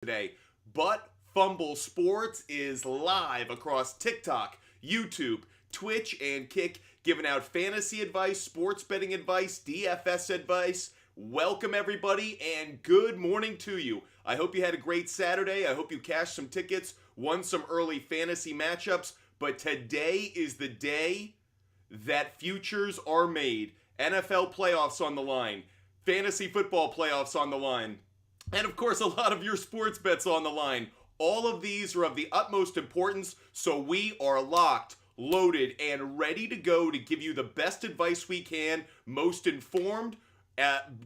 today. But Fumble Sports is live across TikTok, YouTube, Twitch, and Kick, giving out fantasy advice, sports betting advice, DFS advice. Welcome, everybody, and good morning to you. I hope you had a great Saturday. I hope you cashed some tickets, won some early fantasy matchups. But today is the day that futures are made. NFL playoffs on the line, fantasy football playoffs on the line, and of course a lot of your sports bets on the line. All of these are of the utmost importance, so we are locked, loaded, and ready to go to give you the best advice we can, most informed,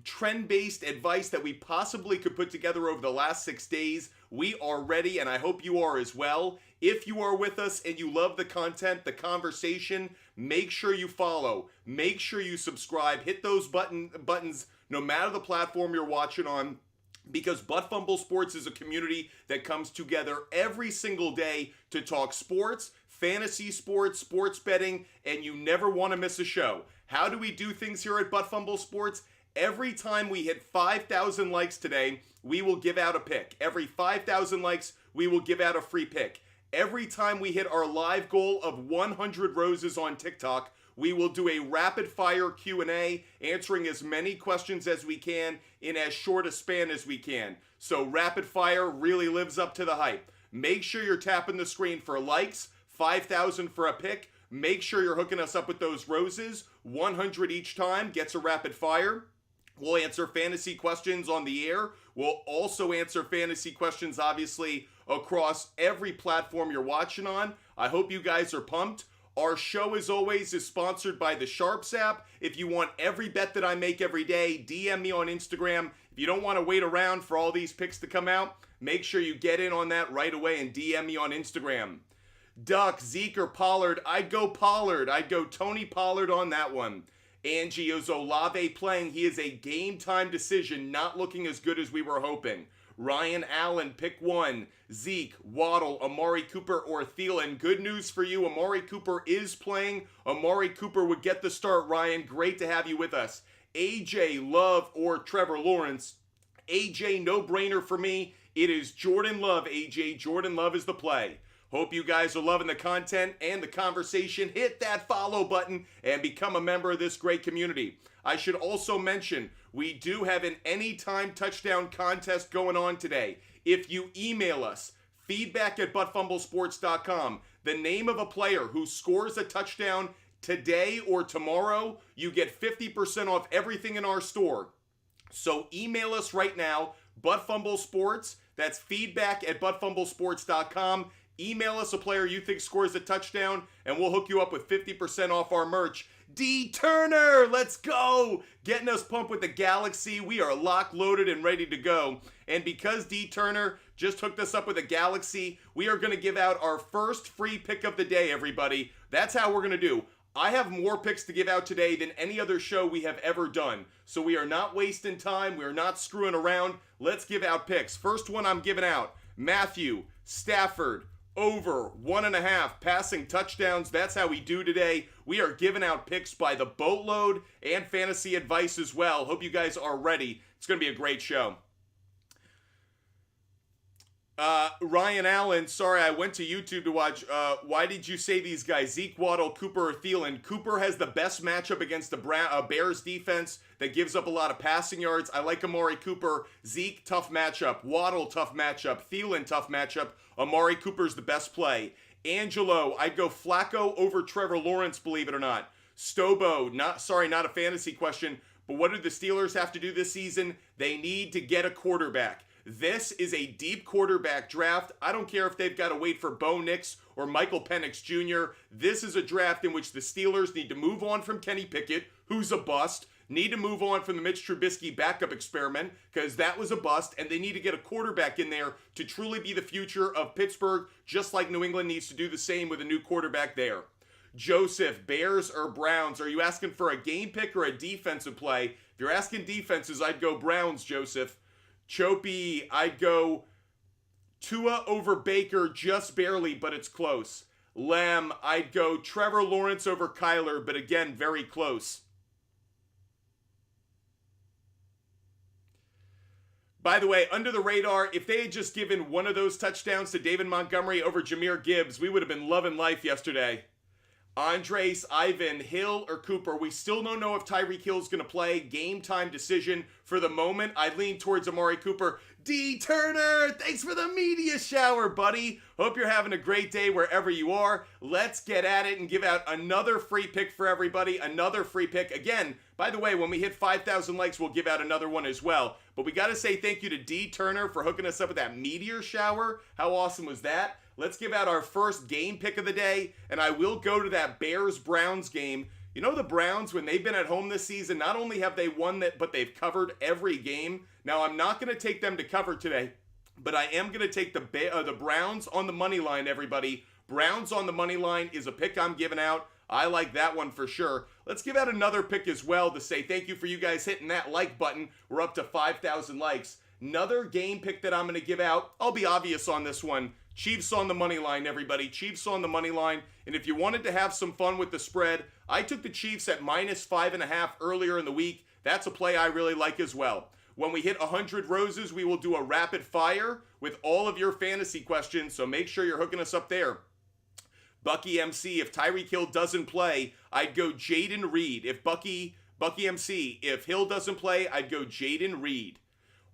trend-based advice that we possibly could put together over the last 6 days. We are ready, and I hope you are as well. If you are with us and you love the content, the conversation, make sure you follow. Make sure you subscribe. Hit those buttons no matter the platform you're watching on, because But Fumble Sports is a community that comes together every single day to talk sports, fantasy sports, sports betting, and you never want to miss a show. How do we do things here at But Fumble Sports? Every time we hit 5,000 likes today, we will give out a pick. Every 5,000 likes, we will give out a free pick. Every time we hit our live goal of 100 roses on TikTok, we will do a rapid fire Q&A, answering as many questions as we can in as short a span as we can. So rapid fire really lives up to the hype. Make sure you're tapping the screen for likes, 5,000 for a pick. Make sure you're hooking us up with those roses. 100 each time gets a rapid fire. We'll answer fantasy questions on the air. We'll also answer fantasy questions, obviously, across every platform you're watching on. I hope you guys are pumped. Our show, as always, is sponsored by the SHARPZ app. If you want every bet that I make every day, DM me on Instagram. If you don't want to wait around for all these picks to come out, make sure you get in on that right away and DM me on Instagram. Duck, Zeke, or Pollard? I'd go Pollard. I'd go Tony Pollard on that one. Angie, is Olave playing? He is a game-time decision, not looking as good as we were hoping. Ryan Allen, pick one. Zeke, Waddle, Amari Cooper, or Thielen. Good news for you, Amari Cooper is playing. Amari Cooper would get the start, Ryan. Great to have you with us. AJ, Love, or Trevor Lawrence? AJ, no-brainer for me. It is Jordan Love, AJ. Jordan Love is the play. Hope you guys are loving the content and the conversation. Hit that follow button and become a member of this great community. I should also mention, we do have an anytime touchdown contest going on today. If you email us, feedback@buttfumblesports.com, the name of a player who scores a touchdown today or tomorrow, you get 50% off everything in our store. So email us right now, buttfumblesports, that's feedback@buttfumblesports.com. Email us a player you think scores a touchdown, and we'll hook you up with 50% off our merch. D. Turner, let's go! Getting us pumped with the Galaxy. We are locked, loaded, and ready to go. And because D. Turner just hooked us up with a Galaxy, we are going to give out our first free pick of the day, everybody. That's how we're going to do. I have more picks to give out today than any other show we have ever done. So we are not wasting time. We are not screwing around. Let's give out picks. First one I'm giving out, Matthew Stafford. Over 1.5 passing touchdowns. That's how we do today. We are giving out picks by the boatload and fantasy advice as well. Hope you guys are ready. It's going to be a great show. Ryan Allen, sorry, I went to YouTube to watch. Why did you say these guys? Zeke, Waddle, Cooper, or Thielen? Cooper has the best matchup against the Bears defense that gives up a lot of passing yards. I like Amari Cooper. Zeke, tough matchup. Waddle, tough matchup. Thielen, tough matchup. Amari Cooper's the best play. Angelo, I'd go Flacco over Trevor Lawrence, believe it or not. Stobo, not a fantasy question, but what do the Steelers have to do this season? They need to get a quarterback. This is a deep quarterback draft. I don't care if they've got to wait for Bo Nix or Michael Penix Jr. This is a draft in which the Steelers need to move on from Kenny Pickett, who's a bust, need to move on from the Mitch Trubisky backup experiment, because that was a bust, and they need to get a quarterback in there to truly be the future of Pittsburgh, just like New England needs to do the same with a new quarterback there. Joseph, Bears or Browns? Are you asking for a game pick or a defensive play? If you're asking defenses, I'd go Browns, Joseph. Chopey, I'd go Tua over Baker, just barely, but it's close. Lem, I'd go Trevor Lawrence over Kyler, but again, very close. By the way, under the radar, if they had just given one of those touchdowns to David Montgomery over Jahmyr Gibbs, we would have been loving life yesterday. Andres, Ivan, Hill, or Cooper. We still don't know if Tyreek Hill's going to play. Game time decision. For the moment, I lean towards Amari Cooper. D. Turner, thanks for the media shower, buddy. Hope you're having a great day wherever you are. Let's get at it and give out another free pick for everybody. Another free pick. Again, by the way, when we hit 5,000 likes, we'll give out another one as well. But we got to say thank you to D. Turner for hooking us up with that meteor shower. How awesome was that? Let's give out our first game pick of the day, and I will go to that Bears-Browns game. You know the Browns, when they've been at home this season, not only have they won that, but they've covered every game. Now, I'm not going to take them to cover today, but I am going to take the Browns on the money line, everybody. Browns on the money line is a pick I'm giving out. I like that one for sure. Let's give out another pick as well to say thank you for you guys hitting that like button. We're up to 5,000 likes. Another game pick that I'm going to give out. I'll be obvious on this one. Chiefs on the money line, everybody. Chiefs on the money line. And if you wanted to have some fun with the spread, I took the Chiefs at -5.5 earlier in the week. That's a play I really like as well. When we hit 100 roses, we will do a rapid fire with all of your fantasy questions, so make sure you're hooking us up there. Bucky MC, if Tyreek Hill doesn't play, I'd go Jaden Reed. If Bucky MC, if Hill doesn't play, I'd go Jaden Reed.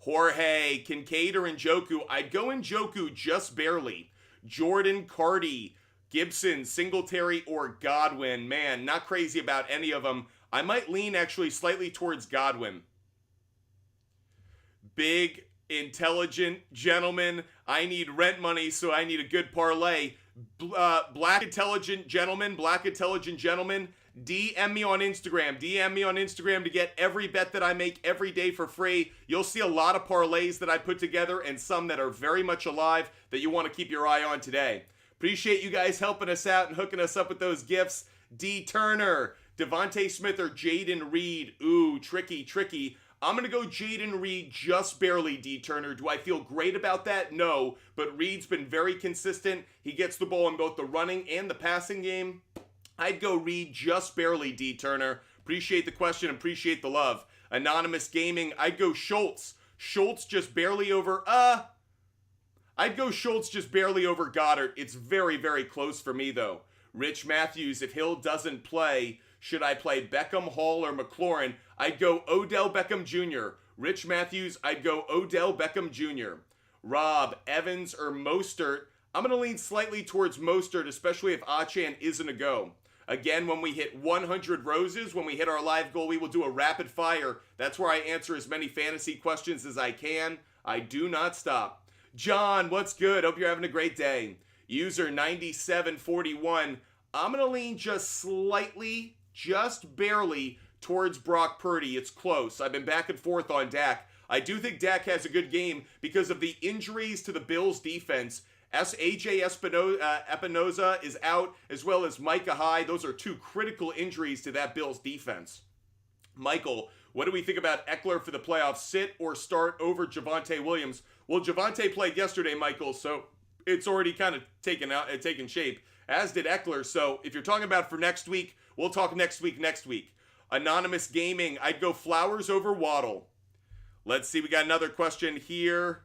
Jorge, Kincaid, or Njoku, I'd go Njoku just barely. Jordan, Cardi, Gibson, Singletary, or Godwin. Man, not crazy about any of them. I might lean actually slightly towards Godwin. Big, intelligent gentleman. I need rent money, so I need a good parlay. Black intelligent gentleman, DM me on Instagram to get every bet that I make every day for free. You'll see a lot of parlays that I put together and some that are very much alive that you want to keep your eye on today. Appreciate you guys helping us out and hooking us up with those gifts. D. Turner, Devontae Smith, or Jaden Reed. Ooh, tricky. I'm going to go Jaden Reed just barely, D. Turner. Do I feel great about that? No, but Reed's been very consistent. He gets the ball in both the running and the passing game. I'd go Reed just barely, D. Turner. Appreciate the question, appreciate the love. Anonymous Gaming, I'd go Schultz. Schultz just barely over, I'd go Schultz just barely over Goddard. It's very, very close for me, though. Rich Matthews, if Hill doesn't play, should I play Beckham, Hall, or McLaurin? I'd go Odell Beckham Jr. Rich Matthews, I'd go Odell Beckham Jr. Rob, Evans, or Mostert? I'm going to lean slightly towards Mostert, especially if Achane isn't a go. Again, when we hit 100 roses, when we hit our live goal, we will do a rapid fire. That's where I answer as many fantasy questions as I can. I do not stop. John, what's good? Hope you're having a great day. User 9741. I'm going to lean just slightly, just barely, towards Brock Purdy. It's close. I've been back and forth on Dak. I do think Dak has a good game because of the injuries to the Bills' defense. AJ Espinoza is out, as well as Micah Hyde. Those are two critical injuries to that Bills defense. Michael, what do we think about Eckler for the playoffs? Sit or start over Javonte Williams? Well, Javonte played yesterday, Michael, so it's already kind of taken shape, as did Eckler. So if you're talking about for next week, we'll talk next week. Anonymous Gaming, I'd go Flowers over Waddle. Let's see, we got another question here.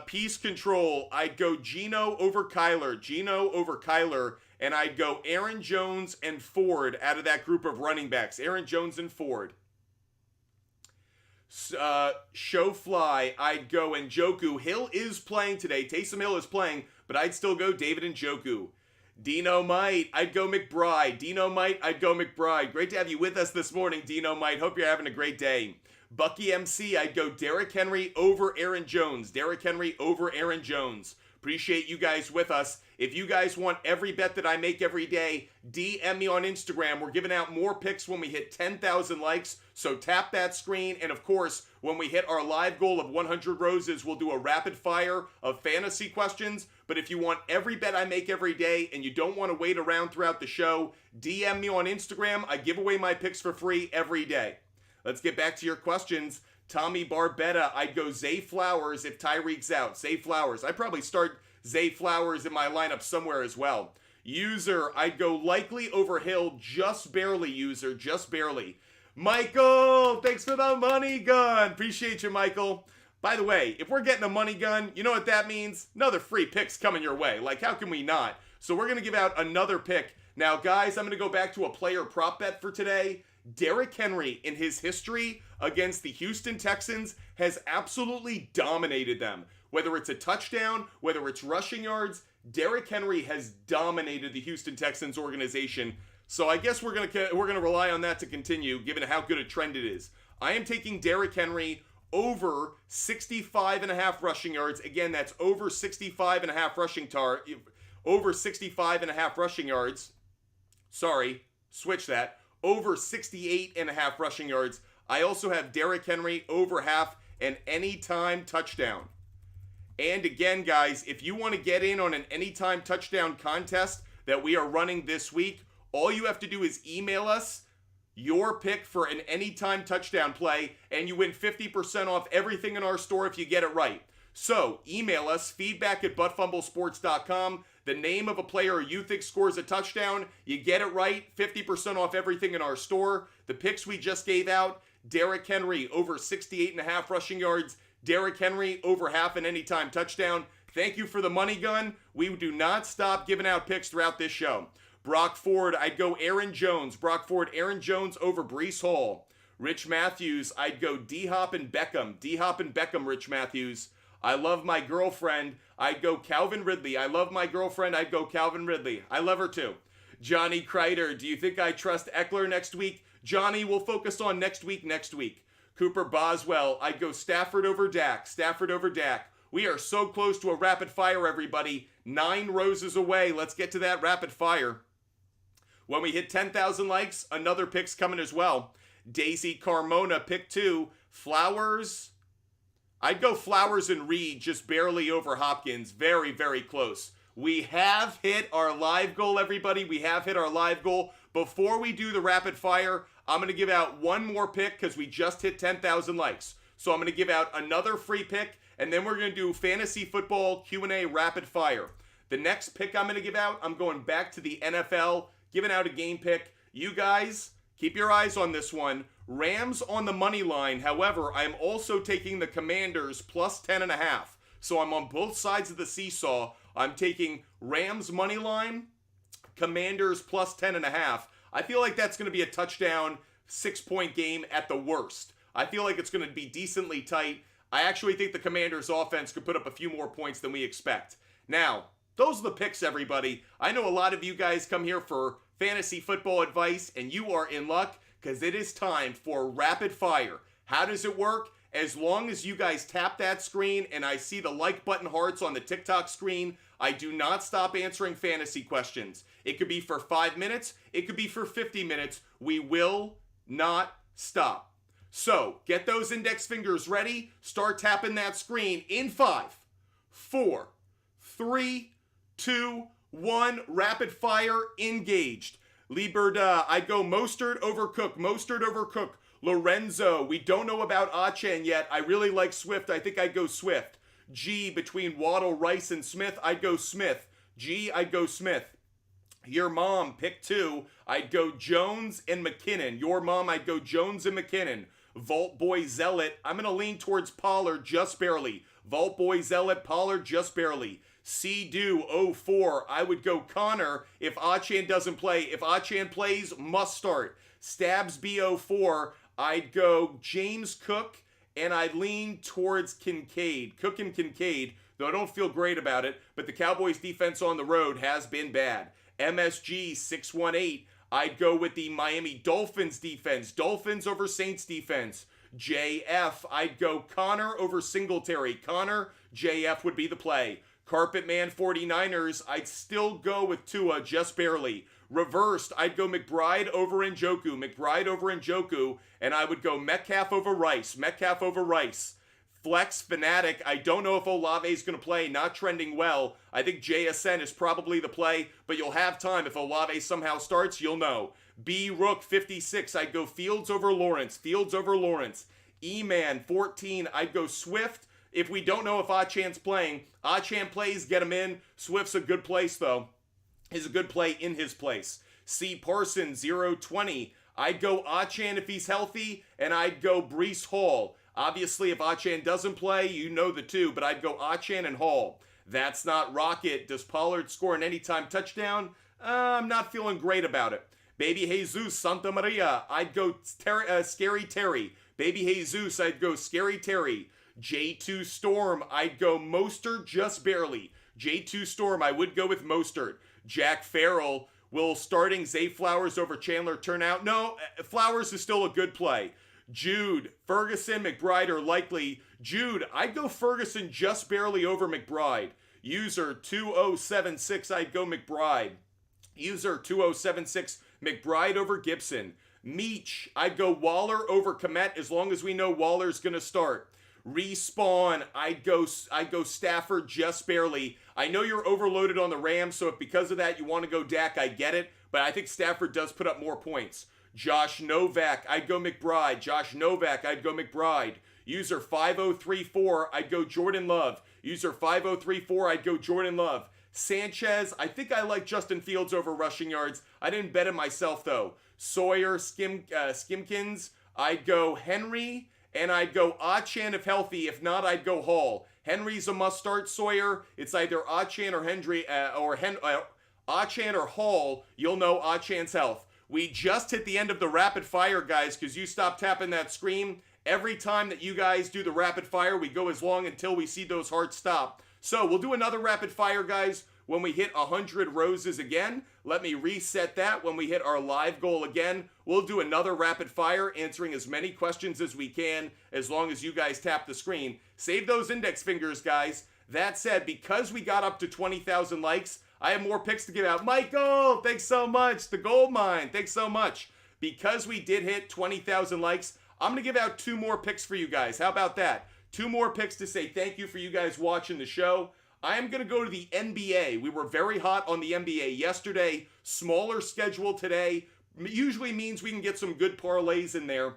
Peace Control, I'd go Geno over Kyler, and I'd go Aaron Jones and Ford out of that group of running backs. Aaron Jones and Ford. Showfly, I'd go Njoku. Hill is playing today. Taysom Hill is playing, but I'd still go David Njoku. Dino Might, I'd go McBride. Great to have you with us this morning, Dino Might. Hope you're having a great day. Bucky MC, I'd go Derrick Henry over Aaron Jones. Appreciate you guys with us. If you guys want every bet that I make every day, DM me on Instagram. We're giving out more picks when we hit 10,000 likes, so tap that screen. And of course, when we hit our live goal of 100 roses, we'll do a rapid fire of fantasy questions. But if you want every bet I make every day and you don't want to wait around throughout the show, DM me on Instagram. I give away my picks for free every day. Let's get back to your questions. Tommy Barbetta, I'd go Zay Flowers if Tyreek's out. Zay Flowers. I'd probably start Zay Flowers in my lineup somewhere as well. User, I'd go likely over Hill, just barely, user, just barely. Michael, thanks for the money gun. Appreciate you, Michael. By the way, if we're getting a money gun, you know what that means? Another free pick's coming your way. Like, how can we not? So we're going to give out another pick. Now, guys, I'm going to go back to a player prop bet for today. Derrick Henry, in his history against the Houston Texans, has absolutely dominated them. Whether it's a touchdown, whether it's rushing yards, Derrick Henry has dominated the Houston Texans organization. So I guess we're gonna rely on that to continue, given how good a trend it is. I am taking Derrick Henry over 65.5 rushing yards. Again, that's over 65.5 over 65.5 rushing yards. Sorry, switch that. Over 68.5 rushing yards. I also have Derrick Henry over half an anytime touchdown. And again, guys, if you want to get in on an anytime touchdown contest that we are running this week, all you have to do is email us your pick for an anytime touchdown play, and you win 50% off everything in our store if you get it right. So, email us, feedback@buttfumblesports.com, the name of a player you think scores a touchdown. You get it right, 50% off everything in our store. The picks we just gave out, Derrick Henry over 68.5 rushing yards, Derrick Henry over half an anytime touchdown. Thank you for the money gun. We do not stop giving out picks throughout this show. Brock Ford, I'd go Aaron Jones. Brock Ford, Aaron Jones over Breece Hall. Rich Matthews, I'd go D-Hop and Beckham. D-Hop and Beckham, Rich Matthews. I love my girlfriend. I'd go Calvin Ridley. I love my girlfriend. I'd go Calvin Ridley. I love her too. Johnny Kreider, do you think I trust Eckler next week? Johnny, we'll focus on next week. Cooper Boswell, I'd go Stafford over Dak. Stafford over Dak. We are so close to a rapid fire, everybody. 9 roses away. Let's get to that rapid fire. When we hit 10,000 likes, another pick's coming as well. Daisy Carmona, pick 2. Flowers. I'd go Flowers and Reed, just barely over Hopkins. Very, very close. We have hit our live goal, everybody. We have hit our live goal. Before we do the rapid fire, I'm going to give out one more pick because we just hit 10,000 likes. So I'm going to give out another free pick, and then we're going to do fantasy football Q&A rapid fire. The next pick I'm going to give out, I'm going back to the NFL, giving out a game pick. You guys, keep your eyes on this one. Rams on the money line. However, I'm also taking the Commanders plus 10.5. So I'm on both sides of the seesaw. I'm taking Rams money line, Commanders plus 10.5. I feel like that's going to be a touchdown, 6-point game at the worst. I feel like it's going to be decently tight. I actually think the Commanders offense could put up a few more points than we expect. Now, those are the picks, everybody. I know a lot of you guys come here for fantasy football advice, and you are in luck because it is time for rapid fire. How does it work? As long as you guys tap that screen and I see the like button hearts on the TikTok screen, I do not stop answering fantasy questions. It could be for 5 minutes. It could be for 50 minutes. We will not stop. So, get those index fingers ready. Start tapping that screen in 5, 4, 3, 2, 1. Rapid fire engaged. Liberda, I'd go Mostert over Cook. Mostert over Cook. Lorenzo, we don't know about Achane yet. I really like Swift. I think I'd go Swift. G, between Waddle, Rice, and Smith, I'd go Smith. G, I'd go Smith. Your mom, pick 2. I'd go Jones and McKinnon. Your mom, I'd go Jones and McKinnon. Vault Boy Zealot, I'm going to lean towards Pollard just barely. Vault Boy Zealot, Pollard just barely. C-Do 04, I would go Connor if Achane doesn't play. If Achane plays, must start. Stabs B04, I'd go James Cook, and I'd lean towards Kincaid. Cook and Kincaid, though I don't feel great about it, but the Cowboys' defense on the road has been bad. MSG 618, I'd go with the Miami Dolphins defense. Dolphins over Saints defense. JF, I'd go Connor over Singletary. Connor, JF would be the play. Carpet Man 49ers, I'd still go with Tua just barely. Reversed, I'd go McBride over Njoku. McBride over Njoku, and I would go Metcalf over Rice. Metcalf over Rice. Flex Fanatic, I don't know if Olave is going to play, not trending well. I think JSN is probably the play, but you'll have time. If Olave somehow starts, you'll know. B Rook 56, I'd go Fields over Lawrence. Fields over Lawrence. E-Man 14, I'd go Swift. If we don't know if Achane's playing, Achane plays, get him in. Swift's a good place, though. Is a good play in his place. C Parsons 020, I'd go Achane if he's healthy, and I'd go Breece Hall. Obviously, if Achane doesn't play, you know the two, but I'd go Achane and Hall. That's not rocket. Does Pollard score an anytime touchdown? I'm not feeling great about it. Baby Jesus Santa Maria, I'd go Scary Terry. Baby Jesus, I'd go Scary Terry. J2 Storm, I'd go Mostert just barely. J2 Storm, I would go with Mostert. Jack Farrell, will starting Zay Flowers over Chandler turn out? No, Flowers is still a good play. Jude, Ferguson, McBride are likely. Jude, I'd go Ferguson just barely over McBride. User 2076, I'd go McBride. User 2076, McBride over Gibson. Meech, I'd go Waller over Komet as long as we know Waller's going to start. Respawn, I'd go Stafford just barely. I know you're overloaded on the Rams, so if because of that you want to go Dak, I get it, but I think Stafford does put up more points. Josh Novak, I'd go McBride. Josh Novak, I'd go McBride. User 5034, I'd go Jordan Love. User 5034, I'd go Jordan Love. Sanchez, I think I like Justin Fields over rushing yards. I didn't bet it myself, though. Sawyer, Skimkins, I'd go Henry, and I'd go Achane if healthy. If not, I'd go Hall. Henry's a must-start. Sawyer, it's either Achane or Achane or Hall. You'll know Achane's health. We just hit the end of the rapid fire, guys, because you stopped tapping that screen. Every time that you guys do the rapid fire, we go as long until we see those hearts stop. So we'll do another rapid fire, guys, when we hit 100 roses again. Let me reset that. When we hit our live goal again, we'll do another rapid fire, answering as many questions as we can, as long as you guys tap the screen. Save those index fingers, guys. That said, because we got up to 20,000 likes, I have more picks to give out. Michael, thanks so much. The Gold Mine, thanks so much. Because we did hit 20,000 likes, I'm going to give out 2 more picks for you guys. How about that? 2 more picks to say thank you for you guys watching the show. I am going to go to the NBA. We were very hot on the NBA yesterday. Smaller schedule today. Usually means we can get some good parlays in there.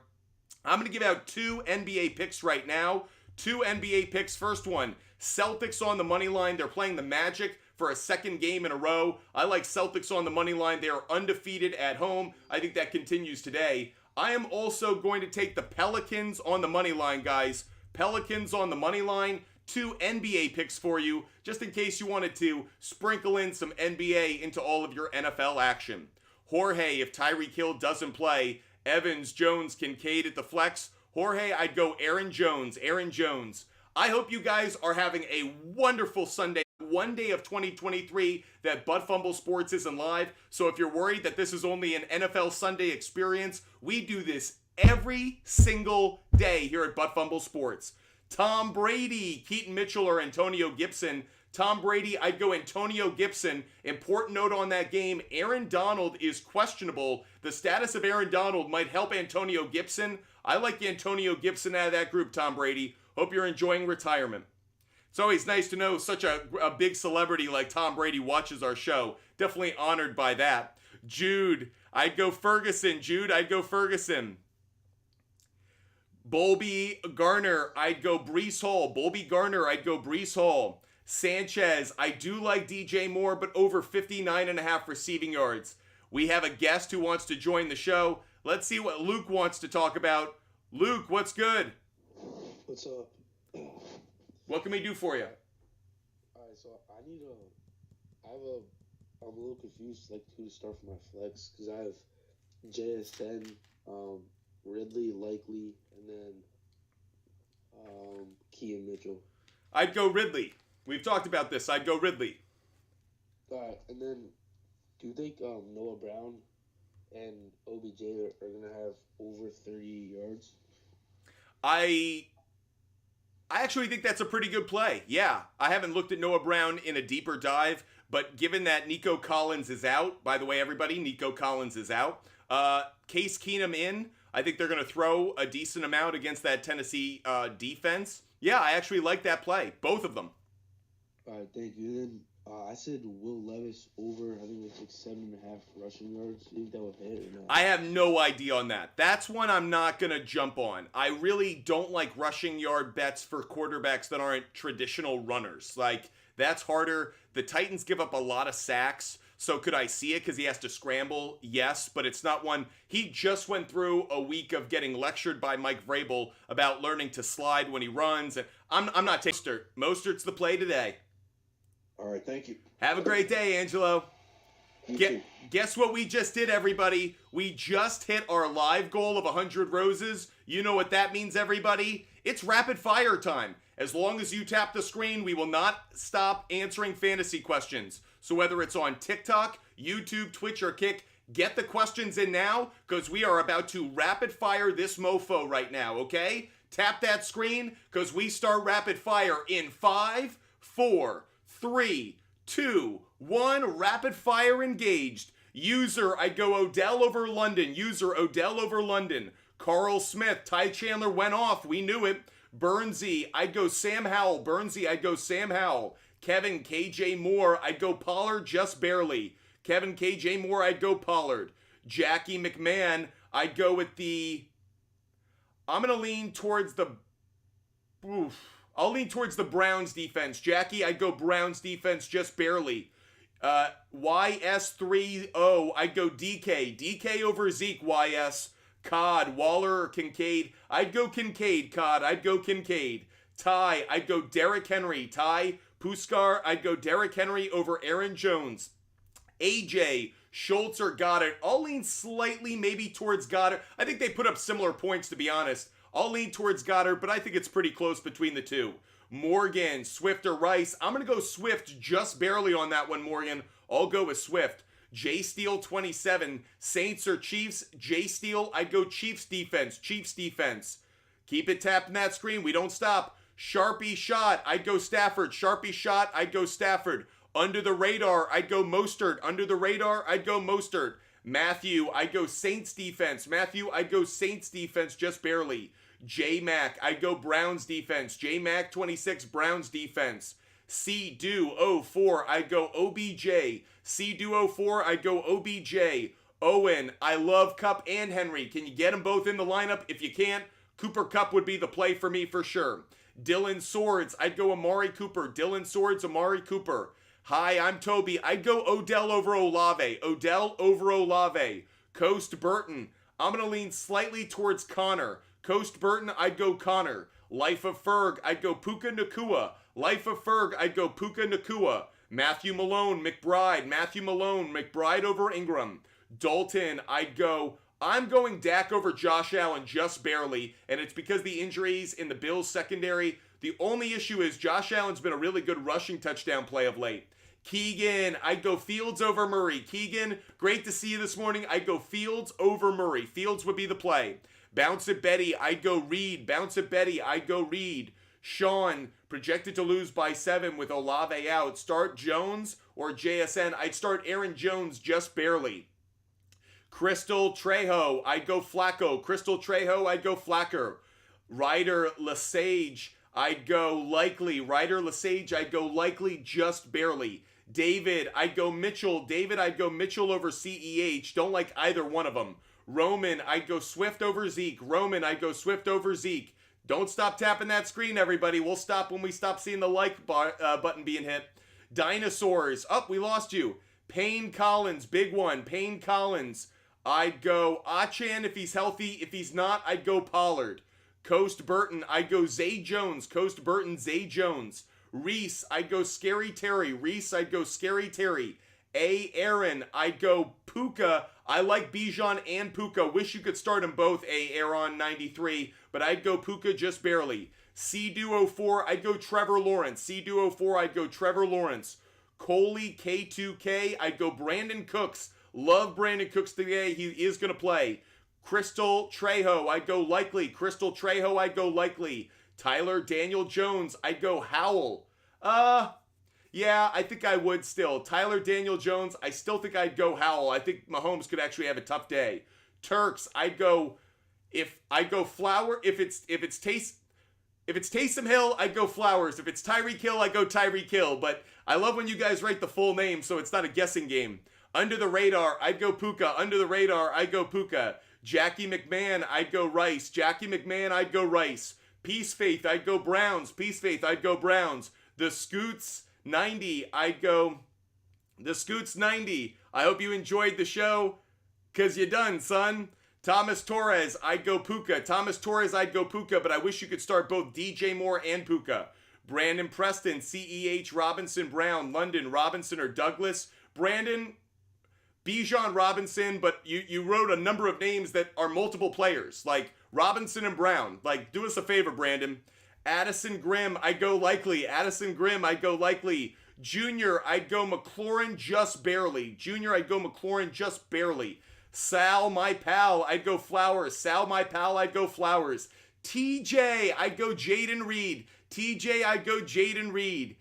I'm going to give out 2 NBA picks right now. 2 NBA picks. First one, Celtics on the money line. They're playing the Magic for a second game in a row. I like Celtics on the money line. They are undefeated at home. I think that continues today. I am also going to take the Pelicans on the money line, guys. Pelicans on the money line. 2 NBA picks for you, just in case you wanted to sprinkle in some NBA into all of your NFL action. Jorge, if Tyreek Hill doesn't play. Evans, Jones, Kincaid at the flex. Jorge, I'd go Aaron Jones. Aaron Jones. I hope you guys are having a wonderful Sunday. One day of 2023 that Butt Fumble Sports isn't live. So if you're worried that this is only an NFL Sunday experience, we do this every single day here at Butt Fumble Sports. Tom Brady, Keaton Mitchell, or Antonio Gibson. Tom Brady, I'd go Antonio Gibson. Important note on that game, Aaron Donald is questionable. The status of Aaron Donald might help Antonio Gibson. I like Antonio Gibson out of that group, Tom Brady. Hope you're enjoying retirement. It's always nice to know such a big celebrity like Tom Brady watches our show. Definitely honored by that. Jude, I'd go Ferguson. Jude, I'd go Ferguson. Bolby Garner, I'd go Breece Hall. Bolby Garner, I'd go Breece Hall. Sanchez, I do like DJ Moore, but over 59.5 receiving yards. We have a guest who wants to join the show. Let's see what Luke wants to talk about. Luke, what's good? What's up? What can we do for you? Alright, so I'm a little confused, like, who to start for my flex, because I have JSN, Ridley, Likely, and then Keaton Mitchell. I'd go Ridley. We've talked about this. I'd go Ridley. Alright, and then do you think Noah Brown and OBJ are going to have over 30 yards? I actually think that's a pretty good play. Yeah, I haven't looked at Noah Brown in a deeper dive, but given that Nico Collins is out, by the way, everybody, Nico Collins is out. Case Keenum in. I think they're going to throw a decent amount against that Tennessee defense. Yeah, I actually like that play. Both of them. All right, thank you. Then I said Will Levis over, I think it's like 7.5 rushing yards. Do you think that would hit or not? I have no idea on that. That's one I'm not going to jump on. I really don't like rushing yard bets for quarterbacks that aren't traditional runners. Like, that's harder. The Titans give up a lot of sacks, So could I see it because he has to scramble? Yes, but it's not one. He just went through a week of getting lectured by Mike Vrabel about learning to slide when he runs. And I'm not taking Mostert. Mostert's the play today. All right, thank you. Have a great day, Angelo. Guess what we just did, everybody? We just hit our live goal of 100 roses. You know what that means, everybody? It's rapid fire time. As long as you tap the screen, we will not stop answering fantasy questions. So whether it's on TikTok, YouTube, Twitch, or Kick, get the questions in now because we are about to rapid fire this mofo right now, okay? Tap that screen because we start rapid fire in 5, 4, 3, 2, 1. Rapid fire engaged. User, I'd go Odell over London. User, Odell over London. Carl Smith, Ty Chandler went off. We knew it. Burnsy, I'd go Sam Howell. Burnsy, I'd go Sam Howell. Kevin, KJ Moore, I'd go Pollard just barely. Kevin, KJ Moore, I'd go Pollard. Jackie McMahon, I'd go with the... I'm going to lean towards the... I'll lean towards the Browns defense. Jackie, I'd go Browns defense just barely. YS30, I'd go DK. DK over Zeke, YS. Cod, Waller, or Kincaid. I'd go Kincaid, Cod. I'd go Kincaid. Ty, I'd go Derrick Henry. Ty, Puskar, I'd go Derrick Henry over Aaron Jones. AJ, Schultz or Goddard. I'll lean slightly maybe towards Goddard. I think they put up similar points, to be honest. I'll lean towards Goddard, but I think it's pretty close between the two. Morgan, Swift or Rice. I'm going to go Swift just barely on that one, Morgan. I'll go with Swift. J Steele 27, Saints or Chiefs. J Steele, I'd go Chiefs defense. Chiefs defense. Keep it tapped in that screen. We don't stop. Sharpie shot, I'd go Stafford. Sharpie shot, I'd go Stafford. Under the radar, I'd go Mostert. Under the radar, I'd go Mostert. Matthew, I'd go Saints defense. Matthew, I'd go Saints defense just barely. J-Mac, I'd go Browns defense. J-Mac 26, Browns defense. C-Do 04, I'd go OBJ. C-Do 04, I'd go OBJ. Owen, I love Kupp and Henry. Can you get them both in the lineup? If you can't, Cooper Kupp would be the play for me for sure. Dylan Swords, I'd go Amari Cooper. Dylan Swords, Amari Cooper. Hi, I'm Toby. I'd go Odell over Olave. Odell over Olave. Coast Burton, I'm going to lean slightly towards Connor. Coast Burton, I'd go Connor. Life of Ferg, I'd go Puka Nakua. Life of Ferg, I'd go Puka Nakua. Matthew Malone, McBride. Matthew Malone, McBride over Ingram. Dalton, I'm going Dak over Josh Allen just barely, and it's because the injuries in the Bills secondary. The only issue is Josh Allen's been a really good rushing touchdown play of late. Keegan, I'd go Fields over Murray. Keegan, great to see you this morning. I'd go Fields over Murray. Fields would be the play. Bounce it Betty, I'd go Reed. Bounce it Betty, I'd go Reed. Sean, projected to lose by 7 with Olave out. Start Jones or JSN. I'd start Aaron Jones just barely. Crystal Trejo, I'd go Flacco. Crystal Trejo, I'd go Flacker. Ryder Lesage, I'd go Likely. Ryder Lesage, I'd go Likely just barely. David, I'd go Mitchell. David, I'd go Mitchell over CEH. Don't like either one of them. Roman, I'd go Swift over Zeke. Roman, I'd go Swift over Zeke. Don't stop tapping that screen, everybody. We'll stop when we stop seeing the like button being hit. Dinosaurs. We lost you. Payne Collins, big one. Payne Collins. I'd go Achan if he's healthy. If he's not, I'd go Pollard. Coast Burton, I'd go Zay Jones. Coast Burton, Zay Jones. Reese, I'd go Scary Terry. Reese, I'd go Scary Terry. A. Aaron, I'd go Puka. I like Bijan and Puka. Wish you could start them both, A. Aaron 93, but I'd go Puka just barely. C-Do 04, I'd go Trevor Lawrence. C-Do 04, I'd go Trevor Lawrence. Coley K2K, I'd go Brandon Cooks. Love Brandon Cooks today. He is going to play. Crystal Trejo, I'd go Likely. Crystal Trejo, I'd go Likely. Tyler Daniel Jones, I'd go Howell. Yeah, I think I would still. Tyler Daniel Jones, I still think I'd go Howell. I think Mahomes could actually have a tough day. Turks, I'd go Flower. If it's Taysom Hill, I'd go Flowers. If it's Tyreek Hill, I'd go Tyreek Hill. But I love when you guys write the full name, so it's not a guessing game. Under the radar, I'd go Puka. Under the radar, I'd go Puka. Jackie McMahon, I'd go Rice. Jackie McMahon, I'd go Rice. Peace Faith, I'd go Browns. Peace Faith, I'd go Browns. The Scoots 90, I'd go The Scoots 90. I hope you enjoyed the show, cause you done, son. Thomas Torres, I'd go Puka. Thomas Torres, I'd go Puka, but I wish you could start both DJ Moore and Puka. Brandon Preston, CEH, Robinson, Brown, London, Robinson, or Douglas. Brandon, Bijan Robinson, but you wrote a number of names that are multiple players, like Robinson and Brown. Like, do us a favor, Brandon. Addison Grimm, I'd go Likely. Addison Grimm, I'd go Likely. Junior, I'd go McLaurin just barely. Junior, I'd go McLaurin just barely. Sal, my pal, I'd go Flowers. Sal, my pal, I'd go Flowers. TJ, I'd go Jaden Reed. TJ, I'd go Jaden Reed.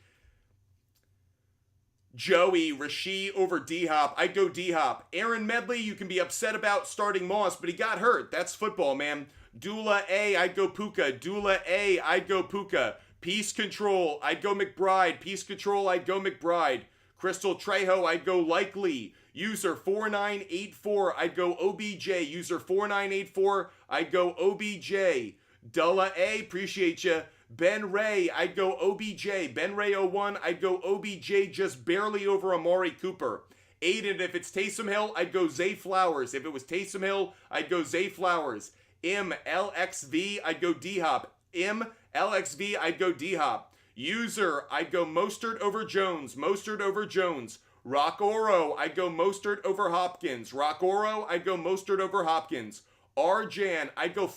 Joey, Rasheed over D-Hop. I'd go D-Hop. Aaron Medley, you can be upset about starting Moss, but he got hurt. That's football, man. Dula A, I'd go Puka. Dula A, I'd go Puka. Peace Control, I'd go McBride. Peace Control, I'd go McBride. Crystal Trejo, I'd go Likely. User 4984, I'd go OBJ. User 4984, I'd go OBJ. Dulla A, appreciate ya. Ben Ray, I'd go OBJ. Ben Ray 01, I'd go OBJ just barely over Amari Cooper. Aiden, if it's Taysom Hill, I'd go Zay Flowers. If it was Taysom Hill, I'd go Zay Flowers. LXV, I'd go D-Hop. LXV, I'd go D-Hop. User, I'd go Mostert over Jones. Mostert over Jones. Rock Oro, I'd go Mostert over Hopkins. Rock Oro, I'd go Mostert over Hopkins. Arjan, I'd go...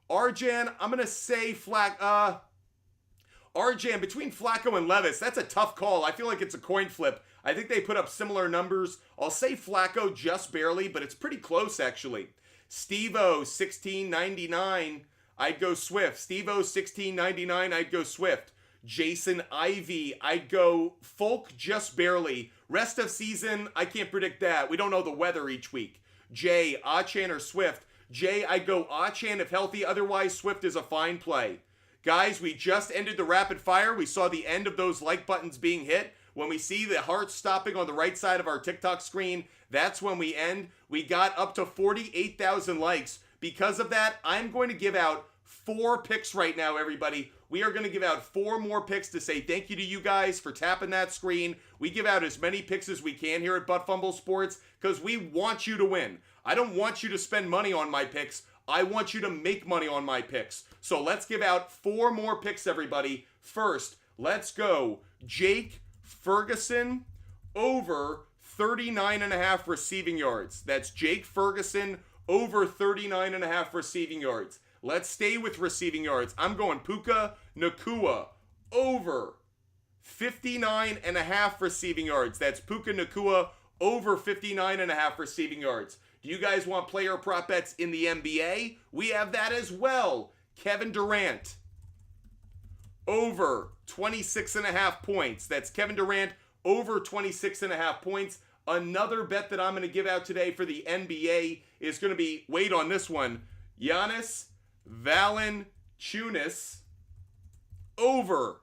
Arjan, I'm going to say Arjan, between Flacco and Levis, that's a tough call. I feel like it's a coin flip. I think they put up similar numbers. I'll say Flacco just barely, but it's pretty close, actually. Steve-O, 1699, I'd go Swift. Steve-O, 1699, I'd go Swift. Jason Ivey, I'd go Folk just barely. Rest of season, I can't predict that. We don't know the weather each week. Jay, Achan or Swift. Jay, I'd go Achan if healthy. Otherwise, Swift is a fine play. Guys, we just ended the rapid fire. We saw the end of those like buttons being hit. When we see the heart stopping on the right side of our TikTok screen, that's when we end. We got up to 48,000 likes. Because of that, I'm going to give out 4 picks right now, everybody. We are going to give out 4 more picks to say thank you to you guys for tapping that screen. We give out as many picks as we can here at Butt Fumble Sports because we want you to win. I don't want you to spend money on my picks. I want you to make money on my picks. So let's give out 4 more picks, everybody. First, let's go Jake Ferguson over 39.5 receiving yards. That's Jake Ferguson over 39.5 receiving yards. Let's stay with receiving yards. I'm going Puka Nacua over 59.5 receiving yards. That's Puka Nacua over 59.5 receiving yards. Do you guys want player prop bets in the NBA? We have that as well. Kevin Durant over 26.5 points. That's Kevin Durant over 26.5 points. Another bet that I'm going to give out today for the NBA is going to be, wait on this one, Giannis Valanciunas over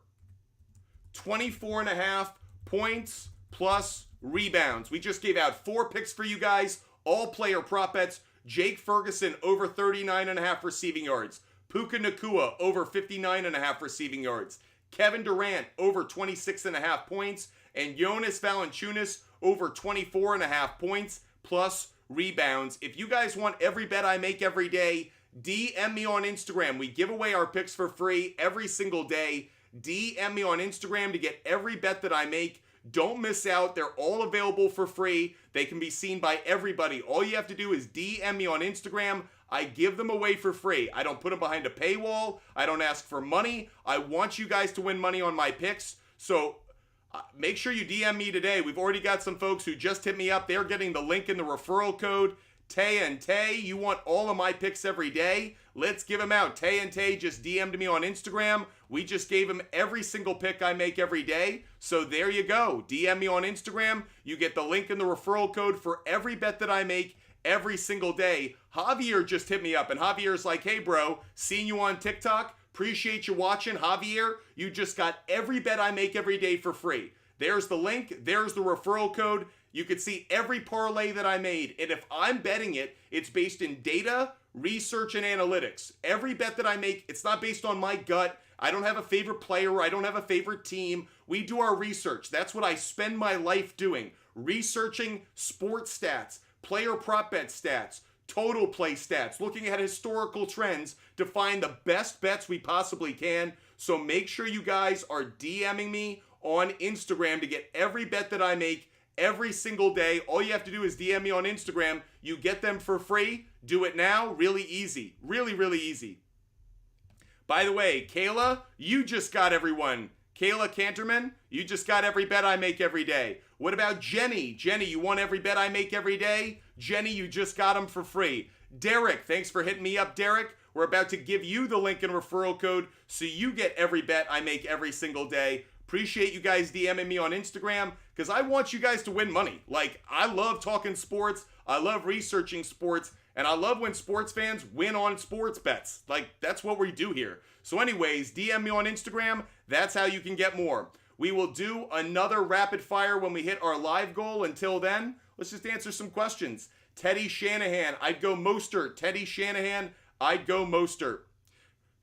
24.5 points plus rebounds. We just gave out 4 picks for you guys, all player prop bets. Jake Ferguson over 39.5 receiving yards. Puka Nacua over 59.5 receiving yards. Kevin Durant over 26.5 points. And Jonas Valanciunas over 24.5 points plus rebounds. If you guys want every bet I make every day, DM me on Instagram. We give away our picks for free every single day. DM me on Instagram to get every bet that I make. Don't miss out. They're all available for free. They can be seen by everybody. All you have to do is DM me on Instagram. I give them away for free. I don't put them behind a paywall. I don't ask for money. I want you guys to win money on my picks. So make sure you DM me today. We've already got some folks who just hit me up. They're getting the link in the referral code. Tay and Tay, you want all of my picks every day? Let's give them out. Tay and Tay just DM'd me on Instagram. We just gave him every single pick I make every day. So there you go. DM me on Instagram. You get the link in the referral code for every bet that I make every single day. Javier just hit me up, and Javier's like, hey, bro, seeing you on TikTok. Appreciate you watching. Javier, you just got every bet I make every day for free. There's the link. There's the referral code. You can see every parlay that I made. And if I'm betting it, it's based in data, research, and analytics. Every bet that I make, it's not based on my gut. I don't have a favorite player. I don't have a favorite team. We do our research. That's what I spend my life doing. Researching sports stats, player prop bet stats, total play stats, looking at historical trends to find the best bets we possibly can. So make sure you guys are DMing me on Instagram to get every bet that I make every single day. All you have to do is DM me on Instagram. You get them for free. Do it now. Really easy. Really, really easy. By the way, Kayla, you just got everyone. Kayla Canterman, you just got every bet I make every day. What about Jenny? Jenny, you want every bet I make every day? Jenny, you just got them for free. Derek, thanks for hitting me up, Derek. We're about to give you the link and referral code so you get every bet I make every single day. Appreciate you guys DMing me on Instagram because I want you guys to win money. Like, I love talking sports. I love researching sports. And I love when sports fans win on sports bets. Like, that's what we do here. So anyways, DM me on Instagram. That's how you can get more. We will do another rapid fire when we hit our live goal. Until then, let's just answer some questions. Teddy Shanahan, I'd go Mostert. Teddy Shanahan, I'd go Mostert.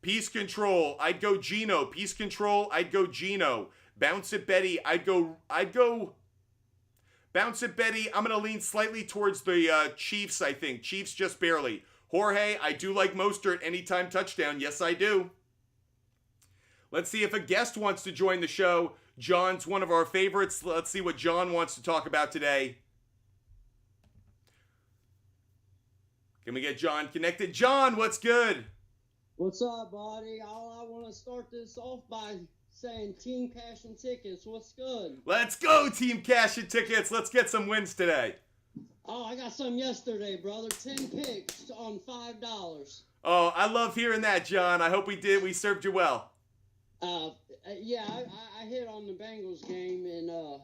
Peace Control, I'd go Gino. Peace Control, I'd go Gino. Bounce It Betty, I'd go Bounce It Betty. I'm going to lean slightly towards the Chiefs, I think. Chiefs just barely. Jorge, I do like Mostert anytime touchdown. Yes, I do. Let's see if a guest wants to join the show. John's one of our favorites. Let's see what John wants to talk about today. Can we get John connected? John, what's good? What's up, buddy? I want to start this off by saying Team Cash and Tickets. What's good? Let's go, Team Cash and Tickets. Let's get some wins today. Oh, I got some yesterday, brother. 10 picks on $5. Oh, I love hearing that, John. I hope we served you well. Yeah, I hit on the Bengals game and the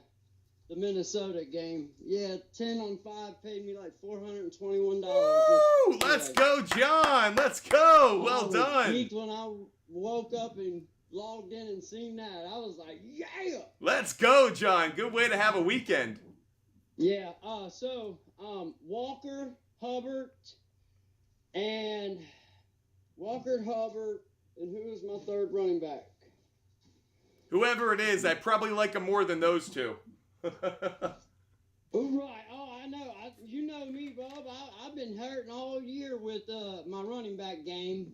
Minnesota game. Yeah, 10 on 5 paid me like $421. Woo! Let's go, John. Let's go. Well done. When I woke up and logged in and seen that, I was like, yeah. Let's go, John. Good way to have a weekend. Yeah. Walker, Hubbard, and who is my third running back? Whoever it is, I probably like him more than those two. Oh, right. Oh, I know. You know me, Bob. I've been hurting all year with my running back game.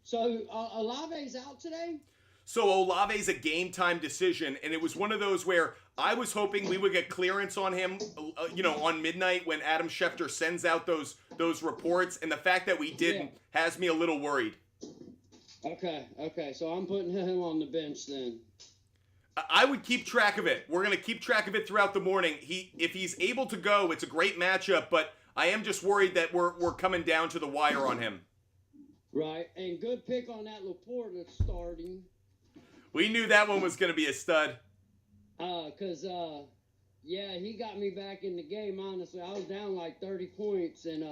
So Olave's out today? So Olave's a game time decision, and it was one of those where I was hoping we would get clearance on him, on midnight when Adam Schefter sends out those reports, and the fact that we didn't has me a little worried. Okay. So I'm putting him on the bench then. I would keep track of it. We're going to keep track of it throughout the morning. If he's able to go, it's a great matchup, but I am just worried that we're coming down to the wire on him. Right, and good pick on that Laporte that's starting. We knew that one was going to be a stud. He got me back in the game, honestly. I was down like 30 points. And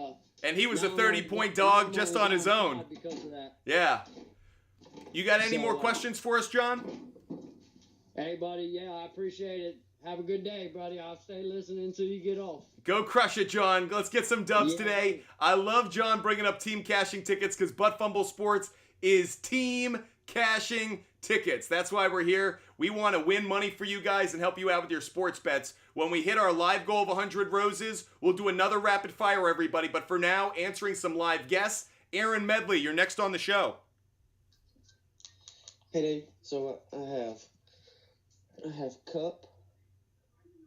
he was a 30-point dog just on his own. Because of that. Yeah. You got any more questions for us, John? Hey, buddy. Yeah, I appreciate it. Have a good day, buddy. I'll stay listening until you get off. Go crush it, John. Let's get some dubs today. I love John bringing up team cashing tickets because Butt Fumble Sports is team cashing tickets. That's why we're here. We want to win money for you guys and help you out with your sports bets. When we hit our live goal of 100 roses, we'll do another rapid fire, everybody. But for now, answering some live guests. Aaron Medley, you're next on the show. Hey, Dave. So I have Cup,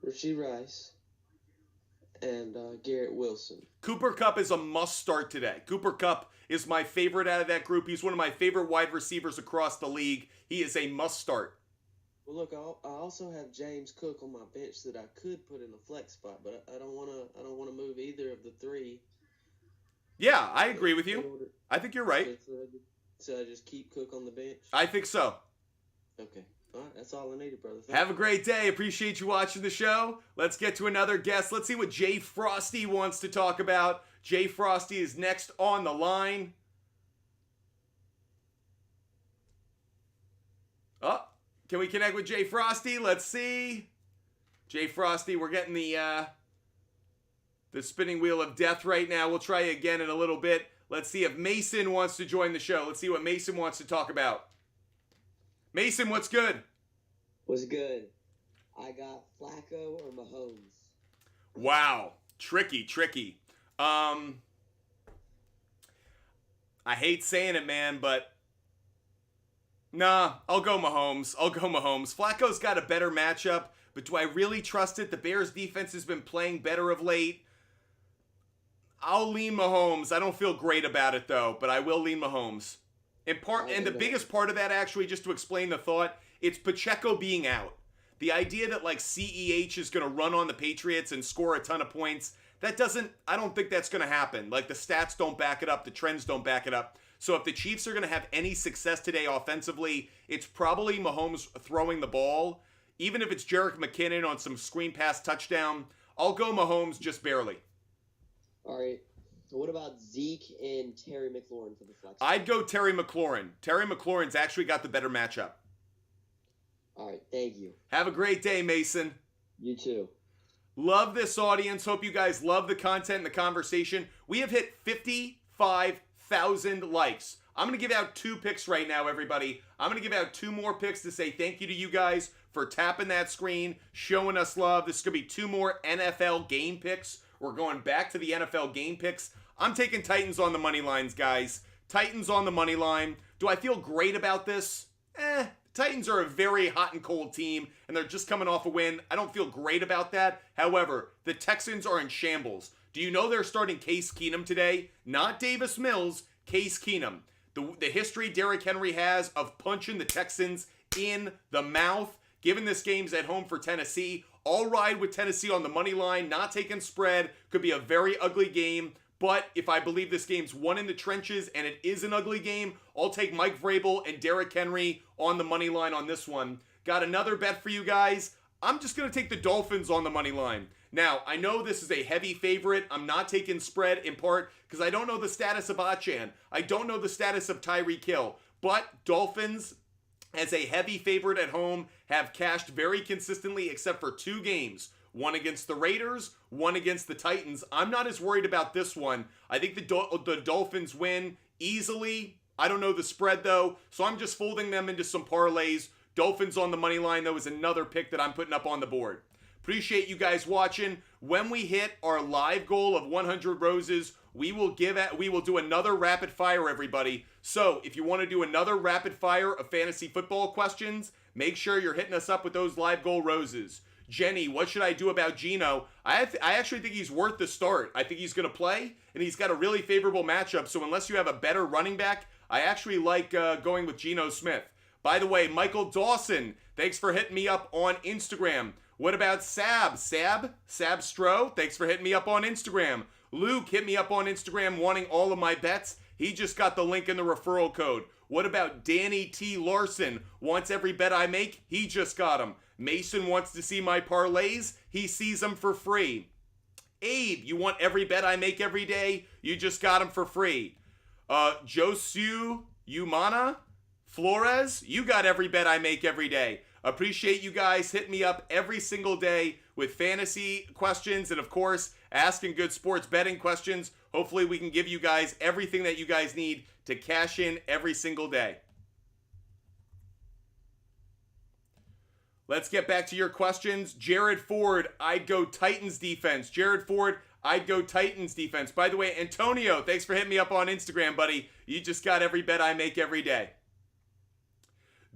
Rashee Rice, and Garrett Wilson. Cooper Kupp is a must start today. Cooper Kupp is my favorite out of that group. He's one of my favorite wide receivers across the league. He is a must start. Well, look, I also have James Cook on my bench that I could put in a flex spot, but I don't want to move either of the three. Yeah, I agree with you. I think you're right. So I just keep Cook on the bench? I think so. Okay. All right, that's all I needed, brother. Have a great day. Appreciate you watching the show. Let's get to another guest. Let's see what Jay Frosty wants to talk about. Jay Frosty is next on the line. Oh, can we connect with Jay Frosty? Let's see. Jay Frosty, we're getting the spinning wheel of death right now. We'll try again in a little bit. Let's see if Mason wants to join the show. Let's see what Mason wants to talk about. Mason, what's good? Was good. I got Flacco or Mahomes. Wow. Tricky. I hate saying it, man, but nah, I'll go Mahomes. Flacco's got a better matchup, but do I really trust it? The Bears defense has been playing better of late. I'll lean Mahomes. I don't feel great about it though, but I will lean Mahomes. And the biggest part of that, actually, just to explain the thought, it's Pacheco being out. The idea that like CEH is going to run on the Patriots and score a ton of points, I don't think that's going to happen. Like the stats don't back it up, the trends don't back it up. So if the Chiefs are going to have any success today offensively, it's probably Mahomes throwing the ball. Even if it's Jerick McKinnon on some screen pass touchdown, I'll go Mahomes just barely. All right. So what about Zeke and Terry McLaurin for the flex? I'd go Terry McLaurin. Terry McLaurin's actually got the better matchup. All right. Thank you. Have a great day, Mason. You too. Love this audience. Hope you guys love the content and the conversation. We have hit 55,000 likes. I'm going to give out 2 picks right now, everybody. I'm going to give out 2 more picks to say thank you to you guys for tapping that screen, showing us love. This is going to be 2 more NFL game picks. We're going back to the NFL game picks. I'm taking Titans on the money lines, guys. Titans on the money line. Do I feel great about this? Titans are a very hot and cold team, and they're just coming off a win. I don't feel great about that. However, the Texans are in shambles. Do you know they're starting Case Keenum today? Not Davis Mills, Case Keenum. The history Derrick Henry has of punching the Texans in the mouth. Given this game's at home for Tennessee, I'll ride with Tennessee on the money line, not taking spread. Could be a very ugly game. But if I believe this game's won in the trenches and it is an ugly game, I'll take Mike Vrabel and Derrick Henry on the money line on this one. Got another bet for you guys. I'm just going to take the Dolphins on the money line. Now, I know this is a heavy favorite. I'm not taking spread in part because I don't know the status of Achan. I don't know the status of Tyreek Hill. But Dolphins, as a heavy favorite at home, have cashed very consistently except for 2 games. One against the Raiders, one against the Titans. I'm not as worried about this one. I think the Dolphins win easily. I don't know the spread, though, so I'm just folding them into some parlays. Dolphins on the money line, though, is another pick that I'm putting up on the board. Appreciate you guys watching. When we hit our live goal of 100 roses, we will do another rapid fire, everybody. So if you want to do another rapid fire of fantasy football questions, make sure you're hitting us up with those live goal roses. Jenny, what should I do about Geno? I actually think he's worth the start. I think he's going to play, and he's got a really favorable matchup. So unless you have a better running back, I actually like going with Geno Smith. By the way, Michael Dawson, thanks for hitting me up on Instagram. What about Sab Stro, thanks for hitting me up on Instagram. Luke hit me up on Instagram wanting all of my bets. He just got the link in the referral code. What about Danny T. Larson? Wants every bet I make? He just got them. Mason wants to see my parlays. He sees them for free. Abe, you want every bet I make every day? You just got them for free. Josu Umana Flores, you got every bet I make every day. Appreciate you guys hitting me up every single day with fantasy questions and, of course, asking good sports betting questions. Hopefully we can give you guys everything that you guys need to cash in every single day. Let's get back to your questions. Jared Ford, I'd go Titans defense. Jared Ford, I'd go Titans defense. By the way, Antonio, thanks for hitting me up on Instagram, buddy. You just got every bet I make every day.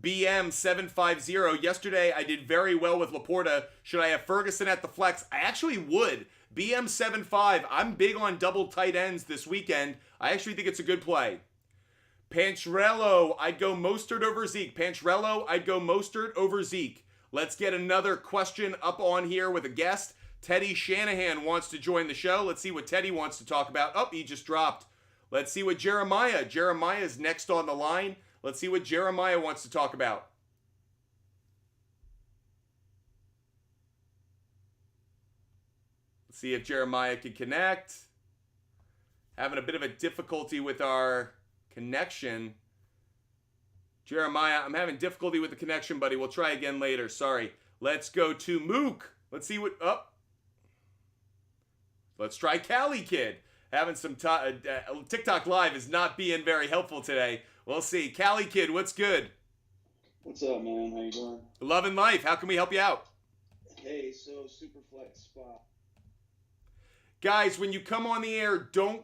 BM750, yesterday I did very well with Laporta. Should I have Ferguson at the flex? I actually would. BM75, I'm big on double tight ends this weekend. I actually think it's a good play. Pancharello, I'd go Mostert over Zeke. Pancharello, I'd go Mostert over Zeke. Let's get another question up on here with a guest. Teddy Shanahan wants to join the show. Let's see what Teddy wants to talk about. Oh, he just dropped. Let's see what Jeremiah is next on the line. Let's see what Jeremiah wants to talk about. Let's see if Jeremiah can connect. Having a bit of a difficulty with our connection. Jeremiah, I'm having difficulty with the connection, buddy. We'll try again later. Sorry. Let's go to Mook. Let's see what... Oh. Let's try Cali Kid. Having some... TikTok Live is not being very helpful today. We'll see. Cali Kid, what's good? What's up, man? How you doing? Loving life. How can we help you out? Hey, so Superflex spot. Guys, when you come on the air, don't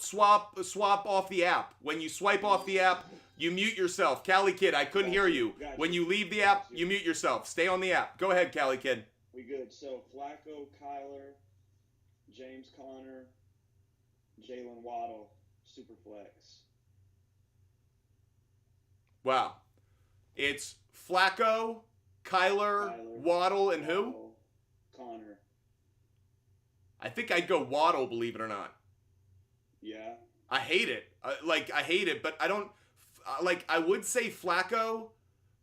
swap off the app. When you swipe off the app, you mute yourself. Cali Kid, I couldn't hear you. When you leave the app, you mute yourself. Stay on the app. Go ahead, Cali Kid. We good. So Flacco, Kyler, James Conner, Jalen Waddle, Superflex. Wow. It's Flacco, Kyler, Waddle, and who? Waddle, Conner. I think I'd go Waddle, believe it or not. Yeah. I hate it. I hate it, but I don't... I would say Flacco,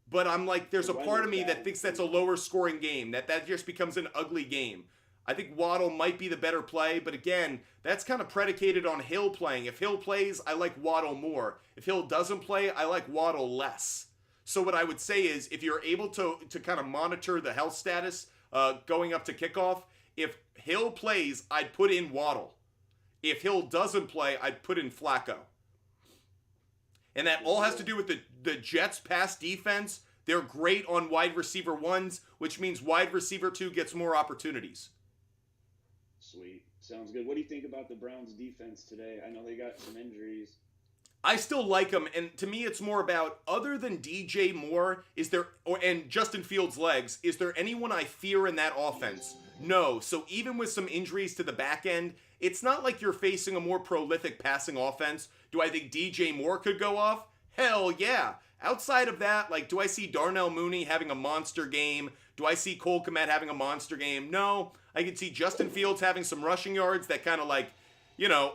but I'm like, there's a part of me that thinks that's a lower scoring game, that just becomes an ugly game. I think Waddle might be the better play, but again, that's kind of predicated on Hill playing. If Hill plays, I like Waddle more. If Hill doesn't play, I like Waddle less. So what I would say is, if you're able to kind of monitor the health status going up to kickoff, if Hill plays, I'd put in Waddle. If Hill doesn't play, I'd put in Flacco. And that all has to do with the Jets' pass defense. They're great on wide receiver 1s, which means wide receiver 2 gets more opportunities. Sweet. Sounds good. What do you think about the Browns' defense today? I know they got some injuries. I still like them, and to me it's more about, other than DJ Moore, and Justin Fields' legs, is there anyone I fear in that offense? No. So even with some injuries to the back end, it's not like you're facing a more prolific passing offense. Do I think DJ Moore could go off? Hell yeah. Outside of that, do I see Darnell Mooney having a monster game? Do I see Cole Kmet having a monster game? No. I can see Justin Fields having some rushing yards that kind of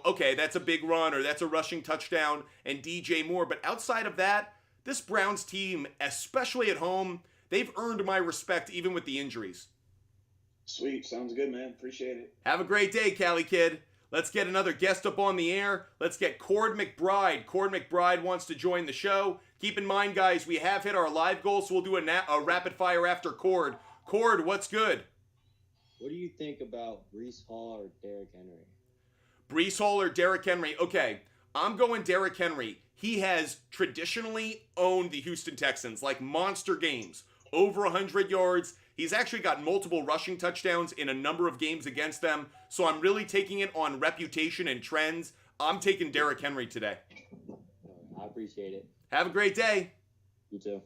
okay, that's a big run or that's a rushing touchdown, and DJ Moore. But outside of that, this Browns team, especially at home, they've earned my respect even with the injuries. Sweet. Sounds good, man. Appreciate it. Have a great day, Cali Kid. Let's get another guest up on the air. Let's get Cord McBride. Cord McBride wants to join the show. Keep in mind, guys, we have hit our live goal, so we'll do a rapid fire after Cord. Cord, what's good? What do you think about Breece Hall or Derrick Henry? Breece Hall or Derrick Henry? Okay, I'm going Derrick Henry. He has traditionally owned the Houston Texans, monster games, over 100 yards. He's actually got multiple rushing touchdowns in a number of games against them, so I'm really taking it on reputation and trends. I'm taking Derrick Henry today. I appreciate it. Have a great day. You too.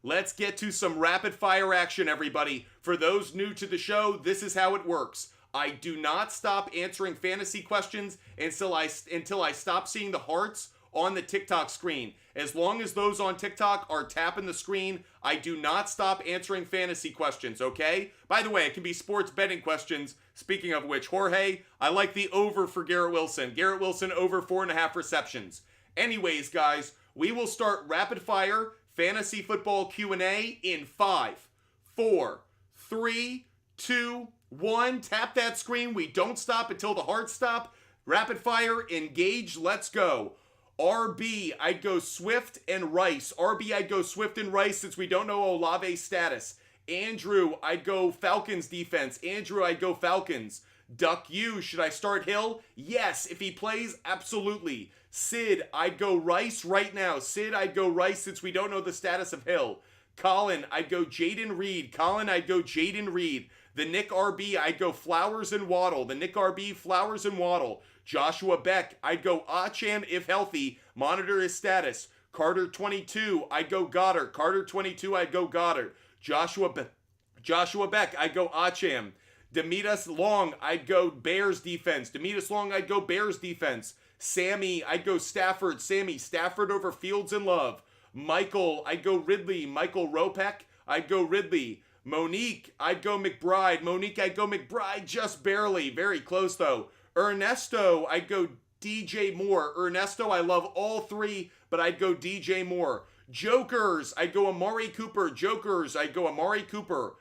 Let's get to some rapid fire action, everybody. For those new to the show, this is how it works. I do not stop answering fantasy questions until I stop seeing the hearts on the TikTok screen. As long as those on TikTok are tapping the screen, I do not stop answering fantasy questions, okay? By the way, it can be sports betting questions. Speaking of which, Jorge, I like the over for Garrett Wilson. Garrett Wilson over 4.5 receptions. Anyways, guys, we will start rapid fire fantasy football Q&A in 5, 4, 3, 2, 1. Tap that screen. We don't stop until the hearts stop. Rapid fire, engage, let's go. RB, I'd go Swift and Rice. RB, I'd go Swift and Rice since we don't know Olave's status. Andrew, I'd go Falcons defense. Andrew, I'd go Falcons. Duck you, should I start Hill? Yes, if he plays, absolutely. Sid, I'd go Rice right now. Sid, I'd go Rice since we don't know the status of Hill. Colin, I'd go Jaden Reed. Colin, I'd go Jaden Reed. The Nick RB, I'd go Flowers and Waddle. The Nick RB, Flowers and Waddle. Joshua Beck, I'd go Achane if healthy. Monitor his status. Carter 22, I'd go Goddard. Carter 22, I'd go Goddard. Joshua Beck, I'd go Achane. Demetus Long, I'd go Bears defense. Demetus Long, I'd go Bears defense. Sammy, I'd go Stafford. Sammy, Stafford over Fields and Love. Michael, I'd go Ridley. Michael Ropek, I'd go Ridley. Monique, I'd go McBride. Monique, I'd go McBride just barely. Very close though. Ernesto, I'd go DJ Moore. Ernesto, I love all three, but I'd go DJ Moore. Jokers, I'd go Amari Cooper. Jokers, I'd go Amari Cooper.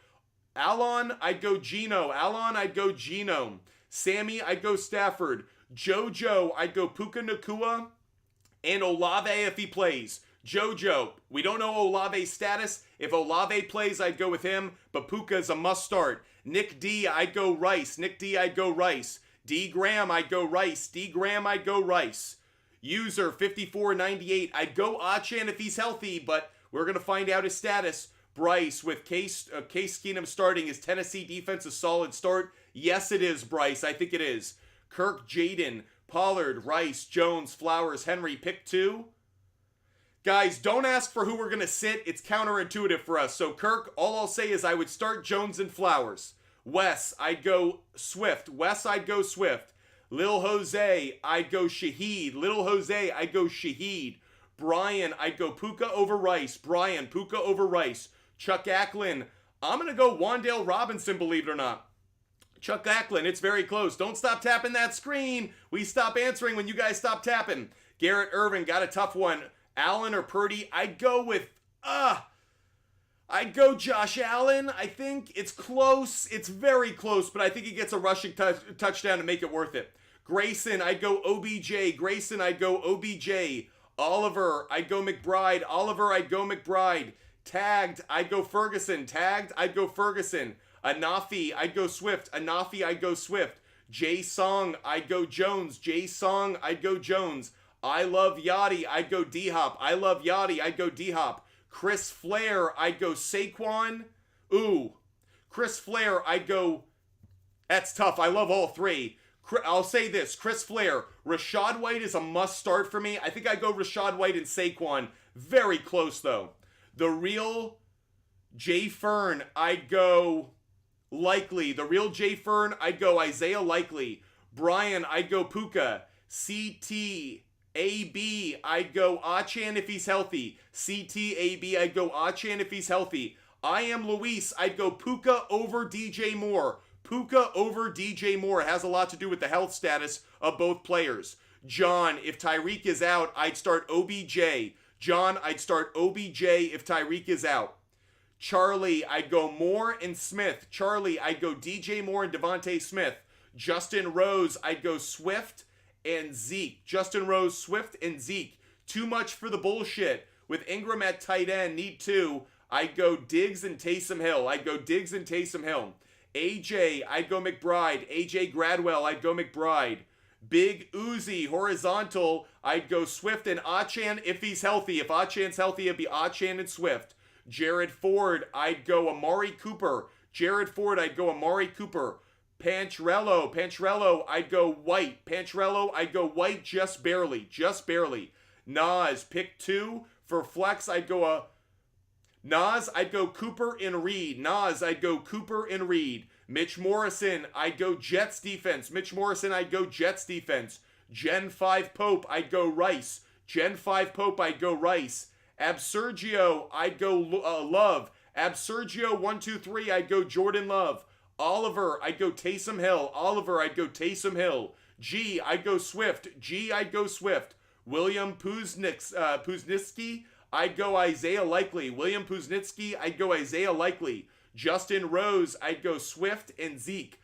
Alon, I'd go Geno. Alon, I'd go Geno. Sammy, I'd go Stafford. Jojo, I'd go Puka Nacua. And Olave if he plays. Jojo, we don't know Olave's status. If Olave plays, I'd go with him, but Puka's a must start. Nick D, I'd go Rice. Nick D, I'd go Rice. D Graham, I'd go Rice. D Graham, I'd go Rice. User 5498, I'd go Achane if he's healthy, but We're going to find out his status. Bryce, with Case Keenum starting, is Tennessee defense a solid start? Yes, it is, Bryce. I think it is. Kirk, Jaden, Pollard, Rice, Jones, Flowers, Henry, pick 2. Guys, don't ask for who we're going to sit. It's counterintuitive for us. So, Kirk, all I'll say is I would start Jones and Flowers. Wes, I'd go Swift. Lil Jose, I'd go Shaheed. Brian, I'd go Puka over Rice. Chuck Acklin, I'm going to go Wan'Dale Robinson, believe it or not. Chuck Acklin, it's very close. Don't stop tapping that screen. We stop answering when you guys stop tapping. Garrett Irvin, got a tough one. Allen or Purdy, I'd go Josh Allen. I think it's close. It's very close, but I think he gets a rushing touchdown to make it worth it. Grayson, I'd go OBJ. Oliver, I'd go McBride. Tagged, I'd go Ferguson. Anafi, I'd go Swift. Jay Song, I'd go Jones. I love Yachty, I'd go D-Hop. Chris Flair, I'd go Saquon. Chris Flair, I'd go... That's tough. I love all 3. I'll say this. Chris Flair. Rachaad White is a must start for me. I think I'd go Rachaad White and Saquon. Very close, though. The real Jay Fern, I'd go Likely. I'd go Isaiah Likely. Brian, I'd go Puka. CT... AB, I'd go Achan if he's healthy. CTAB, I'd go Achan if he's healthy. I am Luis, I'd go Puka over DJ Moore. It has a lot to do with the health status of both players. John, if Tyreek is out, I'd start OBJ. If Tyreek is out. Charlie, I'd go Moore and Smith. I'd go DJ Moore and Devontae Smith. Justin Rose, I'd go Swift and Zeke. Too much for the bullshit. With Ingram at tight end, need 2. I'd go Diggs and Taysom Hill. AJ, I'd go McBride. AJ Gradwell, I'd go McBride. Big Uzi, horizontal, I'd go Swift and Achan if he's healthy. If Achan's healthy, it'd be Achan and Swift. Jared Ford, I'd go Amari Cooper. Pancherello, I'd go White. Just barely. Nas, pick 2. For flex, I'd go Cooper and Reed. Mitch Morrison, I'd go Jets defense. Gen 5 Pope, I'd go Rice. Absurgio, I'd go Love. Absurgio 1, 2, 3, I'd go Jordan Love. Oliver, I'd go Taysom Hill. G, I'd go Swift. William Puznitzky, I'd go Isaiah Likely. Justin Rose, I'd go Swift and Zeke.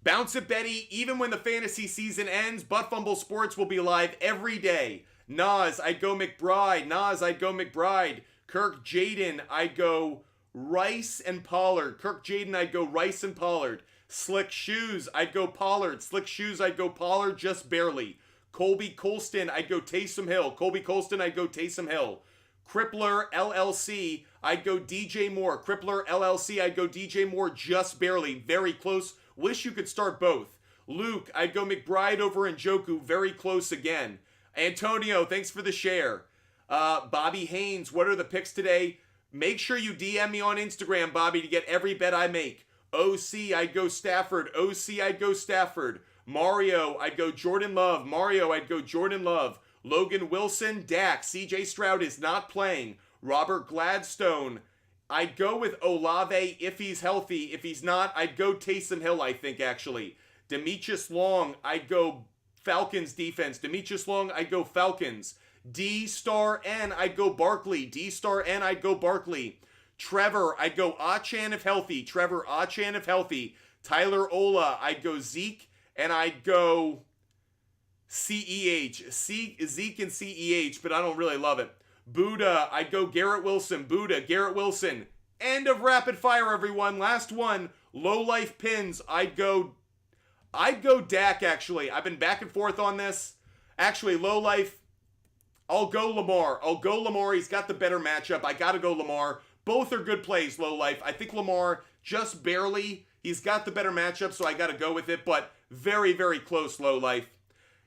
Bounce it, Betty. Even when the fantasy season ends, Butt Fumble Sports will be live every day. Nas, I'd go McBride. Kirk Jaden, I'd go Rice and Pollard. Slick Shoes, I'd go Pollard. Just barely. Colby Colston, I'd go Taysom Hill. Crippler LLC, I'd go DJ Moore. Just barely. Very close. Wish you could start both. Luke, I'd go McBride over Njoku. Very close again. Antonio, thanks for the share. Bobby Haynes, what are the picks today? Make sure you DM me on Instagram, Bobby, to get every bet I make. OC, I'd go Stafford. Mario, I'd go Jordan Love. Logan Wilson, Dak. CJ Stroud is not playing. Robert Gladstone, I'd go with Olave if he's healthy. If he's not, I'd go Taysom Hill, I think, actually. Demetrius Long, I'd go Falcons defense. I'd go Falcons. D-Star-N, I'd go Barkley. Trevor, I'd go Achan if healthy. Tyler Ola, I'd go Zeke, and I'd go Zeke and CEH, but I don't really love it. Buddha, I'd go Garrett Wilson. End of rapid fire, everyone. Last one. Low life pins. I'd go Dak, actually. I've been back and forth on this. Actually, low life. I'll go Lamar. He's got the better matchup. I got to go Lamar. Both are good plays, Low Life. I think Lamar just barely. He's got the better matchup, so I got to go with it. But very, very close, Low Life.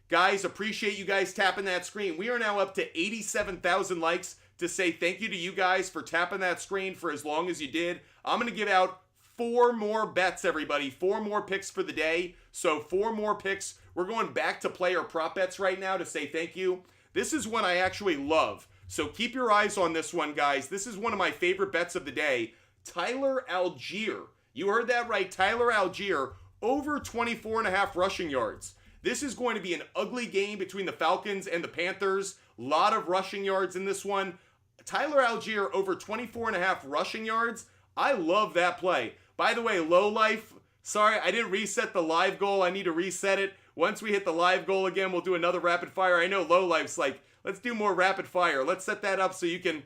Guys, appreciate you guys tapping that screen. We are now up to 87,000 likes to say thank you to you guys for tapping that screen for as long as you did. I'm going to give out 4 more bets, everybody. 4 more picks for the day. So 4 more picks. We're going back to player prop bets right now to say thank you. This is one I actually love. So keep your eyes on this one, guys. This is one of my favorite bets of the day. Tyler Algier. You heard that right. Tyler Algier over 24.5 rushing yards. This is going to be an ugly game between the Falcons and the Panthers. A lot of rushing yards in this one. Tyler Algier over 24.5 rushing yards. I love that play. By the way, Low Life, sorry, I didn't reset the live goal. I need to reset it. Once we hit the live goal again, we'll do another rapid fire. I know Low Life's like, let's do more rapid fire. Let's set that up so you can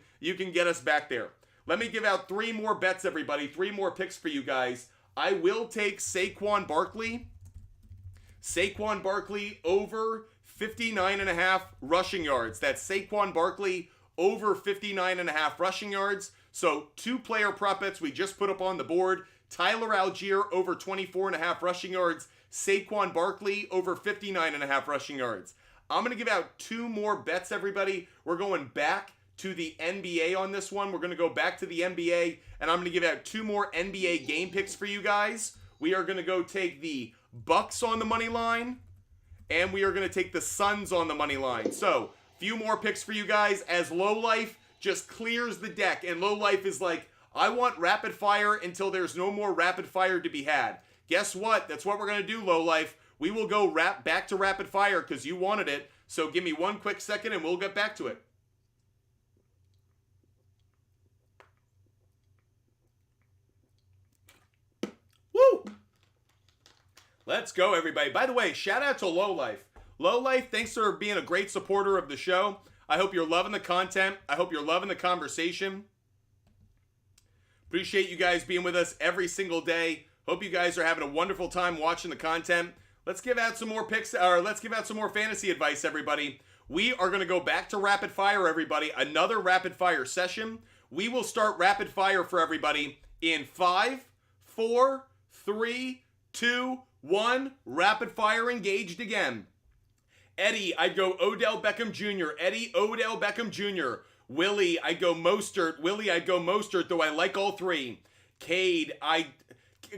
get us back there. Let me give out 3 more bets, everybody. 3 more picks for you guys. I will take Saquon Barkley. Saquon Barkley over 59.5 rushing yards. That's Saquon Barkley over 59.5 rushing yards. So 2 player prop bets we just put up on the board. Tyler Algier over 24.5 rushing yards. Saquon Barkley over 59.5 rushing yards. I'm going to give out 2 more bets, everybody. We're going back to the NBA on this one. We're going to go back to the NBA, and I'm going to give out 2 more NBA game picks for you guys. We are going to go take the Bucks on the money line, and we are going to take the Suns on the money line. So, few more picks for you guys as Low Life just clears the deck, and Low Life is like, I want rapid fire until there's no more rapid fire to be had. Guess what? That's what we're going to do, Low Life. We will go back to rapid fire because you wanted it. So give me 1 quick second and we'll get back to it. Woo! Let's go, everybody. By the way, shout out to Low Life. Low Life, thanks for being a great supporter of the show. I hope you're loving the content. I hope you're loving the conversation. Appreciate you guys being with us every single day. Hope you guys are having a wonderful time watching the content. Let's give out some more picks, or let's give out some more fantasy advice, everybody. We are going to go back to rapid fire, everybody. Another rapid fire session. We will start rapid fire for everybody in 5, 4, 3, 2, 1. Rapid fire engaged again. Eddie, I'd go Odell Beckham Jr. Eddie, Odell Beckham Jr. Willie, I'd go Mostert. Willie, I'd go Mostert, though I like all 3. Cade,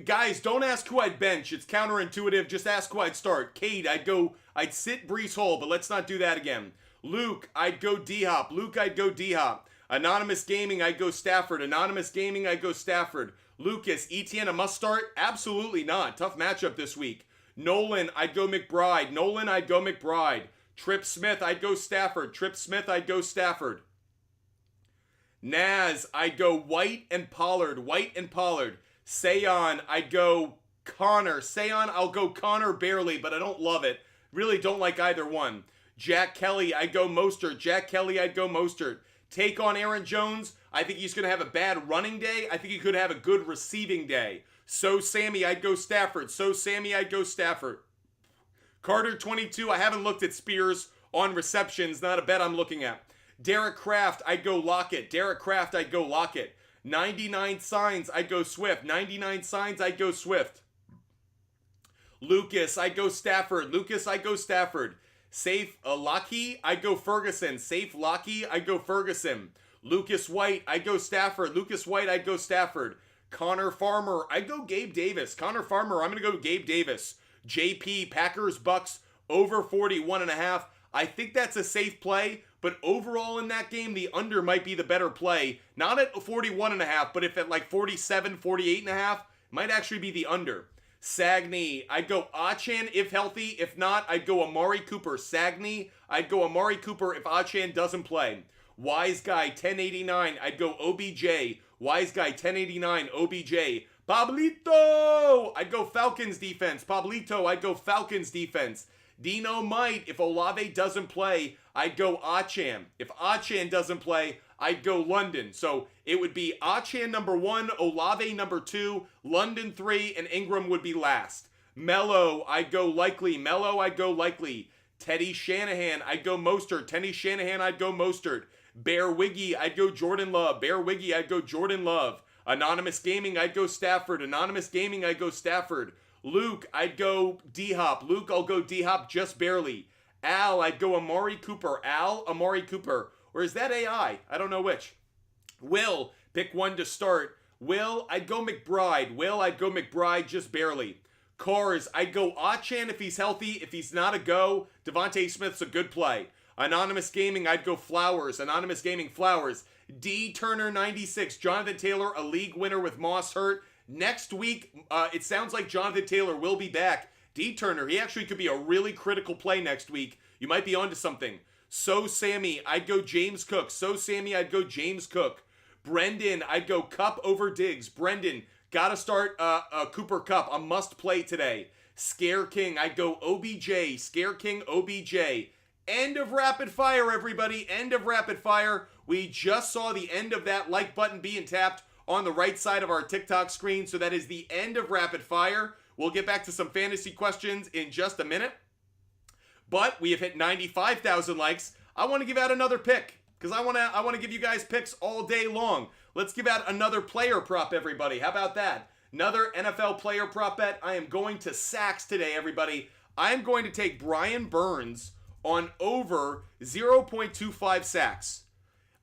guys, don't ask who I'd bench. It's counterintuitive. Just ask who I'd start. Cade, I'd sit Breece Hall, but let's not do that again. Luke, I'd go D-Hop. Luke, I'd go D-Hop. Anonymous Gaming, I'd go Stafford. Anonymous Gaming, I'd go Stafford. Lucas, Etienne, a must start? Absolutely not. Tough matchup this week. Nolan, I'd go McBride. Nolan, I'd go McBride. Trip Smith, I'd go Stafford. Trip Smith, I'd go Stafford. Naz, I'd go White and Pollard. White and Pollard. Sayon, I'd go Connor. Sayon, I'll go Connor barely, but I don't love it. Really don't like either one. Jack Kelly, I'd go Mostert. Jack Kelly, I'd go Mostert. Take on Aaron Jones. I think he's going to have a bad running day. I think he could have a good receiving day. So Sammy, I'd go Stafford. So Sammy, I'd go Stafford. Carter 22, I haven't looked at Spears on receptions. Not a bet I'm looking at. Derek Kraft, I'd go Lockett. Derek Kraft, I'd go Lockett. 99 signs, I'd go Swift. 99 signs, I'd go Swift. Lucas, I'd go Stafford. Lucas, I'd go Stafford. Safe Lockheed, I'd go Ferguson. Safe Lockheed, I'd go Ferguson. Lucas White, I'd go Stafford. Lucas White, I'd go Stafford. Connor Farmer, I'd go Gabe Davis. Connor Farmer, I'm going to go Gabe Davis. JP, Packers, Bucks, over 41.5. I think that's a safe play, but overall in that game, the under might be the better play. Not at 41.5, but if at like 47, 48.5, might actually be the under. Sagney, I'd go Achan if healthy. If not, I'd go Amari Cooper. Sagney, I'd go Amari Cooper if Achan doesn't play. Wise Guy, 1089, I'd go OBJ. Wise Guy, 1089, OBJ. Pablito, I'd go Falcons defense. Pablito, I'd go Falcons defense. Dino might, if Olave doesn't play, I'd go Achan. If Achan doesn't play, I'd go London. So it would be Achan number 1, Olave number 2, London 3, and Ingram would be last. Mello, I'd go Likely. Mello, I'd go Likely. Teddy Shanahan, I'd go Mostert. Teddy Shanahan, I'd go Mostert. Bear Wiggy, I'd go Jordan Love. Bear Wiggy, I'd go Jordan Love. Anonymous Gaming, I'd go Stafford. Anonymous Gaming, I'd go Stafford. Luke, I'd go D-Hop. Luke, I'll go D-Hop just barely. Al, I'd go Amari Cooper. Al, Amari Cooper. Or is that AI? I don't know which. Will, pick one to start. Will, I'd go McBride. Will, I'd go McBride just barely. Cars, I'd go Achan if he's healthy. If he's not a go, Devontae Smith's a good play. Anonymous Gaming, I'd go Flowers. Anonymous Gaming, Flowers. D. Turner 96, Jonathan Taylor, a league winner with Moss hurt. Next week, it sounds like Jonathan Taylor will be back. D. Turner, he actually could be a really critical play next week. You might be onto something. So Sammy, I'd go James Cook. So Sammy, I'd go James Cook. Brendan, I'd go Cup over Diggs. Brendan, gotta start Cooper Cup, a must play today. Scare King, I'd go OBJ. Scare King, OBJ. End of rapid fire, everybody. End of rapid fire. We just saw the end of that like button being tapped on the right side of our TikTok screen. So that is the end of rapid fire. We'll get back to some fantasy questions in just a minute. But we have hit 95,000 likes. I want to give out another pick because I want to give you guys picks all day long. Let's give out another player prop, everybody. How about that? Another NFL player prop bet. I am going to sacks today, everybody. I am going to take Brian Burns on over 0.25 sacks.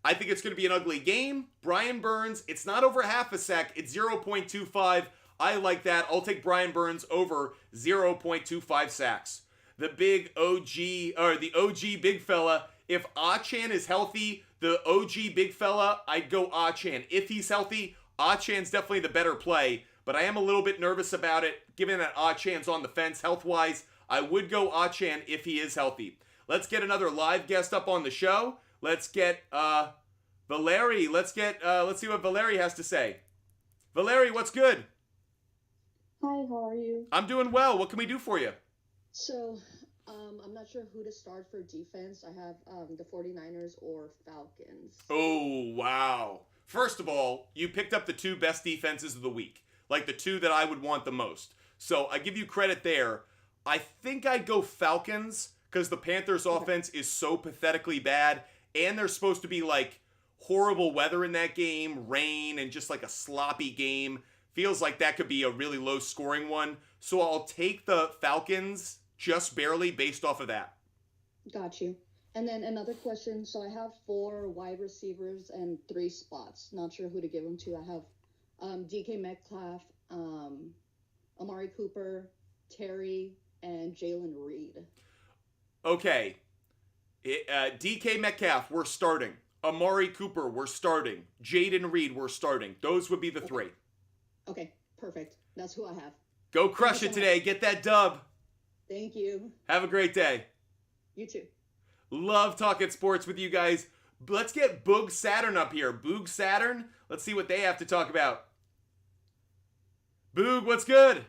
I think it's going to be an ugly game. Brian Burns, it's not over half a sack. It's 0.25. I like that. I'll take Brian Burns over 0.25 sacks. The big OG, or the OG big fella, if Achan is healthy, the OG big fella, I'd go Achan. If he's healthy, Achan's definitely the better play, but I am a little bit nervous about it, given that Achan's on the fence health-wise. I would go Achan if he is healthy. Let's get another live guest up on the show. Let's get Valeri. Let's see what Valeri has to say. Valeri, what's good? Hi, how are you? I'm doing well. What can we do for you? So, I'm not sure who to start for defense. I have the 49ers or Falcons. Oh, wow. First of all, you picked up the two best defenses of the week. Like the two that I would want the most. So I give you credit there. I think I'd go Falcons because the Panthers' offense is so pathetically bad. And there's supposed to be like horrible weather in that game, rain, and just like a sloppy game. Feels like that could be a really low scoring one. So I'll take the Falcons just barely based off of that. Got you. And then another question. So I have 4 wide receivers and 3 spots. Not sure who to give them to. I have DK Metcalf, Amari Cooper, Terry, and Jalen Reed. Okay. DK Metcalf, we're starting. Amari Cooper, we're starting. Jaden Reed, we're starting. Those would be the 3. Okay, perfect. That's who I have. Go crush it today. Get that dub. Thank you. Have a great day. You too. Love talking sports with you guys. Let's get Boog Saturn up here. Boog Saturn. Let's see what they have to talk about. Boog, what's good?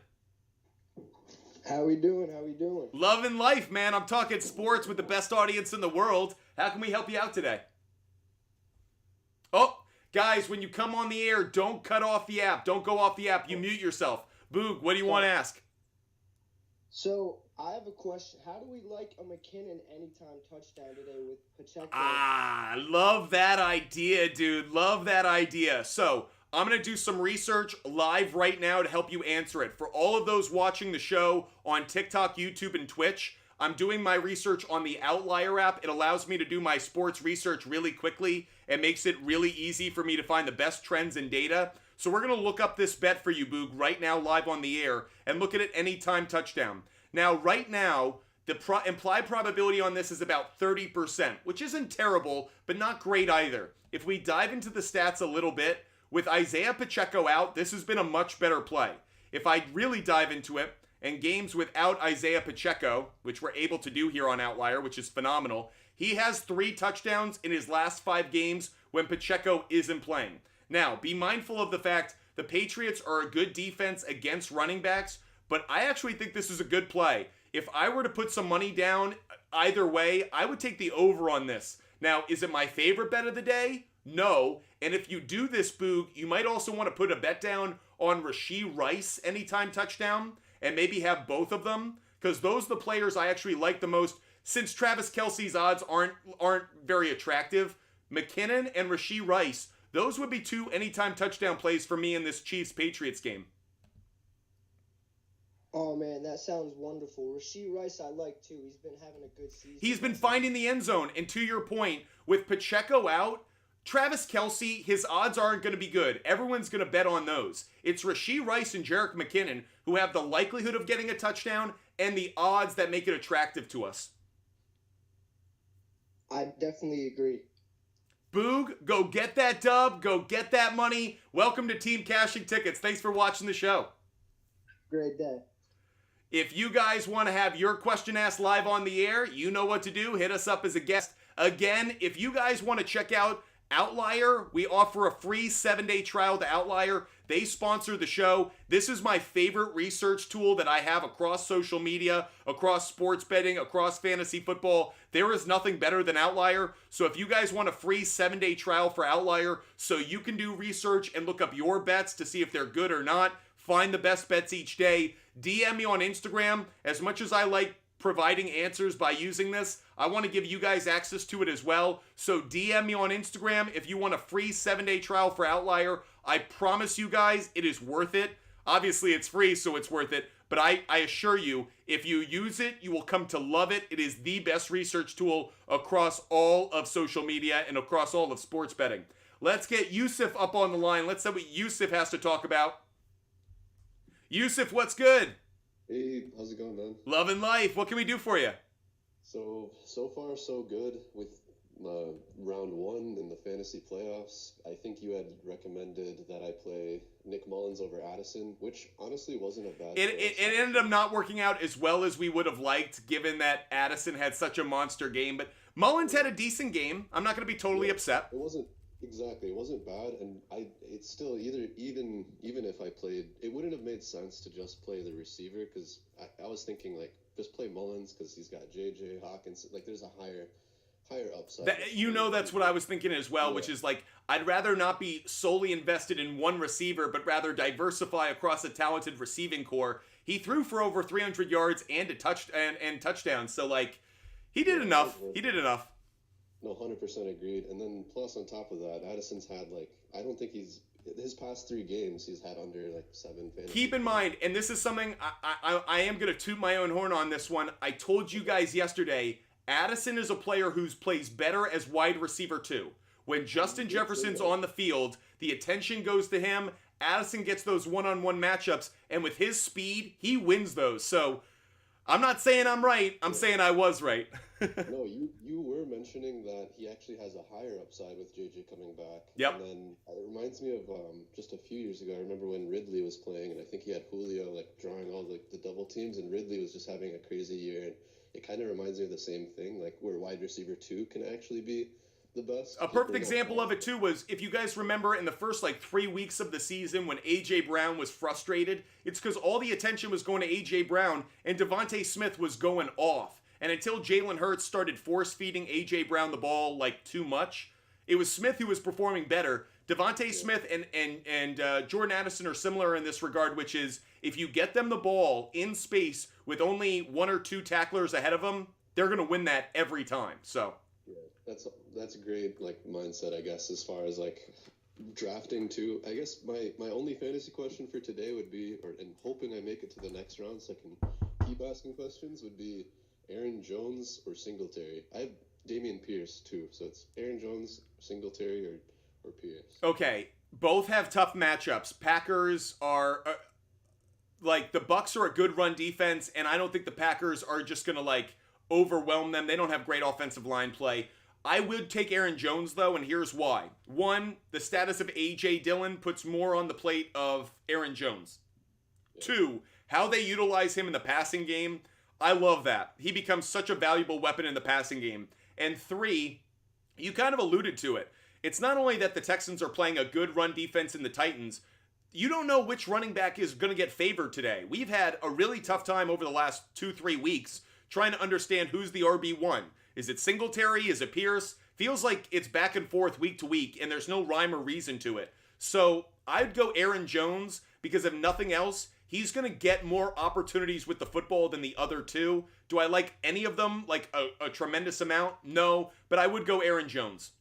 How we doing? How we doing? Loving life, man. I'm talking sports with the best audience in the world. How can we help you out today? Oh, guys, when you come on the air, don't cut off the app. Don't go off the app. You mute yourself. Boog, what do you want to ask? So, I have a question. How do we like a McKinnon anytime touchdown today with Pacheco? Ah, love that idea, dude. Love that idea. So, I'm going to do some research live right now to help you answer it. For all of those watching the show on TikTok, YouTube, and Twitch, I'm doing my research on the Outlier app. It allows me to do my sports research really quickly and makes it really easy for me to find the best trends and data. So we're going to look up this bet for you, Boog, right now live on the air and look at it anytime touchdown. Now, right now, the implied probability on this is about 30%, which isn't terrible, but not great either. If we dive into the stats a little bit, with Isaiah Pacheco out, this has been a much better play. If I really dive into it, and games without Isaiah Pacheco, which we're able to do here on Outlier, which is phenomenal, he has 3 touchdowns in his last 5 games when Pacheco isn't playing. Now, be mindful of the fact the Patriots are a good defense against running backs, but I actually think this is a good play. If I were to put some money down either way, I would take the over on this. Now, is it my favorite bet of the day? No. And if you do this, Boog, you might also want to put a bet down on Rashee Rice anytime touchdown and maybe have both of them, because those are the players I actually like the most. since Travis Kelce's odds aren't very attractive, McKinnon and Rashee Rice, those would be 2 anytime touchdown plays for me in this Chiefs-Patriots game. Oh man, that sounds wonderful. Rashee Rice, I like too. He's been having a good season. He's been finding the end zone. And to your point, with Pacheco out, Travis Kelce, his odds aren't going to be good. Everyone's going to bet on those. It's Rashee Rice and Jerick McKinnon who have the likelihood of getting a touchdown and the odds that make it attractive to us. I definitely agree. Boog, go get that dub. Go get that money. Welcome to Team Cashing Tickets. Thanks for watching the show. Great day. If you guys want to have your question asked live on the air, you know what to do. Hit us up as a guest. Again, if you guys want to check out Outlier, we offer a free 7-day trial to Outlier. They sponsor the show. This is my favorite research tool that I have across social media, across sports betting, across fantasy football. There is nothing better than Outlier. So if you guys want a free 7-day trial for Outlier so you can do research and look up your bets to see if they're good or not, find the best bets each day, DM me on Instagram. As much as I like providing answers by using this, I want to give you guys access to it as well. So DM me on Instagram if you want a free 7-day trial for Outlier. I promise you guys it is worth it. Obviously it's free, so it's worth it. But I assure you, if you use it, you will come to love it. It is the best research tool across all of social media and across all of sports betting. Let's get Yusuf up on the line. Let's see what Yusuf has to talk about. Yusuf, what's good? Hey, how's it going, man? Loving life. What can we do for you? So far, so good with round 1 in the fantasy playoffs. I think you had recommended that I play Nick Mullins over Addison, which honestly wasn't a bad It ended up not working out as well as we would have liked, given that Addison had such a monster game. But Mullins had a decent game. I'm not going to be totally upset. It wasn't bad, and it's still even if I played, it wouldn't have made sense to just play the receiver, because I was thinking like just play Mullins because he's got JJ Hawkins, like there's a higher upside. That's what I was thinking as well, which is like I'd rather not be solely invested in one receiver, but rather diversify across a talented receiving core. He threw for over 300 yards and a touchdown, so like he did enough. He did enough. No, 100% agreed. And then plus on top of that, Addison's had I don't think his past 3 games he's had under 7 fantasy. Keep in mind, and this is something I am going to toot my own horn on this one. I told you guys yesterday, Addison is a player who plays better as wide receiver too. When Justin Jefferson's on the field, the attention goes to him. Addison gets those one-on-one matchups, and with his speed, he wins those. So I'm not saying I'm right. I'm saying I was right. No, you were mentioning that he actually has a higher upside with JJ coming back. Yep. And then it reminds me of just a few years ago. I remember when Ridley was playing, and I think he had Julio drawing all the double teams, and Ridley was just having a crazy year. And it kind of reminds me of the same thing, where wide receiver 2 can actually be the best. A perfect example of it too was, if you guys remember, in the first 3 weeks of the season when A.J. Brown was frustrated, it's because all the attention was going to A.J. Brown and Devontae Smith was going off. And until Jalen Hurts started force-feeding A.J. Brown the ball too much, it was Smith who was performing better. Devontae Smith and Jordan Addison are similar in this regard, which is if you get them the ball in space with only 1 or 2 tacklers ahead of them, they're going to win that every time. So yeah, that's a great mindset, I guess, as far as drafting too. I guess my only fantasy question for today would be, and hoping I make it to the next round so I can keep asking questions, would be Aaron Jones or Singletary. I have Dameon Pierce too, so it's Aaron Jones, Singletary, or Pierce. Okay, both have tough matchups. Packers are the Bucs are a good run defense, and I don't think the Packers are just gonna overwhelm them. They don't have great offensive line play. I would take Aaron Jones though, and here's why. 1, the status of A.J. Dillon puts more on the plate of Aaron Jones. Yeah. 2, how they utilize him in the passing game. I love that. He becomes such a valuable weapon in the passing game. And 3, you kind of alluded to it. It's not only that the Texans are playing a good run defense in the Titans, you don't know which running back is going to get favored today. We've had a really tough time over the last 2-3 weeks trying to understand who's the RB1. Is it Singletary? Is it Pierce? Feels like it's back and forth week to week, and there's no rhyme or reason to it. So I'd go Aaron Jones because if nothing else, he's going to get more opportunities with the football than the other two. Do I like any of them like a tremendous amount? No, but I would go Aaron Jones.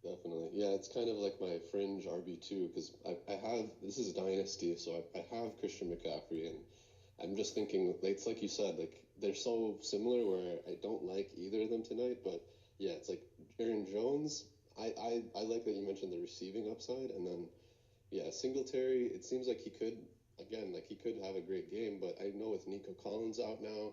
Definitely. Yeah, it's kind of like my fringe RB2 because I have, this is a dynasty, so I have Christian McCaffrey, and I'm just thinking, it's like you said, like they're so similar where I don't like either of them tonight, but yeah, it's like Aaron Jones. I like that you mentioned the receiving upside, and then yeah, Singletary, it seems like he could, again, like he could have a great game, but I know with Nico Collins out now,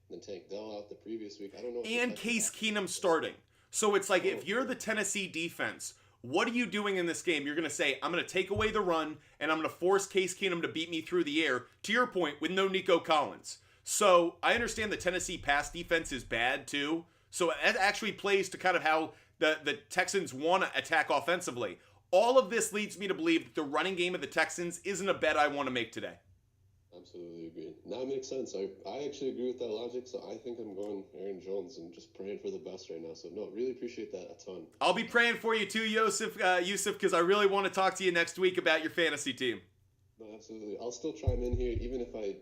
and then Tank Dell out the previous week, I don't know. And Case Keenum starting. So it's like, if you're the Tennessee defense, what are you doing in this game? You're going to say, I'm going to take away the run, and I'm going to force Case Keenum to beat me through the air, to your point, with no Nico Collins. So I understand the Tennessee pass defense is bad, too. So that actually plays to kind of how the Texans want to attack offensively. All of this leads me to believe that the running game of the Texans isn't a bet I want to make today. Absolutely agree. Now it makes sense. I actually agree with that logic, so I think I'm going Aaron Jones and just praying for the best right now. So, no, really appreciate that a ton. I'll be praying for you too, Yusuf, because I really want to talk to you next week about your fantasy team. No, absolutely. I'll still chime in here, even if I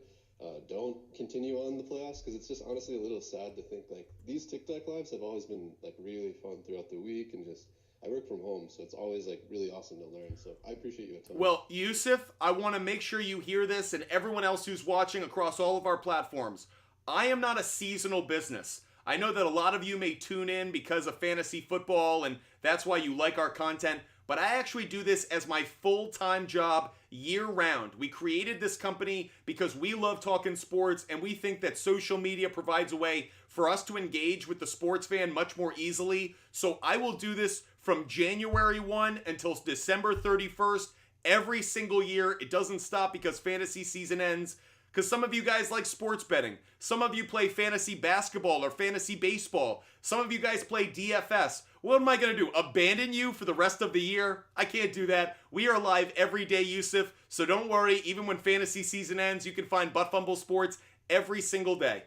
don't continue on the playoffs, because it's just honestly a little sad to think, like, these TikTok lives have always been, like, really fun throughout the week, and just I work from home, so it's always like really awesome to learn. So I appreciate you a ton. Well, Yusuf, I want to make sure you hear this, and everyone else who's watching across all of our platforms. I am not a seasonal business. I know that a lot of you may tune in because of fantasy football, and that's why you like our content. But I actually do this as my full-time job year-round. We created this company because we love talking sports, and we think that social media provides a way for us to engage with the sports fan much more easily. So I will do this from January 1 until December 31st every single year. It doesn't stop because fantasy season ends. Because some of you guys like sports betting. Some of you play fantasy basketball or fantasy baseball. Some of you guys play DFS. What am I going to do? Abandon you for the rest of the year? I can't do that. We are live every day, Yusuf. So don't worry. Even when fantasy season ends, you can find Butt Fumble Sports every single day.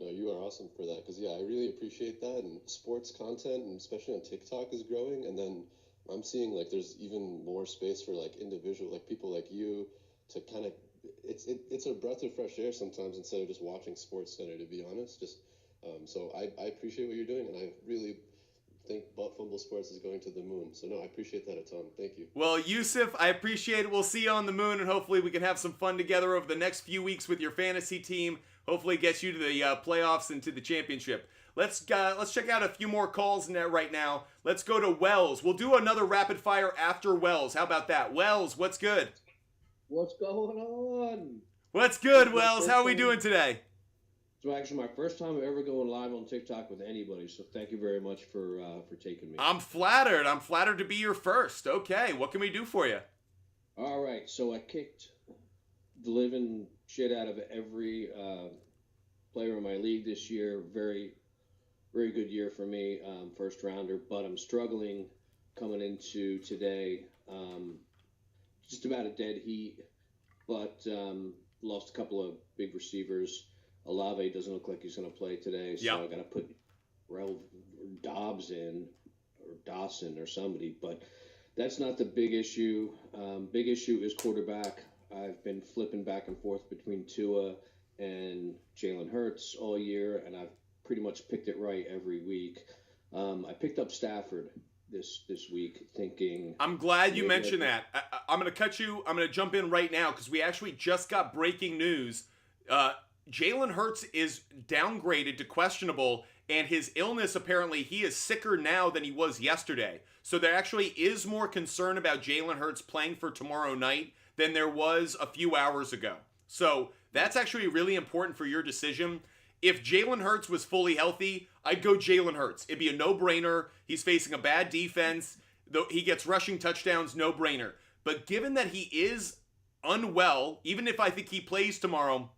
No, you are awesome for that, because yeah, I really appreciate that, and sports content, and especially on TikTok, is growing, and then I'm seeing like there's even more space for like individual, like people like you, to kind of, it's a breath of fresh air sometimes instead of just watching Sports Center, to be honest. Just so I appreciate what you're doing, and I really think Butt Fumble Sports is going to the moon. So no, I appreciate that a ton. Thank you. Well, Yusuf, I appreciate it. We'll see you on the moon, and hopefully we can have some fun together over the next few weeks with your fantasy team. Hopefully get you to the playoffs and to the championship. Let's check out a few more calls right now. Let's go to Wells. We'll do another rapid fire after Wells. How about that? Wells, what's good? What's going on? What's good, Wells? How are we doing today? So actually my first time ever going live on TikTok with anybody, so thank you very much for taking me. I'm flattered. I'm flattered to be your first. Okay, what can we do for you? All right, so I kicked the living shit out of every player in my league this year. Very, very good year for me, first rounder, but I'm struggling coming into today. Just about a dead heat, but lost a couple of big receivers. Olave doesn't look like he's going to play today, so I got to put Dobbs in, or Dawson or somebody, but that's not the big issue. Big issue is quarterback. I've been flipping back and forth between Tua and Jalen Hurts all year, and I've pretty much picked it right every week. I picked up Stafford this week, thinking... I'm glad you mentioned that. I'm going to cut you. I'm going to jump in right now because we actually just got breaking news. Jalen Hurts is downgraded to questionable, and his illness, apparently, he is sicker now than he was yesterday. So there actually is more concern about Jalen Hurts playing for tomorrow night than there was a few hours ago. So that's actually really important for your decision. If Jalen Hurts was fully healthy, I'd go Jalen Hurts. It'd be a no-brainer. He's facing a bad defense. Though he gets rushing touchdowns, no-brainer. But given that he is unwell, even if I think he plays tomorrow,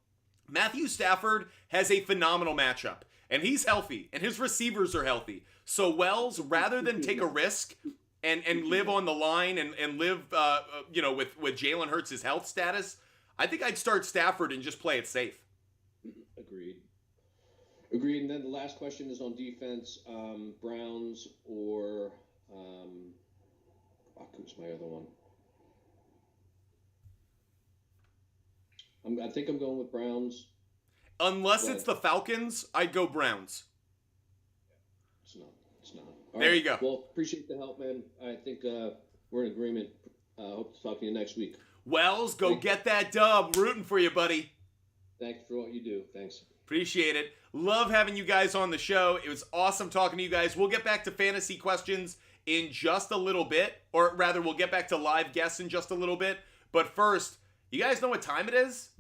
Matthew Stafford has a phenomenal matchup. And he's healthy, and his receivers are healthy. So Wells, rather than take a risk and live on the line and live with Jalen Hurts' health status, I think I'd start Stafford and just play it safe. Agreed. And then the last question is on defense. Browns or who's my other one? I think I'm going with Browns. Unless it's the Falcons, I'd go Browns. It's not. It's not. All There right. you go. Well, appreciate the help, man. I think we're in agreement. Hope to talk to you next week. Wells, go get that dub. Rooting for you, buddy. Thanks for what you do. Thanks. Appreciate it. Love having you guys on the show. It was awesome talking to you guys. We'll get back to fantasy questions in just a little bit, or rather, we'll get back to live guests in just a little bit. But first, you guys know what time it is?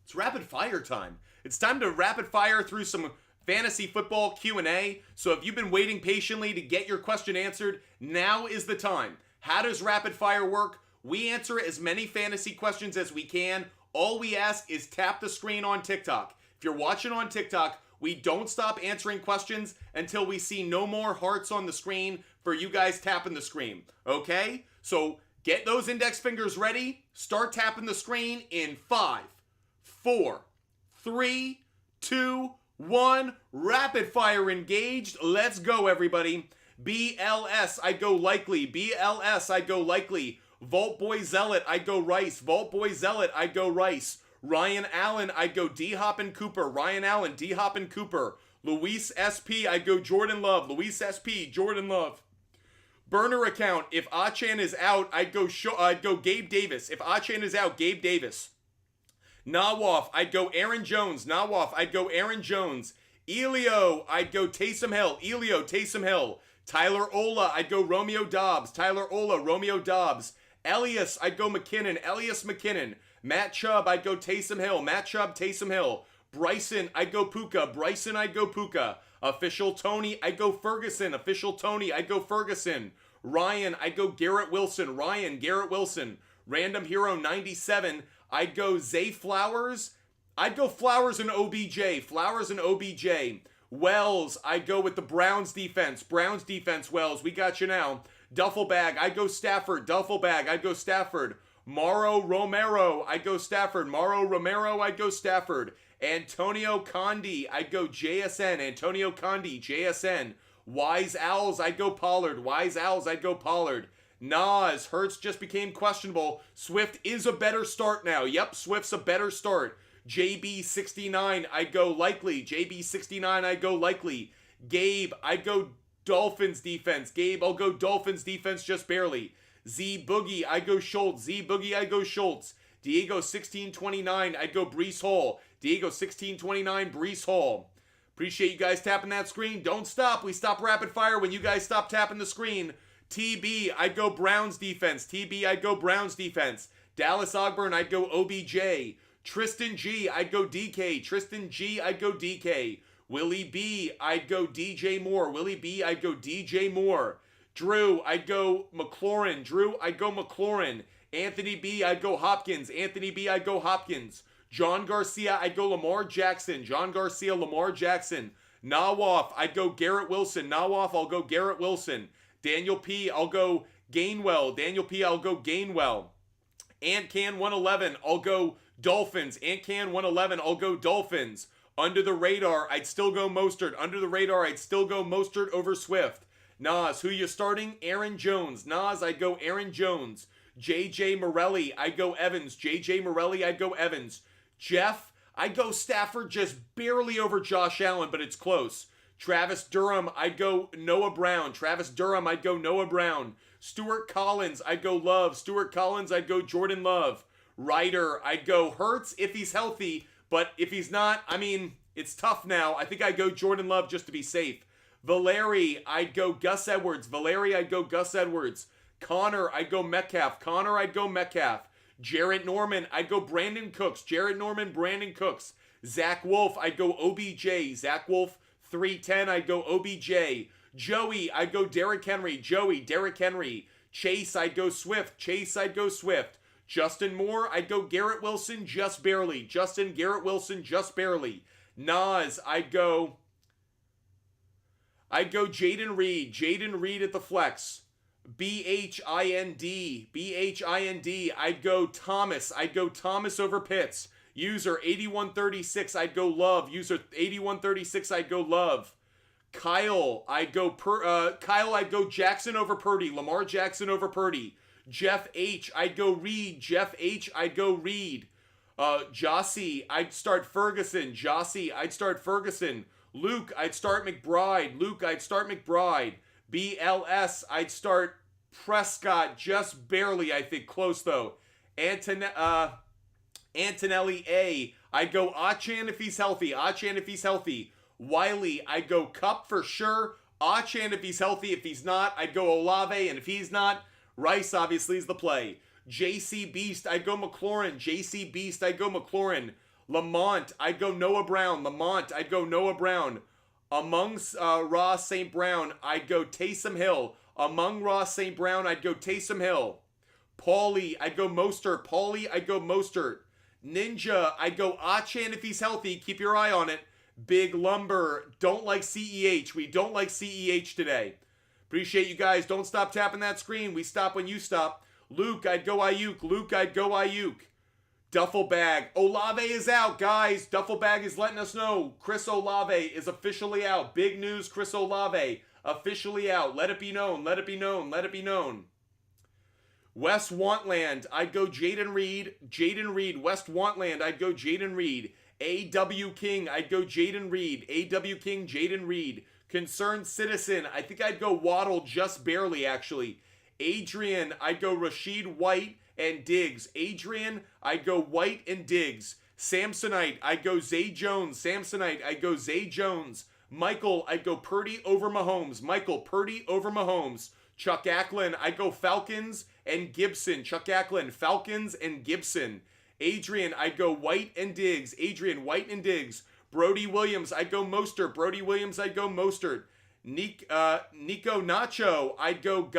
It's rapid fire time. It's time to rapid fire through some fantasy football Q&A. So if you've been waiting patiently to get your question answered, now is the time. How does rapid fire work? We answer as many fantasy questions as we can. All we ask is tap the screen on TikTok. If you're watching on TikTok, we don't stop answering questions until we see no more hearts on the screen for you guys tapping the screen. Okay? So get those index fingers ready. Start tapping the screen in 5, 4, 3, 2, 1. Rapid fire engaged. Let's go, everybody. BLS, I'd go likely. BLS, I'd go likely. Vault Boy Zealot, I'd go Rice. Vault Boy Zealot, I'd go Rice. Ryan Allen, I'd go D-Hop and Cooper. Ryan Allen, D-Hop and Cooper. Luis SP, I'd go Jordan Love. Luis SP, Jordan Love. Burner account, if Achan is out, I'd go Gabe Davis. If Achan is out, Gabe Davis. Nawaf, I'd go Aaron Jones. Nawaf, I'd go Aaron Jones. Elio, I'd go Taysom Hill. Elio, Taysom Hill. Tyler Ola, I'd go Romeo Dobbs. Tyler Ola, Romeo Dobbs. Elias, I'd go McKinnon. Elias McKinnon. Matt Chubb, I'd go Taysom Hill. Matt Chubb, Taysom Hill. Bryson, I'd go Puka. Bryson, I'd go Puka. Official Tony, I'd go Ferguson. Official Tony, I'd go Ferguson. Ryan, I'd go Garrett Wilson. Ryan, Garrett Wilson. Random Hero 97, I'd go Zay Flowers. I'd go Flowers and OBJ. Flowers and OBJ. Wells, I'd go with the Browns defense. Browns defense, Wells. We got you now. Duffel bag, I'd go Stafford. Duffel bag, I'd go Stafford. Mauro Romero, I'd go Stafford. Mauro Romero, I'd go Stafford. Antonio Condi, I'd go JSN. Antonio Condi, JSN. Wise Owls, I'd go Pollard. Wise Owls, I'd go Pollard. Nas, Hurts just became questionable. Swift is a better start now. Yep, Swift's a better start. JB69, I'd go likely. JB69, I'd go likely. Gabe, I'd go Dolphins defense. Gabe, I'll go Dolphins defense just barely. Z Boogie, I'd go Schultz. Z Boogie, I'd go Schultz. Diego 1629, I'd go Brees Hall. Diego 1629, Brees Hall. Appreciate you guys tapping that screen. Don't stop. We stop rapid fire when you guys stop tapping the screen. TB, I'd go Browns defense. TB, I'd go Browns defense. Dallas Ogburn, I'd go OBJ. Tristan G, I'd go DK. Tristan G, I'd go DK. Willie B, I'd go DJ Moore. Willie B, I'd go DJ Moore. Drew, I'd go McLaurin. Drew, I'd go McLaurin. Anthony B, I'd go Hopkins. Anthony B, I'd go Hopkins. John Garcia, I'd go Lamar Jackson. John Garcia, Lamar Jackson. Nawaf, I'd go Garrett Wilson. Nawaf, I'll go Garrett Wilson. Daniel P, I'll go Gainwell. Daniel P, I'll go Gainwell. Antcan 111, I'll go Dolphins. Antcan 111, I'll go Dolphins. Under the radar, I'd still go Mostert. Under the radar, I'd still go Mostert over Swift. Nas, who you starting? Aaron Jones. Nas, I'd go Aaron Jones. JJ Morelli, I'd go Evans. JJ Morelli, I'd go Evans. Jeff, I'd go Stafford just barely over Josh Allen, but it's close. Travis Durham, I'd go Noah Brown. Travis Durham, I'd go Noah Brown. Stuart Collins, I'd go Love. Stuart Collins, I'd go Jordan Love. Ryder, I'd go Hurts if he's healthy, but if he's not, I mean, it's tough now. I think I'd go Jordan Love just to be safe. Valeri, I'd go Gus Edwards. Valeri, I'd go Gus Edwards. Connor, I'd go Metcalf. Connor, I'd go Metcalf. Jarrett Norman, I'd go Brandon Cooks. Jarrett Norman, Brandon Cooks. Zach Wolf, I'd go OBJ. Zach Wolf, 310, I'd go OBJ. Joey, I'd go Derrick Henry. Joey, Derrick Henry. Chase, I'd go Swift. Chase, I'd go Swift. Justin Moore, I'd go Garrett Wilson just barely. Justin Garrett Wilson just barely. Nas, I'd go Jaden Reed. Jaden Reed at the flex. BHIND. BHIND. I'd go Thomas. I'd go Thomas over Pitts. User 8136, I'd go Love. User 8136, I'd go Love. Kyle, I'd go I'd go Jackson over Purdy. Lamar Jackson over Purdy. Jeff H, I'd go Reed. Jeff H, I'd go Reed. Jossie, I'd start Ferguson. Jossie, I'd start Ferguson. Luke, I'd start McBride. Luke, I'd start McBride. BLS, I'd start Prescott, just barely, I think, close though. Antonelli A, I'd go Achan if he's healthy. Achan if he's healthy. Wiley, I'd go Cup for sure. Achan if he's healthy. If he's not, I'd go Olave. And if he's not, Rice obviously is the play. JC Beast, I'd go McLaurin. JC Beast, I'd go McLaurin. Lamont, I'd go Noah Brown. Lamont, I'd go Noah Brown. Amongst Ross St. Brown, I'd go Taysom Hill. Among Ross St. Brown, I'd go Taysom Hill. Paulie, I'd go Mostert. Paulie, I'd go Mostert. Ninja, I'd go Achan if he's healthy. Keep your eye on it. Big Lumber, don't like CEH. We don't like CEH today. Appreciate you guys. Don't stop tapping that screen. We stop when you stop. Luke, I'd go Ayuk. Luke, I'd go Ayuk. Duffel Bag. Olave is out, guys. Duffel Bag is letting us know Chris Olave is officially out. Big news, Chris Olave officially out. Let it be known. Let it be known. Let it be known. West Wantland, I'd go Jaden Reed. Jaden Reed. West Wantland, I'd go Jaden Reed. A.W. King, I'd go Jaden Reed. A.W. King, Jaden Reed. Concerned Citizen, I think I'd go Waddle just barely, actually. Adrian, I'd go Rashid White and Diggs. Adrian, I'd go White and Diggs. Samsonite, I'd go Zay Jones. Samsonite, I'd go Zay Jones. Michael, I'd go Purdy over Mahomes. Michael, Purdy over Mahomes. Chuck Acklin, I'd go Falcons and Gibson. Chuck Acklin, Falcons and Gibson. Adrian, I'd go White and Diggs. Adrian, White and Diggs. Brody Williams, I'd go Mostert. Brody Williams, I'd go Mostert. Nico Nacho, I'd go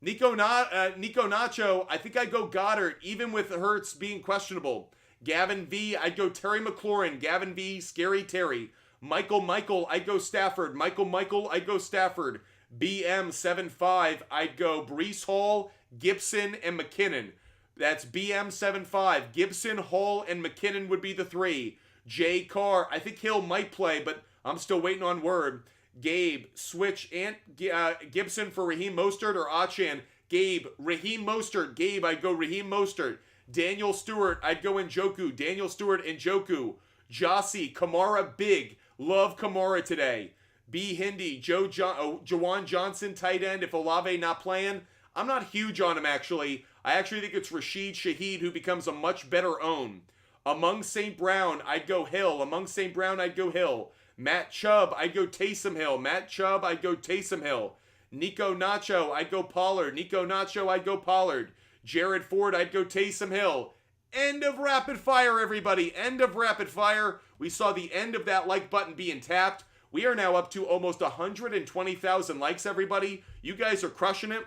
Nico Nacho, I think I'd go Goddard, even with Hurts being questionable. Gavin V, I'd go Terry McLaurin. Gavin V, Scary Terry. Michael, I'd go Stafford. Michael, I'd go Stafford. BM75, I'd go Breece Hall, Gibson, and McKinnon. That's BM75. Gibson, Hall, and McKinnon would be the three. Jay Carr, I think Hill might play, but I'm still waiting on word. Gabe, switch Gibson for Raheem Mostert or Achan. Gabe, Raheem Mostert. Gabe, I'd go Raheem Mostert. Daniel Stewart, I'd go Njoku. Daniel Stewart, Njoku. Jossie, Kamara, big. Love Kamara today. B. Hindi, Jawan Johnson, tight end. If Olave not playing, I'm not huge on him, actually. I actually think it's Rashid Shaheed who becomes a much better own. Among St. Brown, I'd go Hill. Among St. Brown, I'd go Hill. Matt Chubb, I'd go Taysom Hill. Matt Chubb, I'd go Taysom Hill. Nico Nacho, I'd go Pollard. Nico Nacho, I'd go Pollard. Jared Ford, I'd go Taysom Hill. End of rapid fire, everybody. End of rapid fire. We saw the end of that like button being tapped. We are now up to almost 120,000 likes, everybody. You guys are crushing it.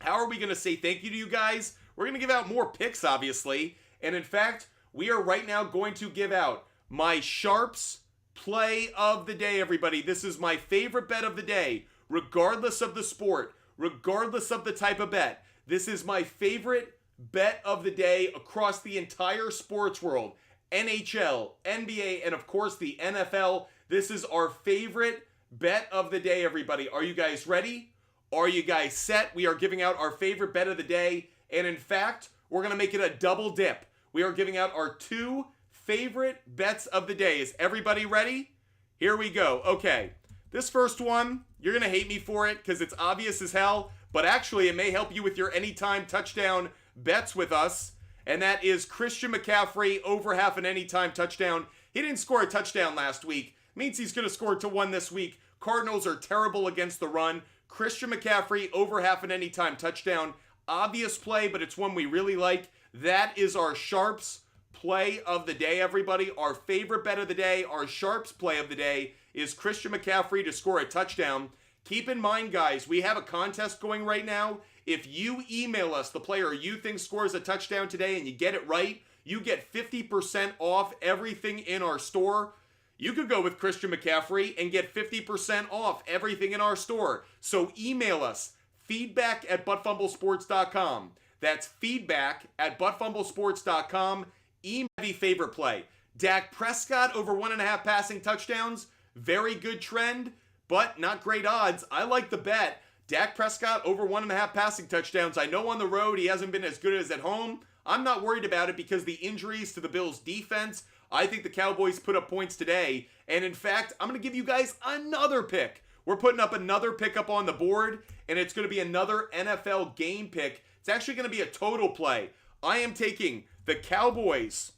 How are we going to say thank you to you guys? We're going to give out more picks, obviously. And in fact, we are right now going to give out my SHARPZ play of the day, everybody. This is my favorite bet of the day, regardless of the sport, regardless of the type of bet. This is my favorite bet of the day across the entire sports world. NHL, NBA, and of course the NFL. This is our favorite bet of the day, everybody. Are you guys ready? Are you guys set? We are giving out our favorite bet of the day. And in fact, we're going to make it a double dip. We are giving out our two favorite bets of the day. Is everybody ready? Here we go. Okay. This first one, you're going to hate me for it because it's obvious as hell, but actually it may help you with your anytime touchdown bets with us. And that is Christian McCaffrey over half an anytime touchdown. He didn't score a touchdown last week. Means he's going to score to one this week. Cardinals are terrible against the run. Christian McCaffrey over half an anytime touchdown. Obvious play, but it's one we really like. That is our SHARPZ play of the day, everybody. Our favorite bet of the day, our SHARPZ play of the day is Christian McCaffrey to score a touchdown. Keep in mind, guys, we have a contest going right now. If you email us the player you think scores a touchdown today and you get it right, you get 50% off everything in our store. You could go with Christian McCaffrey and get 50% off everything in our store. So email us, feedback@buttfumblesports.com. That's feedback@buttfumblesports.com. Email the favorite play. Dak Prescott over 1.5 passing touchdowns. Very good trend, but not great odds. I like the bet. Dak Prescott over 1.5 passing touchdowns. I know on the road he hasn't been as good as at home. I'm not worried about it because the injuries to the Bills defense, I think the Cowboys put up points today. And in fact, I'm going to give you guys another pick. We're putting up another pick up on the board, and it's going to be another NFL game pick. It's actually going to be a total play. I am taking the Cowboys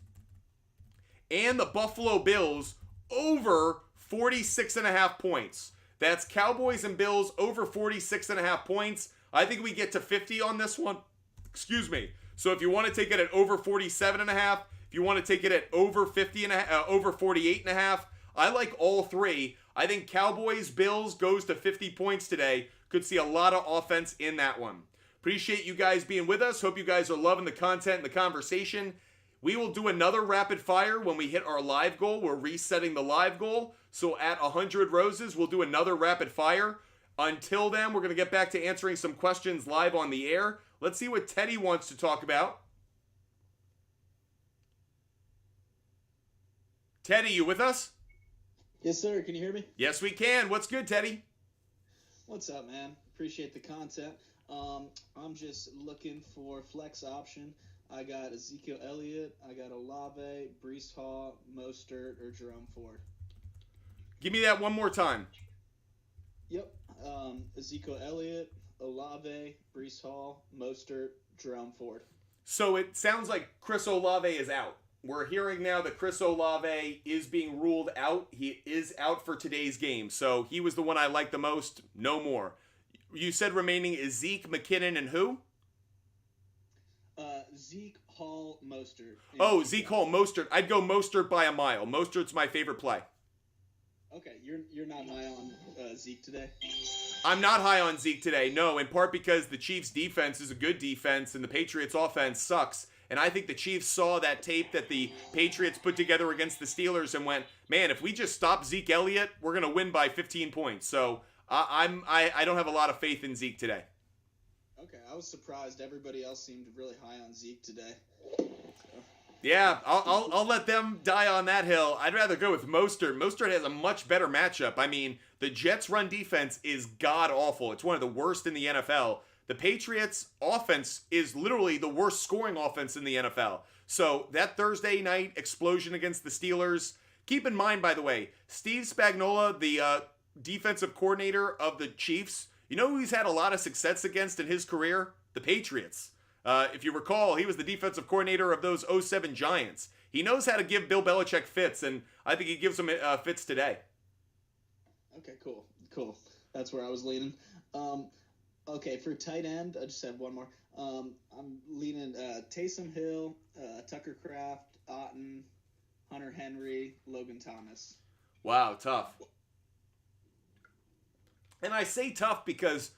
and the Buffalo Bills over 46.5 points. That's Cowboys and Bills over 46.5 points. I think we get to 50 on this one. Excuse me. So if you want to take it at over 47.5, if you want to take it at over 50.5, over 48.5, I like all three. I think Cowboys Bills goes to 50 points today. Could see a lot of offense in that one. Appreciate you guys being with us. Hope you guys are loving the content and the conversation. We will do another rapid fire when we hit our live goal. We're resetting the live goal. So at 100 roses, we'll do another rapid fire. Until then, we're going to get back to answering some questions live on the air. Let's see what Teddy wants to talk about. Teddy, you with us? Yes, sir. Can you hear me? Yes, we can. What's good, Teddy? What's up, man? Appreciate the content. I'm just looking for flex option. I got Ezekiel Elliott, I got Olave, Brees Hall, Mostert, or Jerome Ford. Give me that one more time. Yep. Ezekiel Elliott, Olave, Brees Hall, Mostert, Jerome Ford. So it sounds like Chris Olave is out. We're hearing now that Chris Olave is being ruled out. He is out for today's game. So he was the one I liked the most. No more. You said remaining is Zeke, McKinnon, and who? Zeke, Hall, Mostert. Oh, Zeke, Hall, Mostert. I'd go Mostert by a mile. Mostert's my favorite play. Okay, you're not high on Zeke today? I'm not high on Zeke today, no, in part because the Chiefs' defense is a good defense and the Patriots' offense sucks. And I think the Chiefs saw that tape that the Patriots put together against the Steelers and went, man, if we just stop Zeke Elliott, we're going to win by 15 points. So I don't have a lot of faith in Zeke today. Okay, I was surprised. Everybody else seemed really high on Zeke today. Yeah, I'll let them die on that hill. I'd rather go with Mostert. Mostert has a much better matchup. I mean, the Jets' run defense is god-awful. It's one of the worst in the NFL. The Patriots' offense is literally the worst scoring offense in the NFL. So that Thursday night explosion against the Steelers, keep in mind, by the way, Steve Spagnuolo, the defensive coordinator of the Chiefs, you know who he's had a lot of success against in his career? The Patriots. If you recall, he was the defensive coordinator of those 07 Giants. He knows how to give Bill Belichick fits, and I think he gives him fits today. Okay, cool. That's where I was leaning. Okay, for tight end, I just have one more. I'm leaning Taysom Hill, Tucker Kraft, Otten, Hunter Henry, Logan Thomas. Wow, tough. And I say tough because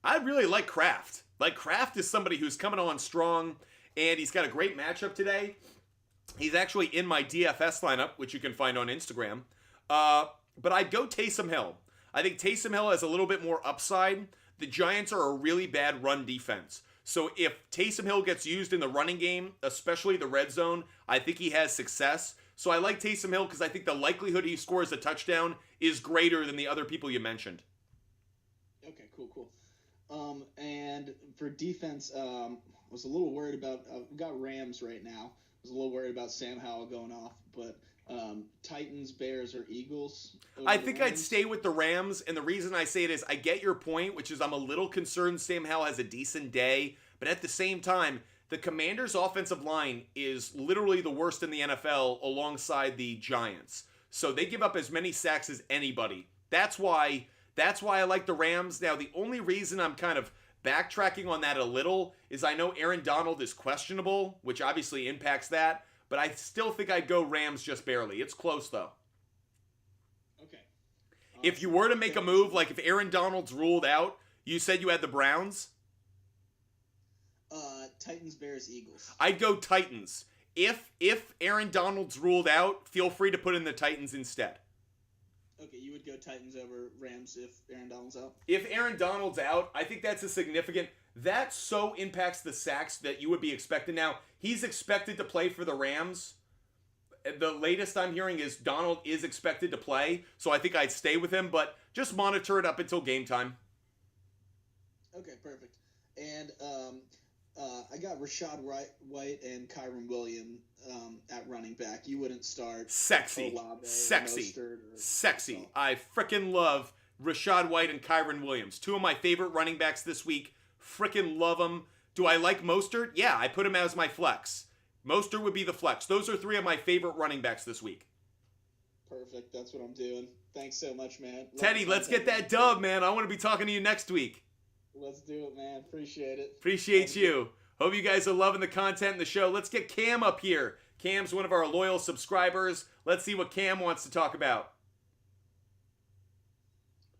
I really like Kraft. Like, Kraft is somebody who's coming on strong, and he's got a great matchup today. He's actually in my DFS lineup, which you can find on Instagram. But I'd go Taysom Hill. I think Taysom Hill has a little bit more upside. The Giants are a really bad run defense. So if Taysom Hill gets used in the running game, especially the red zone, I think he has success. So I like Taysom Hill because I think the likelihood he scores a touchdown is greater than the other people you mentioned. Okay, cool. And for defense, was a little worried about. We've got Rams right now. Was a little worried about Sam Howell going off, but Titans, Bears, or Eagles. I think I'd stay with the Rams, and the reason I say it is I get your point, which is I'm a little concerned Sam Howell has a decent day, but at the same time, the Commanders' offensive line is literally the worst in the NFL alongside the Giants. So they give up as many sacks as anybody. That's why I like the Rams. Now, the only reason I'm kind of backtracking on that a little is I know Aaron Donald is questionable, which obviously impacts that, but I still think I'd go Rams just barely. It's close, though. Okay. If you were to make a move, like if Aaron Donald's ruled out, you said you had the Browns? Titans, Bears, Eagles. I'd go Titans. If Aaron Donald's ruled out, feel free to put in the Titans instead. Okay, you would go Titans over Rams if Aaron Donald's out? If Aaron Donald's out, I think that's a significant... That so impacts the sacks that you would be expecting. Now, he's expected to play for the Rams. The latest I'm hearing is Donald is expected to play, so I think I'd stay with him, but just monitor it up until game time. Okay, perfect. And I got Rashad White and Kyron Williams at running back. You wouldn't start Sexy. Olave or Sexy. Mostert or Sexy. so. I frickin' love Rashad White and Kyron Williams. Two of my favorite running backs this week. Frickin' love them. Do I like Mostert? Yeah, I put him as my flex. Mostert would be the flex. Those are three of my favorite running backs this week. Perfect. That's what I'm doing. Thanks so much, man. Teddy, let's get that dub, man. I want to be talking to you next week. Let's do it, man. Appreciate it. Appreciate you. Hope you guys are loving the content in the show. Let's get Cam up here. Cam's one of our loyal subscribers. Let's see what Cam wants to talk about.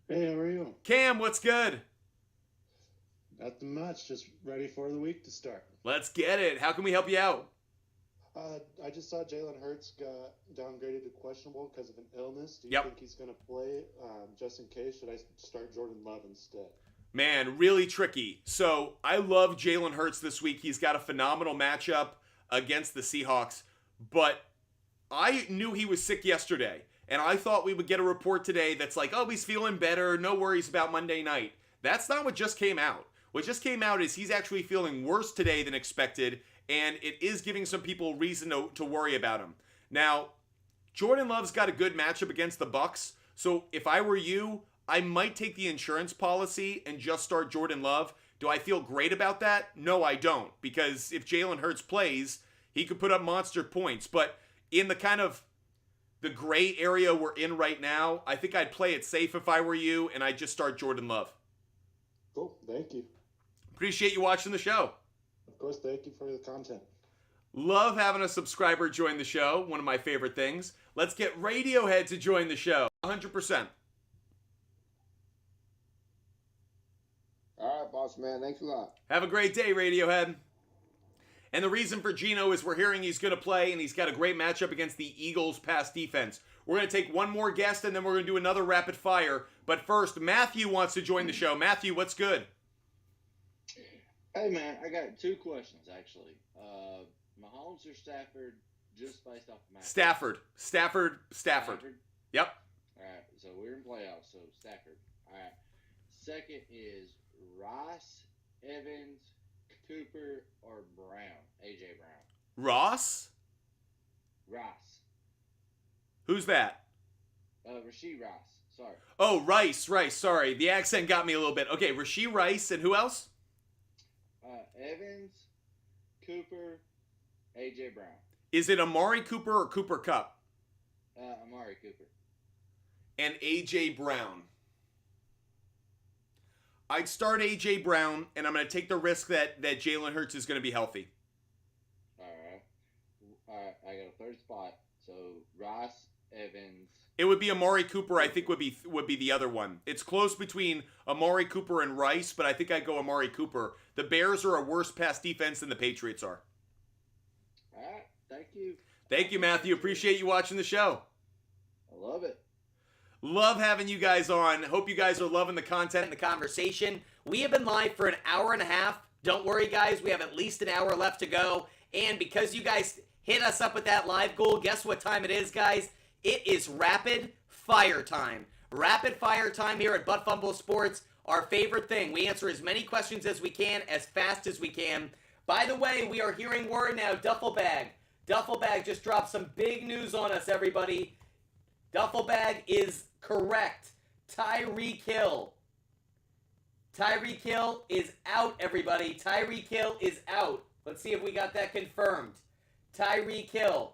Hey, how are you? Cam, what's good? Nothing much. Just ready for the week to start. Let's get it. How can we help you out? I just saw Jalen Hurts got downgraded to questionable because of an illness. Do you Yep. think he's going to play just in case? Should I start Jordan Love instead? Man, really tricky. So I love Jalen Hurts this week. He's got a phenomenal matchup against the Seahawks. But I knew he was sick yesterday. And I thought we would get a report today that's like, oh, he's feeling better. No worries about Monday night. That's not what just came out. What just came out is he's actually feeling worse today than expected. And it is giving some people reason to worry about him. Now, Jordan Love's got a good matchup against the Bucs. So if I were you, I might take the insurance policy and just start Jordan Love. Do I feel great about that? No, I don't. Because if Jalen Hurts plays, he could put up monster points. But in the kind of the gray area we're in right now, I think I'd play it safe if I were you, and I'd just start Jordan Love. Cool. Thank you. Appreciate you watching the show. Of course, thank you for the content. Love having a subscriber join the show. One of my favorite things. Let's get Radiohead to join the show. 100%. All right, boss man. Thanks a lot. Have a great day, Radiohead. And the reason for Gino is we're hearing he's going to play, and he's got a great matchup against the Eagles' pass defense. We're going to take one more guest, and then we're going to do another rapid fire. But first, Matthew wants to join the show. Matthew, what's good? Hey, man, I got two questions, actually. Mahomes or Stafford, just based off the match? Stafford. Yep. All right, so we're in playoffs, so Stafford. All right. Second is Rice, Evans, Cooper, or Brown? A.J. Brown. Ross? Rice. Who's that? Rasheed Rice. Sorry. Oh, Rice. Sorry. The accent got me a little bit. Okay, Rasheed Rice, and who else? Evans, Cooper, A.J. Brown. Is it Amari Cooper or Cooper Kupp? Amari Cooper. And A.J. Brown. I'd start A.J. Brown, and I'm going to take the risk that Jalen Hurts is going to be healthy. All right. I got a third spot. So Rice, Evans. It would be Amari Cooper, I think, would be the other one. It's close between Amari Cooper and Rice, but I think I'd go Amari Cooper. The Bears are a worse pass defense than the Patriots are. All right. Thank you. Thank you, Matthew. Appreciate you watching the show. I love it. Love having you guys on. Hope you guys are loving the content and the conversation. We have been live for an hour and a half. Don't worry, guys. We have at least an hour left to go. And because you guys hit us up with that live goal, guess what time it is, guys? It is rapid fire time. Rapid fire time here at Butt Fumble Sports. Our favorite thing. We answer as many questions as we can, as fast as we can. By the way, we are hearing word now, Duffel Bag. Duffel Bag just dropped some big news on us, everybody. Duffel Bag is correct. Tyreek Hill. Tyreek Hill is out, everybody. Tyreek Hill is out. Let's see if we got that confirmed. Tyreek Hill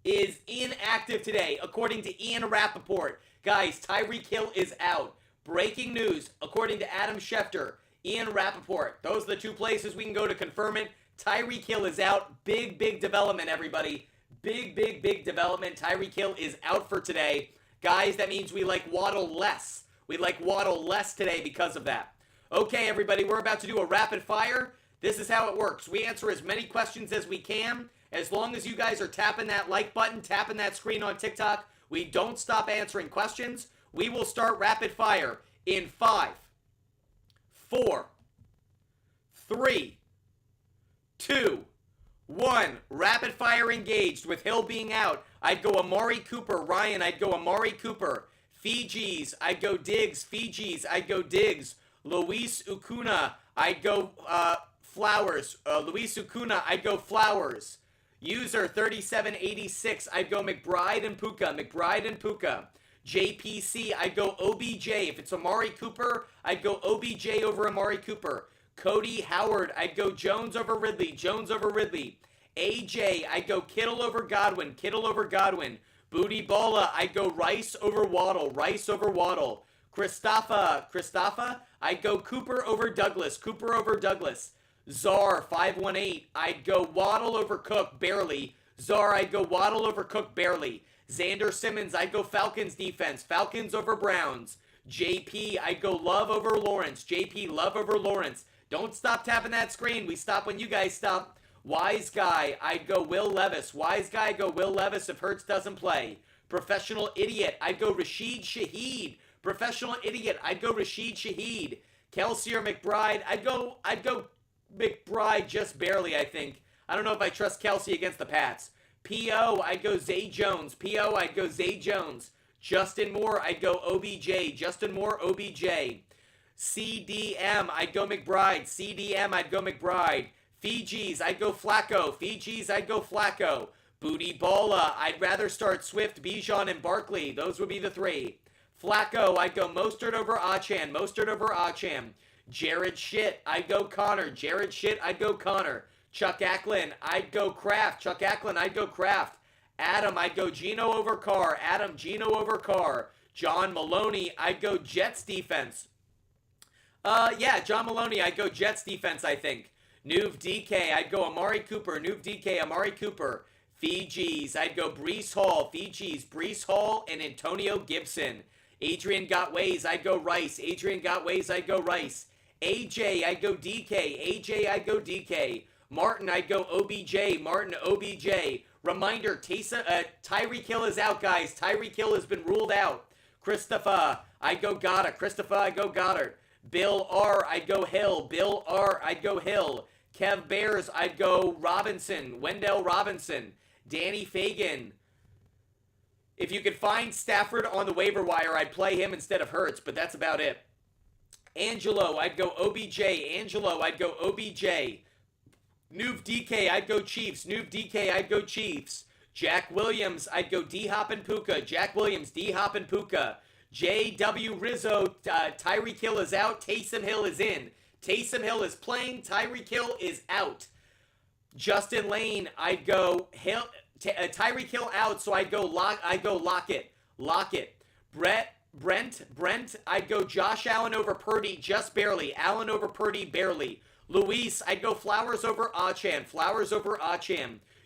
is inactive today, according to Ian Rappaport. Guys, Tyreek Hill is out. Breaking news, according to Adam Schefter, Ian Rappaport. Those are the two places we can go to confirm it. Tyreek Hill is out. Big development, everybody. Big development. Tyreek Hill is out for today. Guys, that means we like Waddle less. We like Waddle less today because of that. Okay, everybody, we're about to do a rapid fire. This is how it works. We answer as many questions as we can. As long as you guys are tapping that like button, tapping that screen on TikTok, we don't stop answering questions. We will start rapid fire in 5, 4, 3, 2, 1. Rapid fire engaged with Hill being out. I'd go Amari Cooper. Ryan, I'd go Amari Cooper. Fiji's, I'd go Diggs. Fiji's, I'd go Diggs. Luis Ukuna, I'd go Flowers. Luis Ucuna, I'd go Flowers. User 3786, I'd go McBride and Puka. JPC, I'd go OBJ. If it's Amari Cooper, I'd go OBJ over Amari Cooper. Cody Howard, I'd go Jones over Ridley. AJ, I'd go Kittle over Godwin. Booty Balla, I'd go Rice over Waddle. Christopha, I'd go Cooper over Douglas. Czar 518, I'd go Waddle over Cook, barely. Xander Simmons, I'd go Falcons defense. Falcons over Browns. JP, I'd go Love over Lawrence. Don't stop tapping that screen. We stop when you guys stop. Wise Guy, I'd go Will Levis. If Hurts doesn't play. Professional Idiot, I'd go Rashid Shaheed. Kelsey or McBride, I'd go McBride just barely, I think. I don't know if I trust Kelsey against the Pats. PO, I'd go Zay Jones. Justin Moore, I'd go OBJ. CDM, I'd go McBride. Fiji's, I'd go Flacco. Booty Balla, I'd rather start Swift, Bijan, and Barkley. Those would be the three. Flacco, I'd go Mostert over Achane. Jared Shit, I'd go Connor. Chuck Acklin, I'd go Kraft. Adam, I'd go Geno over Carr. John Maloney, I'd go Jets defense. John Maloney, I'd go Jets defense, I think. Nuve DK, I'd go Amari Cooper. Fiji's, I'd go Breece Hall, and Antonio Gibson. Adrian Got Ways, I'd go Rice. AJ, I'd go DK. Martin, I'd go OBJ. Reminder, Tyreek Hill is out, guys. Tyreek Hill has been ruled out. Christopher, I'd go Goddard. Bill R, I'd go Hill. Kev Bears, I'd go Robinson. Wendell Robinson. Danny Fagan. If you could find Stafford on the waiver wire, I'd play him instead of Hurts, but that's about it. Angelo, I'd go OBJ. Nuve DK, I'd go Chiefs. Jack Williams, I'd go D-Hop and Puka. JW Rizzo, Tyreek Hill is out. Taysom Hill is in. Taysom Hill is playing. Tyreek Hill is out. Justin Lane, I'd go Tyreek Hill out, so I'd go Lockett. Brent, I'd go Josh Allen over Purdy, just barely. Luis, I'd go Flowers over Achane.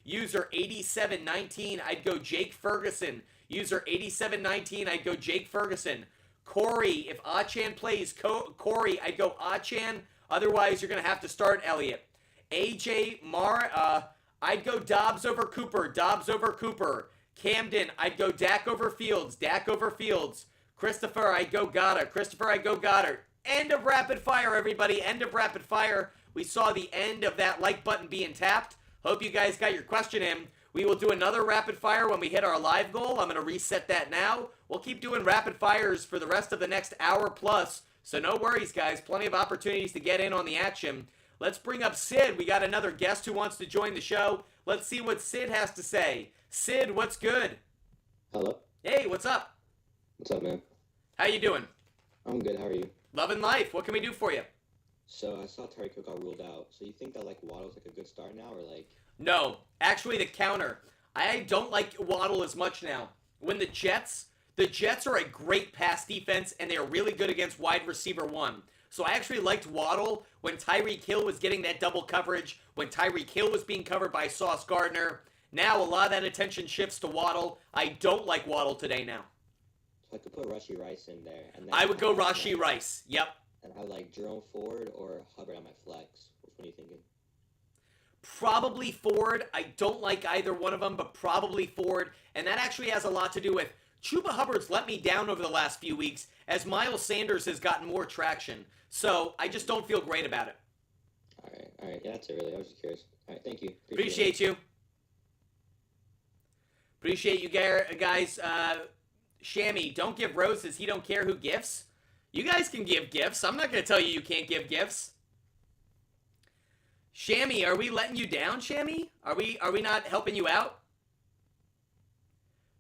User 8719, I'd go Jake Ferguson. Corey, if Achane plays, Corey, I'd go Achane. Otherwise, you're going to have to start Elliott. AJ Mar, I'd go Dobbs over Cooper. Camden, I'd go Dak over Fields. Christopher, I'd go Goddard. End of rapid fire, everybody. We saw the end of that like button being tapped. Hope you guys got your question in. We will do another rapid fire when we hit our live goal. I'm going to reset that now. We'll keep doing rapid fires for the rest of the next hour plus. So no worries, guys. Plenty of opportunities to get in on the action. Let's bring up Sid. We got another guest who wants to join the show. Let's see what Sid has to say. Sid, what's good? Hello. Hey, what's up? What's up, man? How you doing? I'm good. How are you? Loving life. What can we do for you? So I saw Tyreek Hill got ruled out. So you think that Waddle's a good start now, or No, actually the counter. I don't like Waddle as much now. When the Jets are a great pass defense and they're really good against wide receiver one. So I actually liked Waddle when Tyreek Hill was getting that double coverage, when Tyreek Hill was being covered by Sauce Gardner. Now a lot of that attention shifts to Waddle. I don't like Waddle today now. So I could put Rashee Rice in there. And then I would go Rashee Rice. Yep. And I like Jerome Ford or Hubbard on my flex. Which one are you thinking? Probably Ford. I don't like either one of them, but probably Ford. And that actually has a lot to do with Chuba Hubbard's let me down over the last few weeks as Miles Sanders has gotten more traction. So I just don't feel great about it. All right. Yeah, that's it, really. I was just curious. All right, thank you. Appreciate you. Appreciate you guys. Shammy, don't give roses. He don't care who gifts. You guys can give gifts. I'm not going to tell you can't give gifts. Shammy, are we letting you down, Shammy? Are we not helping you out?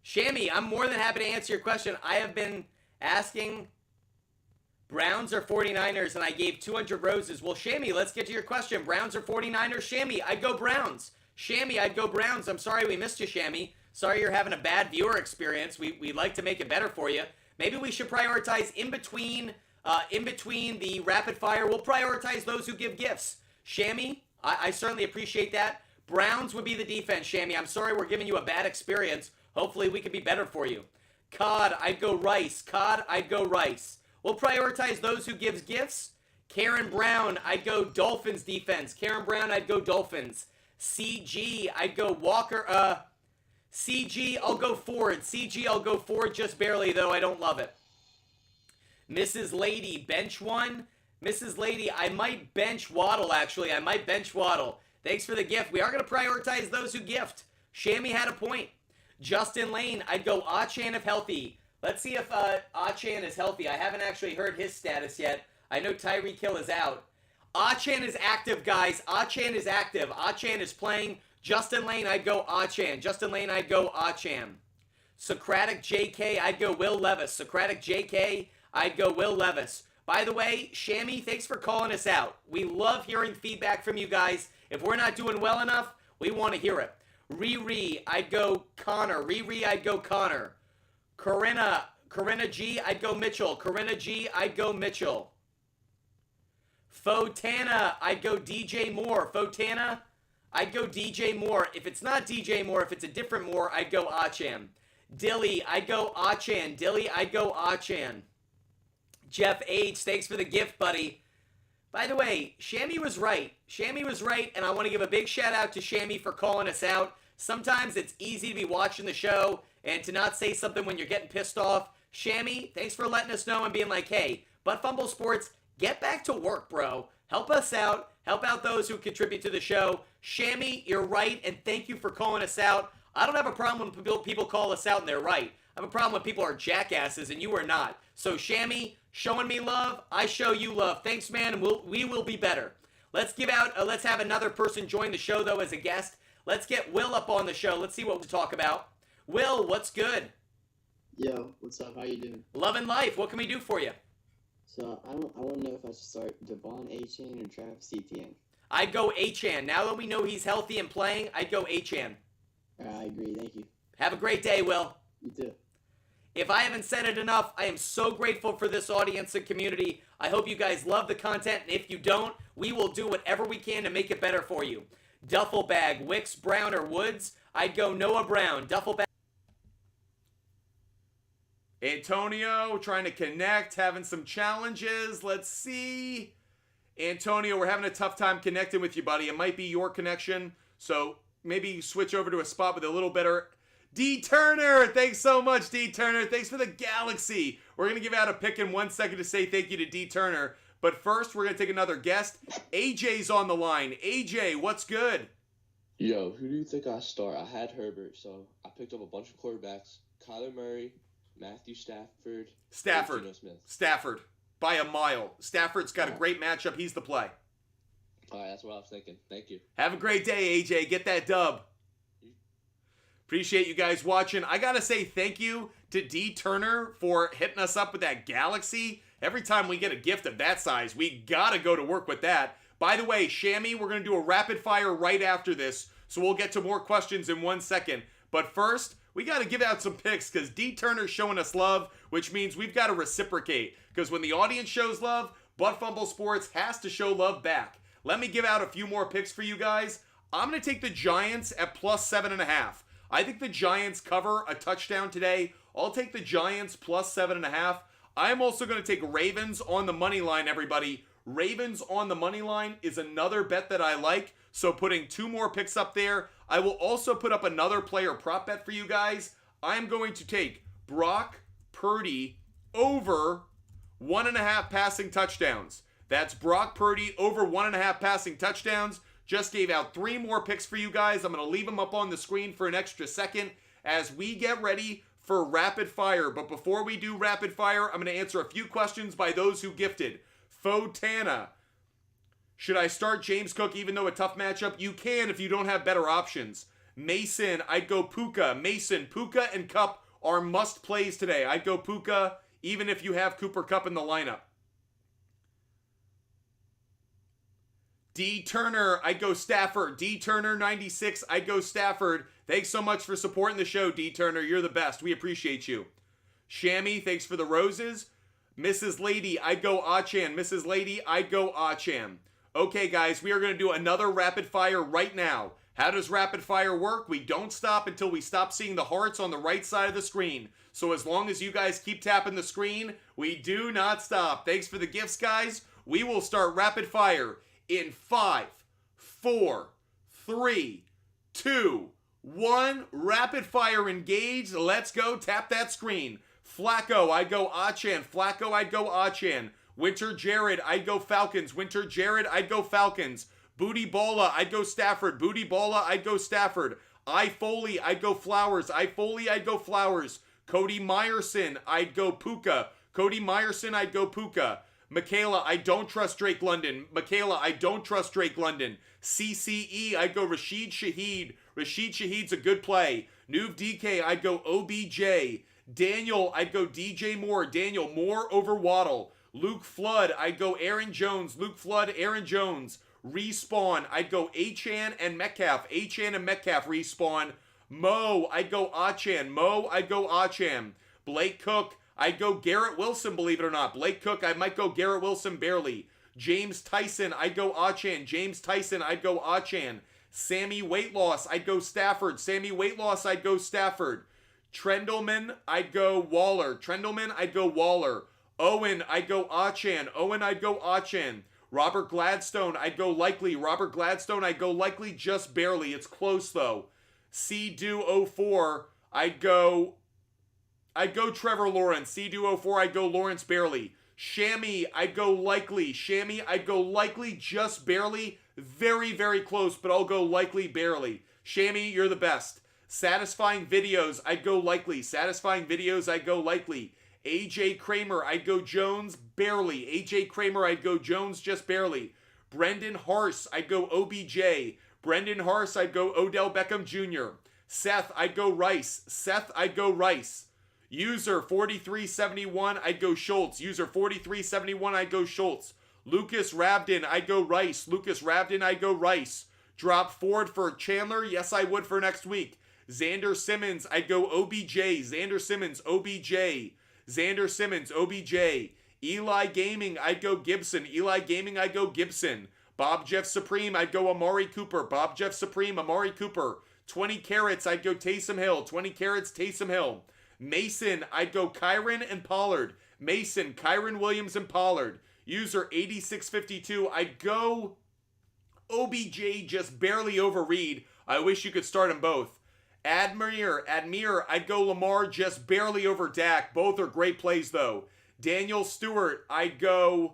Shammy, I'm more than happy to answer your question. I have been asking Browns or 49ers, and I gave 200 roses. Well, Shammy, let's get to your question. Browns or 49ers? Shammy, I'd go Browns. Shammy, I'd go Browns. I'm sorry we missed you, Shammy. Sorry you're having a bad viewer experience. We'd like to make it better for you. Maybe we should prioritize in between the rapid fire. We'll prioritize those who give gifts. Shammy, I certainly appreciate that. Browns would be the defense, Shammy. I'm sorry we're giving you a bad experience. Hopefully we can be better for you. Cod, I'd go Rice. Cod, I'd go Rice. We'll prioritize those who gives gifts. Karen Brown, I'd go Dolphins defense. Karen Brown, I'd go Dolphins. CG, I'd go Walker. CG, I'll go Ford. CG, I'll go Ford just barely, though. I don't love it. Mrs. Lady, bench one. Mrs. Lady, I might bench Waddle, actually. I might bench Waddle. Thanks for the gift. We are going to prioritize those who gift. Shammy had a point. Justin Lane, I'd go Achan if healthy. Let's see if Achan is healthy. I haven't actually heard his status yet. I know Tyreek Hill is out. Achan is active, guys. Achan is active. Achan is playing. Justin Lane, I'd go Achan. Justin Lane, I'd go Achan. Socratic JK, I'd go Will Levis. Socratic JK, I'd go Will Levis. By the way, Shammy, thanks for calling us out. We love hearing feedback from you guys. If we're not doing well enough, we want to hear it. Riri, I'd go Connor. Riri, I'd go Connor. Corinna G, I'd go Mitchell. Corinna G, I'd go Mitchell. Fotana, I'd go DJ Moore. Fotana, I'd go DJ Moore. If it's not DJ Moore, if it's a different Moore, I'd go Achan. Dilly, I'd go Achan. Dilly, I'd go Achan. Jeff H, thanks for the gift, buddy. By the way, Shammy was right. Shammy was right, and I want to give a big shout out to Shammy for calling us out. Sometimes it's easy to be watching the show and to not say something when you're getting pissed off. Shammy, thanks for letting us know and being like, hey, Butt Fumble Sports, get back to work, bro. Help us out. Help out those who contribute to the show. Shammy, you're right, and thank you for calling us out. I don't have a problem when people call us out and they're right. I have a problem when people are jackasses and you are not. So, Shammy, showing me love, I show you love. Thanks, man, and we will be better. Let's let's have another person join the show, though, as a guest. Let's get Will up on the show. Let's see what we talk about. Will, what's good? Yo, what's up? How you doing? Loving life. What can we do for you? So, I want to know if I should start Devon Achane or Travis Etienne. I'd go Achan. Now that we know he's healthy and playing, I'd go Achan. I agree. Thank you. Have a great day, Will. You too. If I haven't said it enough, I am so grateful for this audience and community. I hope you guys love the content, and if you don't, we will do whatever we can to make it better for you. Duffel bag, Wicks, Brown, or Woods? I'd go Noah Brown. Duffel bag. Antonio trying to connect, having some challenges. Let's see. Antonio, we're having a tough time connecting with you, buddy. It might be your connection, so maybe switch over to a spot with a little better. D. Turner, thanks so much, D. Turner. Thanks for the galaxy. We're going to give out a pick in 1 second to say thank you to D. Turner. But first, we're going to take another guest. AJ's on the line. AJ, what's good? Yo, who do you think I start? I had Herbert, so I picked up a bunch of quarterbacks. Kyler Murray, Matthew Stafford. Stafford. Smith. Stafford. By a mile. Stafford's got a great matchup. He's the play. All right, that's what I was thinking. Thank you. Have a great day, AJ. Get that dub. Appreciate you guys watching. I got to say thank you to D. Turner for hitting us up with that galaxy. Every time we get a gift of that size, we got to go to work with that. By the way, Shammy, we're going to do a rapid fire right after this, so we'll get to more questions in 1 second. But first, we got to give out some picks because D. Turner's showing us love, which means we've got to reciprocate. Because when the audience shows love, Butt Fumble Sports has to show love back. Let me give out a few more picks for you guys. I'm going to take the Giants at +7.5. I think the Giants cover a touchdown today. I'll take the Giants +7.5. I'm also going to take Ravens on the money line, everybody. Ravens on the money line is another bet that I like. So putting 2 more picks up there. I will also put up another player prop bet for you guys. I'm going to take Brock Purdy over 1.5 passing touchdowns. That's Brock Purdy over 1.5 passing touchdowns. Just gave out 3 more picks for you guys. I'm going to leave them up on the screen for an extra second as we get ready for rapid fire. But before we do rapid fire, I'm going to answer a few questions by those who gifted. Fotana, Should I start James Cook even though a tough matchup? You can if you don't have better options. Mason, I'd go Puka. Mason, Puka, and Cup are must plays today. I'd go Puka even if you have Cooper Kupp in the lineup. D. Turner, I'd go Stafford. D. Turner, 96, I'd go Stafford. Thanks so much for supporting the show, D. Turner. You're the best. We appreciate you. Shammy, thanks for the roses. Mrs. Lady, I'd go Achan. Mrs. Lady, I'd go Achan. Okay, guys, we are going to do another rapid fire right now. How does rapid fire work? We don't stop until we stop seeing the hearts on the right side of the screen. So as long as you guys keep tapping the screen, we do not stop. Thanks for the gifts, guys. We will start rapid fire in 5, 4, 3, 2, 1. Rapid fire engaged. Let's go. Tap that screen. Flacco, I'd go Achan. Flacco, I'd go Achan. Winter Jared, I'd go Falcons. Winter Jared, I'd go Falcons. Booty Bola, I'd go Stafford. Booty Bola, I'd go Stafford. I Foley, I'd go Flowers. I Foley, I'd go Flowers. Cody Meyerson, I'd go Puka. Cody Meyerson, I'd go Puka. Michaela, I don't trust Drake London. Michaela, I don't trust Drake London. CCE, I'd go Rashid Shaheed. Rashid Shaheed's a good play. Nuv DK, I'd go OBJ. Daniel, I'd go DJ Moore. Daniel Moore over Waddle. Luke Flood, I'd go Aaron Jones. Luke Flood, Aaron Jones. Respawn, I'd go Achan and Metcalf. Achan and Metcalf respawn. Mo, I'd go Achan. Mo, I'd go Achan. Blake Cook, I'd go Garrett Wilson, believe it or not. Blake Cook, I might go Garrett Wilson barely. James Tyson, I'd go Achan. James Tyson, I'd go Achan. Sammy Weight Loss, I'd go Stafford. Sammy Weight Loss, I'd go Stafford. Trendelman, I'd go Waller. Trendelman, I'd go Waller. Owen, I'd go Achan. Owen, I'd go Achan. Robert Gladstone, I'd go Likely. Robert Gladstone, I'd go Likely just barely. It's close though. C-Do-04, I'd go Trevor Lawrence. C-Do-04, I'd go Lawrence barely. Shammy, I'd go Likely. Shammy, I'd go Likely just barely. Very, very close, but I'll go Likely barely. Shammy, you're the best. Satisfying Videos, I'd go Likely. Satisfying Videos, I'd go Likely. AJ Kramer, I'd go Jones barely. AJ Kramer, I'd go Jones just barely. Brendan Harse, I'd go OBJ. Brendan Harse, I'd go Odell Beckham Jr. Seth, I'd go Rice. Seth, I'd go Rice. User 4371, I'd go Schultz. User 4371, I'd go Schultz. Lucas Rabdin, I'd go Rice. Lucas Rabdin, I'd go Rice. Drop Ford for Chandler? Yes, I would for next week. Xander Simmons, I'd go OBJ. Xander Simmons, OBJ. Xander Simmons, OBJ. Eli Gaming, I'd go Gibson. Eli Gaming, I'd go Gibson. Bob Jeff Supreme, I'd go Amari Cooper. Bob Jeff Supreme, Amari Cooper. 20 carats, I'd go Taysom Hill. 20 carats, Taysom Hill. Mason, I'd go Kyron and Pollard. Mason, Kyron Williams and Pollard. User 8652, I'd go OBJ just barely over Reed. I wish you could start them both. Admir, I'd go Lamar just barely over Dak. Both are great plays though. Daniel Stewart, I'm going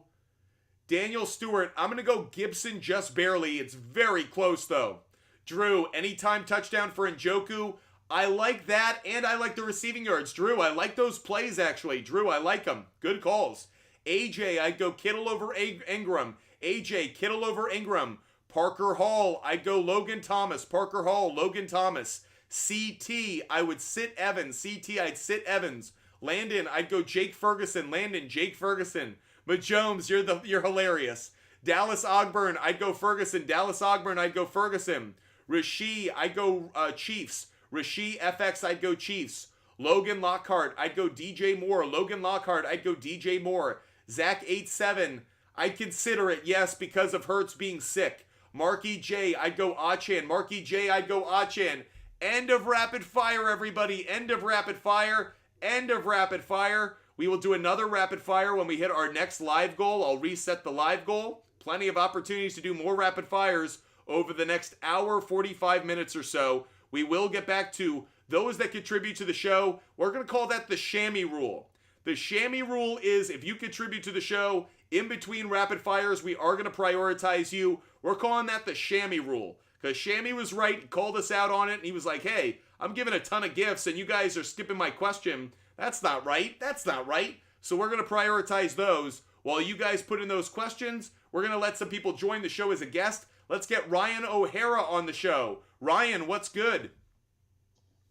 to go Gibson just barely. It's very close though. Drew, anytime touchdown for Njoku. I like that, and I like the receiving yards. Drew, I like those plays actually. Drew, I like them. Good calls. AJ, I'd go Kittle over Ingram. AJ, Kittle over Ingram. Parker Hall, I'd go Logan Thomas. Parker Hall, Logan Thomas. CT, I would sit Evans. CT, I'd sit Evans. Landon, I'd go Jake Ferguson. Landon, Jake Ferguson. But Jones, you're hilarious. Dallas Ogburn, I'd go Ferguson. Dallas Ogburn, I'd go Ferguson. Rishi, I'd go Chiefs. Rishi FX, I'd go Chiefs. Logan Lockhart, I'd go DJ Moore. Logan Lockhart, I'd go DJ Moore. Zach87, I'd consider it, yes, because of Hurts being sick. Marky J, I'd go Achan. Marky J, I'd go Achan. End of rapid fire, everybody. End of rapid fire. End of rapid fire. We will do another rapid fire when we hit our next live goal. I'll reset the live goal. Plenty of opportunities to do more rapid fires over the next hour, 45 minutes or so. We will get back to those that contribute to the show. We're going to call that the Shammy Rule. The Shammy Rule is if you contribute to the show in between rapid fires, we are going to prioritize you. We're calling that the Shammy Rule. Because Shammy was right, he called us out on it, and he was like, hey, I'm giving a ton of gifts, and you guys are skipping my question. That's not right. That's not right. So we're going to prioritize those. While you guys put in those questions, we're going to let some people join the show as a guest. Let's get Ryan O'Hara on the show. Ryan, what's good?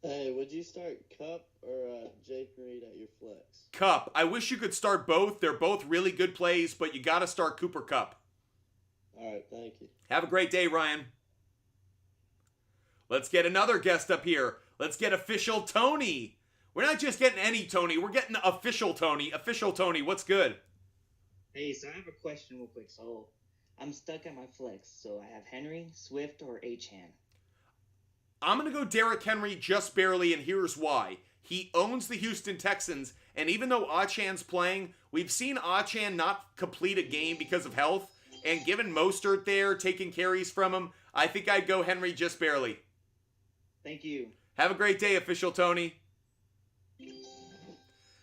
Hey, would you start Cup or Jake Reed at your flex? Cup. I wish you could start both. They're both really good plays, but you got to start Cooper Cup. All right, thank you. Have a great day, Ryan. Let's get another guest up here. Let's get official Tony. We're not just getting any Tony. We're getting official Tony. Official Tony, what's good? Hey, so I have a question real quick. So I'm stuck at my flex. So I have Henry, Swift, or Achan. I'm going to go Derrick Henry just barely, and here's why. He owns the Houston Texans, and even though Achan's playing, we've seen Achan not complete a game because of health, and given Mostert there taking carries from him, I think I'd go Henry just barely. Thank you. Have a great day, official Tony.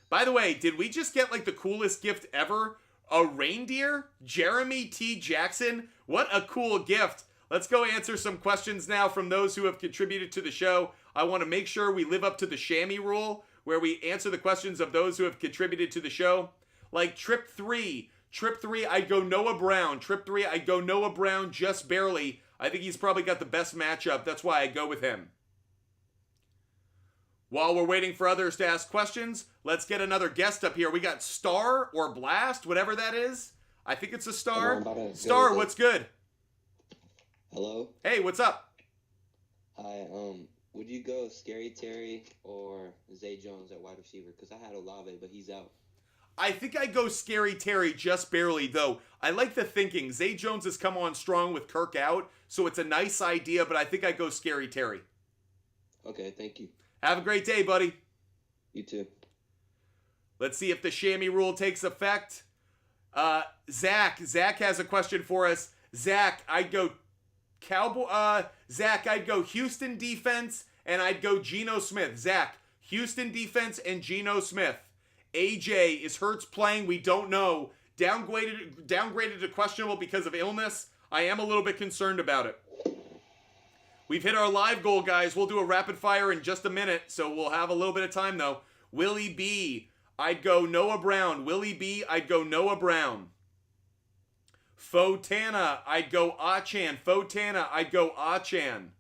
By the way, did we just get like the coolest gift ever? A reindeer? Jeremy T. Jackson? What a cool gift. Let's go answer some questions now from those who have contributed to the show. I want to make sure we live up to the chamois rule, where we answer the questions of those who have contributed to the show. Like Trip 3. Trip 3, I'd go Noah Brown. Trip 3, I'd go Noah Brown just barely. I think he's probably got the best matchup. That's why I go with him. While we're waiting for others to ask questions, let's get another guest up here. We got Star or Blast, whatever that is. I think it's a Star. Star, what's good? Hello? Hey, what's up? Hi, would you go Scary Terry or Zay Jones at wide receiver? Because I had Olave, but he's out. I think I go Scary Terry just barely, though. I like the thinking. Zay Jones has come on strong with Kirk out, so it's a nice idea, but I think I go Scary Terry. Okay, thank you. Have a great day, buddy. You too. Let's see if the chamois rule takes effect. Zach has a question for us. Zach, I'd go Houston defense, and I'd go Geno Smith. Zach, Houston defense and Geno Smith. AJ, is Hurts playing? We don't know. Downgraded to questionable because of illness. I am a little bit concerned about it. We've hit our live goal, guys. We'll do a rapid fire in just a minute, so we'll have a little bit of time, though. Willie B, I'd go Noah Brown. Willie B, I'd go Noah Brown. Fotana, I'd go Achan. Fotana, I'd go Achan.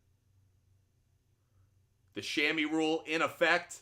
The chamois rule in effect.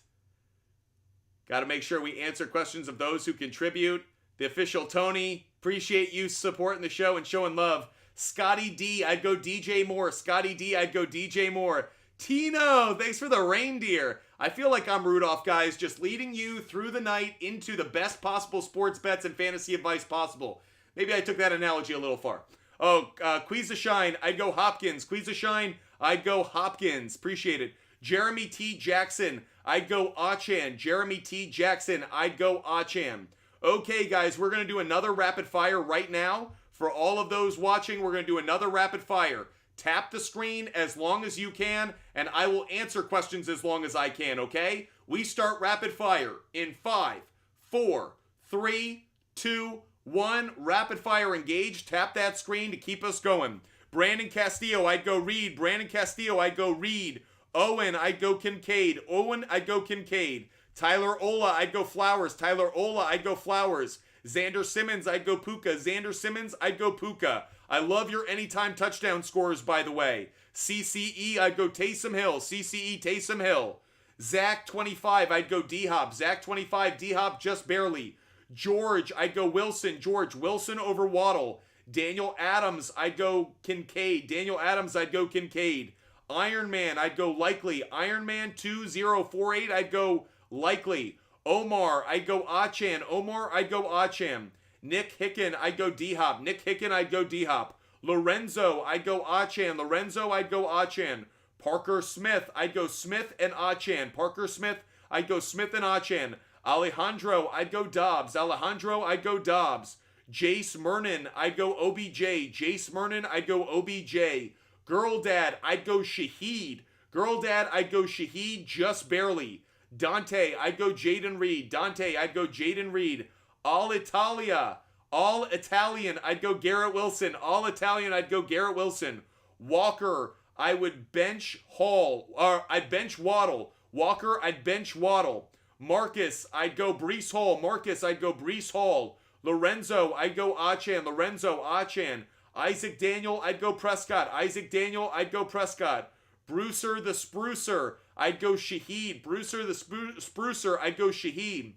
Got to make sure we answer questions of those who contribute. The official Tony, appreciate you supporting the show and showing love. Scotty D, I'd go DJ Moore. Scotty D, I'd go DJ Moore. Tino, thanks for the reindeer. I feel like I'm Rudolph, guys, just leading you through the night into the best possible sports bets and fantasy advice possible. Maybe I took that analogy a little far. Oh, Queeza Shine, I'd go Hopkins. Queeza Shine, I'd go Hopkins. Appreciate it. Jeremy T. Jackson, I'd go Achan. Jeremy T. Jackson, I'd go Achan. Okay, guys, we're going to do another rapid fire right now. For all of those watching, we're going to do another rapid fire. Tap the screen as long as you can, and I will answer questions as long as I can, okay? We start rapid fire in 5, 4, 3, 2, 1. Rapid fire engaged. Tap that screen to keep us going. Brandon Castillo, I'd go Reed. Brandon Castillo, I'd go Reed. Owen, I'd go Kincaid. Owen, I'd go Kincaid. Tyler Ola, I'd go Flowers. Tyler Ola, I'd go Flowers. Xander Simmons, I'd go Puka. Xander Simmons, I'd go Puka. I love your anytime touchdown scores, by the way. CCE, I'd go Taysom Hill. CCE, Taysom Hill. Zach 25, I'd go D-Hop. Zach 25, D-Hop just barely. George, I'd go Wilson. George, Wilson over Waddle. Daniel Adams, I'd go Kincaid. Daniel Adams, I'd go Kincaid. Iron Man, I'd go Likely. Iron Man 2048, I'd go Likely. Omar, I'd go Achan. Omar, I'd go Achan. Nick Hicken, I'd go D-Hop. Nick Hicken, I'd go D-Hop. Lorenzo, I'd go Achan. Lorenzo, I'd go Achan. Parker Smith, I'd go Smith and Achan. Parker Smith, I'd go Smith and Achan. Alejandro, I'd go Dobbs. Alejandro, I'd go Dobbs. Jace Mernon, I'd go OBJ. Jace Mernon, I'd go OBJ. Girl Dad, I'd go Shaheed. Girl Dad, I'd go Shaheed just barely. Dante, I'd go Jaden Reed. Dante, I'd go Jaden Reed. All Italia. All Italian, I'd go Garrett Wilson. All Italian, I'd go Garrett Wilson. Walker, I would bench Hall. Or I'd bench Waddle. Walker, I'd bench Waddle. Marcus, I'd go Breece Hall. Marcus, I'd go Breece Hall. Lorenzo, I'd go Achan. Lorenzo, Achan. Isaac Daniel, I'd go Prescott. Isaac Daniel, I'd go Prescott. Brucer the Sprucer, I'd go Shaheed. Brucer the Sprucer, I'd go Shaheed.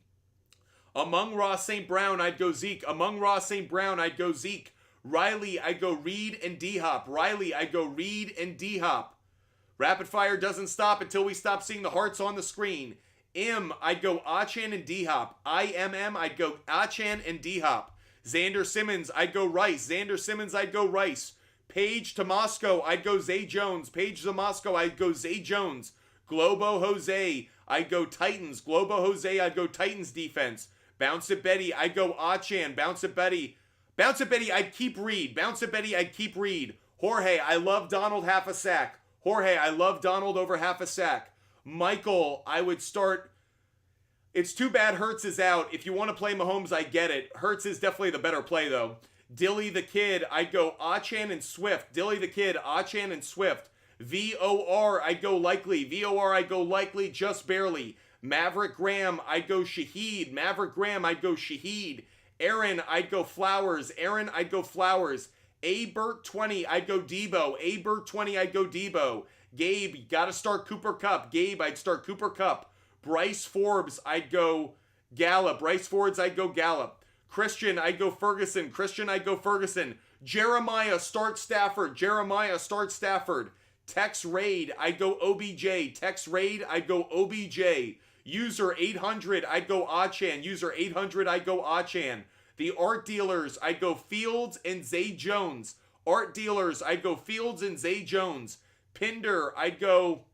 Among Ross St. Brown, I'd go Zeke. Among Ross St. Brown, I'd go Zeke. Riley, I'd go Reed and D-Hop. Riley, I'd go Reed and D-Hop. Rapid fire doesn't stop until we stop seeing the hearts on the screen. I'd go Achan and D-Hop. I'd go Achan and D-Hop. Xander Simmons, I'd go Rice. Xander Simmons, I'd go Rice. Page to Moscow, I'd go Zay Jones. Page to Moscow, I'd go Zay Jones. Globo Jose, I'd go Titans. Globo Jose, I'd go Titans defense. Bounce it Betty, I'd go Achan. Bounce it Betty. Bounce it Betty, I'd keep Reed. Bounce it Betty, I'd keep Reed. Jorge, I love Donald half a sack. Jorge, I love Donald over half a sack. Michael, I would start. It's too bad Hurts is out. If you want to play Mahomes, I get it. Hurts is definitely the better play, though. Dilly the Kid, I'd go Achan and Swift. Dilly the Kid, Achan and Swift. VOR, I'd go Likely. VOR, I'd go Likely, just barely. Maverick Graham, I'd go Shaheed. Maverick Graham, I'd go Shaheed. Aaron, I'd go Flowers. Aaron, I'd go Flowers. A-Bert 20, I'd go Debo. A-Bert 20, I'd go Debo. Gabe, you gotta start Cooper Kupp. Gabe, I'd start Cooper Kupp. Bryce Forbes, I'd go Gallup. Bryce Forbes, I'd go Gallup. Christian, I'd go Ferguson. Christian, I'd go Ferguson. Jeremiah, start Stafford. Jeremiah, start Stafford. Tex Raid, I'd go OBJ. Tex Raid, I'd go OBJ. User 800, I'd go Achan. User 800, I'd go Achan. The Art Dealers, I'd go Fields and Zay Jones. Art Dealers, I'd go Fields and Zay Jones. Pinder, I'd go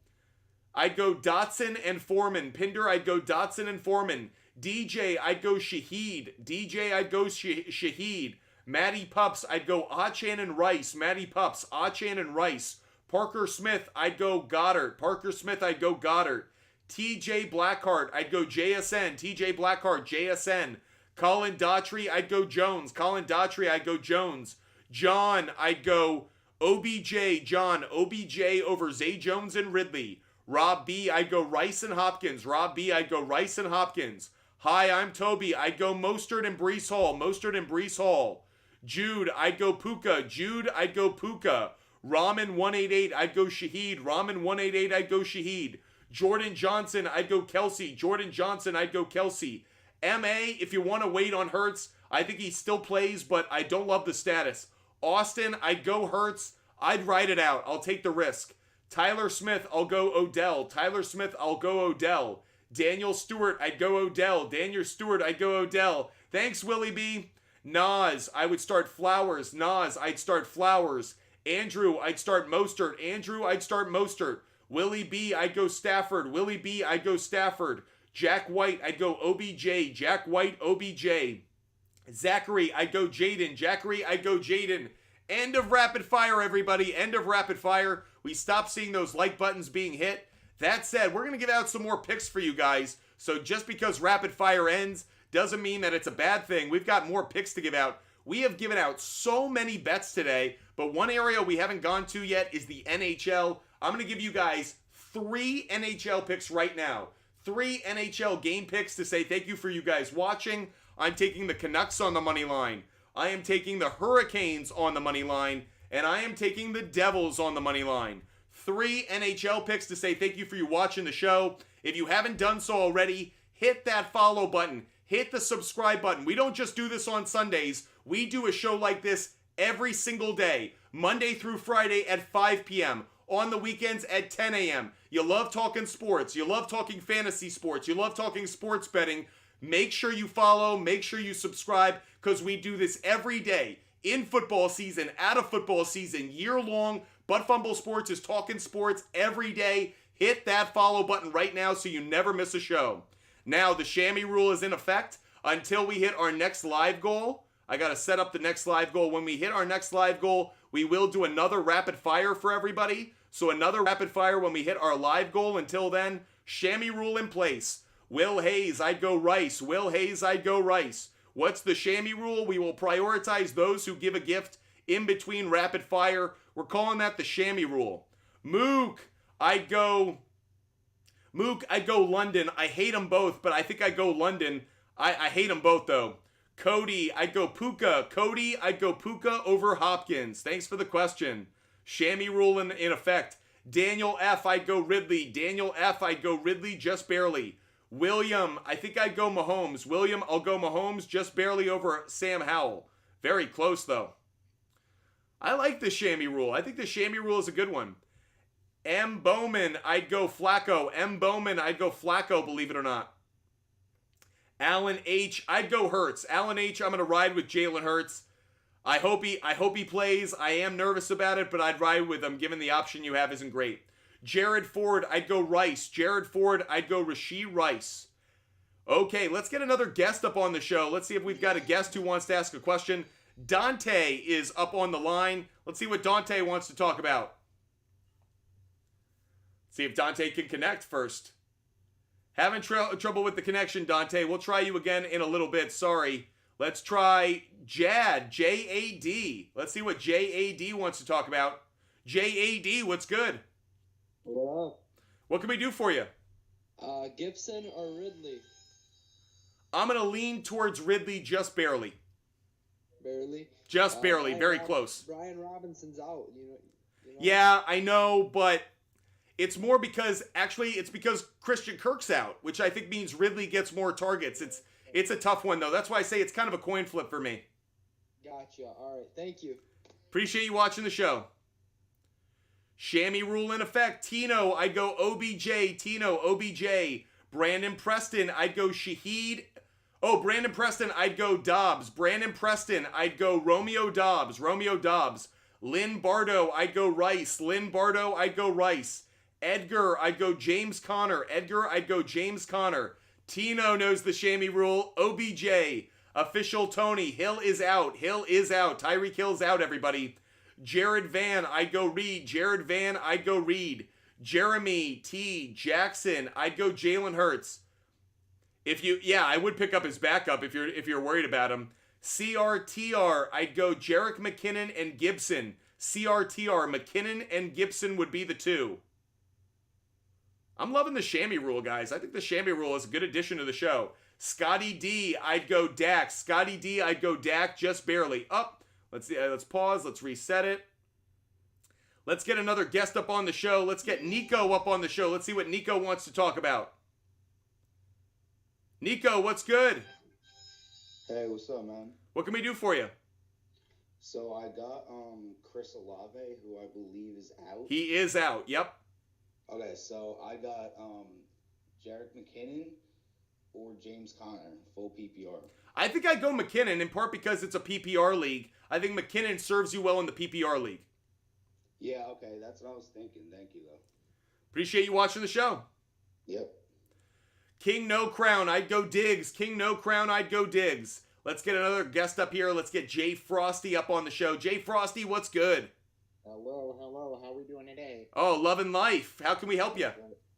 Dotson and Foreman. Pinder, I'd go Dotson and Foreman. DJ, I'd go Shaheed. DJ, I'd go Shaheed. Matty Pups, I'd go Achan and Rice. Matty Pups, Achan and Rice. Parker Smith, I'd go Goddard. Parker Smith, I'd go Goddard. TJ Blackheart, I'd go JSN. TJ Blackheart, JSN. Colin Daughtry, I'd go Jones. Colin Daughtry, I'd go Jones. John, I'd go OBJ. John, OBJ over Zay Jones and Ridley. Rob B, I'd go Rice and Hopkins. Rob B, I'd go Rice and Hopkins. Hi, I'm Toby. I'd go Mostert and Breece Hall. Mostert and Breece Hall. Jude, I'd go Puka. Jude, I'd go Puka. Ramen 188, I'd go Shaheed. Ramen 188, I'd go Shaheed. Jordan Johnson, I'd go Kelsey. Jordan Johnson, I'd go Kelsey. MA, if you want to wait on Hurts, I think he still plays, but I don't love the status. Austin, I'd go Hurts. I'd ride it out. I'll take the risk. Tyler Smith, I'll go Odell. Tyler Smith, I'll go Odell. Daniel Stewart, I'd go Odell. Daniel Stewart, I'd go Odell. Thanks, Willie B. Nas, I would start Flowers. Nas, I'd start Flowers. Andrew, I'd start Mostert. Andrew, I'd start Mostert. Willie B, I'd go Stafford. Willie B, I'd go Stafford. Jack White, I'd go OBJ. Jack White, OBJ. Zachary, I'd go Jaden. Zachary, I'd go Jaden. End of rapid fire, everybody. End of rapid fire. We stopped seeing those like buttons being hit. That said, we're going to give out some more picks for you guys. So just because rapid fire ends doesn't mean that it's a bad thing. We've got more picks to give out. We have given out so many bets today, but one area we haven't gone to yet is the NHL. I'm going to give you guys 3 NHL picks right now. 3 NHL game picks to say thank you for you guys watching. I'm taking the Canucks on the money line. I am taking the Hurricanes on the money line. And I am taking the Devils on the money line. 3 NHL picks to say thank you for you watching the show. If you haven't done so already, hit that follow button. Hit the subscribe button. We don't just do this on Sundays. We do a show like this every single day. Monday through Friday at 5 p.m. On the weekends at 10 a.m. You love talking sports. You love talking fantasy sports. You love talking sports betting. Make sure you follow. Make sure you subscribe because we do this every day. In football season, out of football season, year long. Butt Fumble Sports is talking sports every day. Hit that follow button right now so you never miss a show. Now, the chamois rule is in effect until we hit our next live goal. I got to set up the next live goal. When we hit our next live goal, we will do another rapid fire for everybody. So another rapid fire when we hit our live goal. Until then, chamois rule in place. Will Hayes, I'd go Rice. Will Hayes, I'd go Rice. What's the chamois rule? We will prioritize those who give a gift in between rapid fire. We're calling that the chamois rule. Mook, I'd go London. I hate them both, but I think I'd go London. I hate them both, though. Cody, I'd go Puka. Cody, I'd go Puka over Hopkins. Thanks for the question. Chamois rule in effect. Daniel F, I'd go Ridley. Daniel F, I'd go Ridley just barely. William, I think I'd go Mahomes. William, I'll go Mahomes just barely over Sam Howell. Very close, though. I like the chamois rule. I think the chamois rule is a good one. M. Bowman, I'd go Flacco. M. Bowman, I'd go Flacco, believe it or not. Alan H, I'd go Hurts. Alan H, I'm going to ride with Jalen Hurts. I hope he plays. I am nervous about it, but I'd ride with him given the option you have isn't great. Jared Ford, I'd go Rice. Jared Ford, I'd go Rashee Rice. Okay, let's get another guest up on the show. Let's see if we've got a guest who wants to ask a question. Dante is up on the line. Let's see what Dante wants to talk about. See if Dante can connect first. Having trouble with the connection, Dante. We'll try you again in a little bit. Sorry. Let's try Jad, J-A-D. Let's see what J-A-D wants to talk about. J-A-D, what's good? What up? What can we do for you? Gibson or Ridley? I'm going to lean towards Ridley just barely. Barely? Just barely. Very close. Brian Robinson's out. You know? Yeah, I know, but it's more because, actually, it's because Christian Kirk's out, which I think means Ridley gets more targets. It's a tough one, though. That's why I say it's kind of a coin flip for me. Gotcha. All right. Thank you. Appreciate you watching the show. Chamois rule in effect. Tino, I'd go OBJ. Tino, OBJ. Brandon Preston, I'd go Shaheed. Oh, Brandon Preston, I'd go Dobbs. Brandon Preston, I'd go Romeo Dobbs. Romeo Dobbs. Lynn Bardo, I'd go Rice. Lynn Bardo, I'd go Rice. Edgar, I'd go James Conner. Edgar, I'd go James Conner. Tino knows the chamois rule. OBJ. Official Tony. Hill is out. Hill is out. Tyreek Hill's out, everybody. Jared Van, I'd go Reed. Jared Van, I'd go Reed. Jeremy T. Jackson, I'd go Jalen Hurts. I would pick up his backup if you're worried about him. CRTR, I'd go Jerick McKinnon and Gibson. CRTR, McKinnon and Gibson would be the two. I'm loving the chamois rule, guys. I think the chamois rule is a good addition to the show. Scotty D, I'd go Dak. Scotty D, I'd go Dak just barely. Up. Let's see. Let's pause. Let's reset it. Let's get another guest up on the show. Let's get Nico up on the show. Let's see what Nico wants to talk about. Nico, what's good? Hey, what's up, man? What can we do for you? So I got Chris Olave, who I believe is out. He is out. Yep. Okay, so I got Jerick McKinnon or James Conner, full PPR. I think I'd go McKinnon, in part because it's a PPR league. I think McKinnon serves you well in the PPR league. Yeah, okay, that's what I was thinking. Thank you, though. Appreciate you watching the show. Yep. King No Crown, I'd go Diggs. King No Crown, I'd go Diggs. Let's get another guest up here. Let's get Jay Frosty up on the show. Jay Frosty, what's good? Hello. How we doing today? Oh, loving life. How can we help you?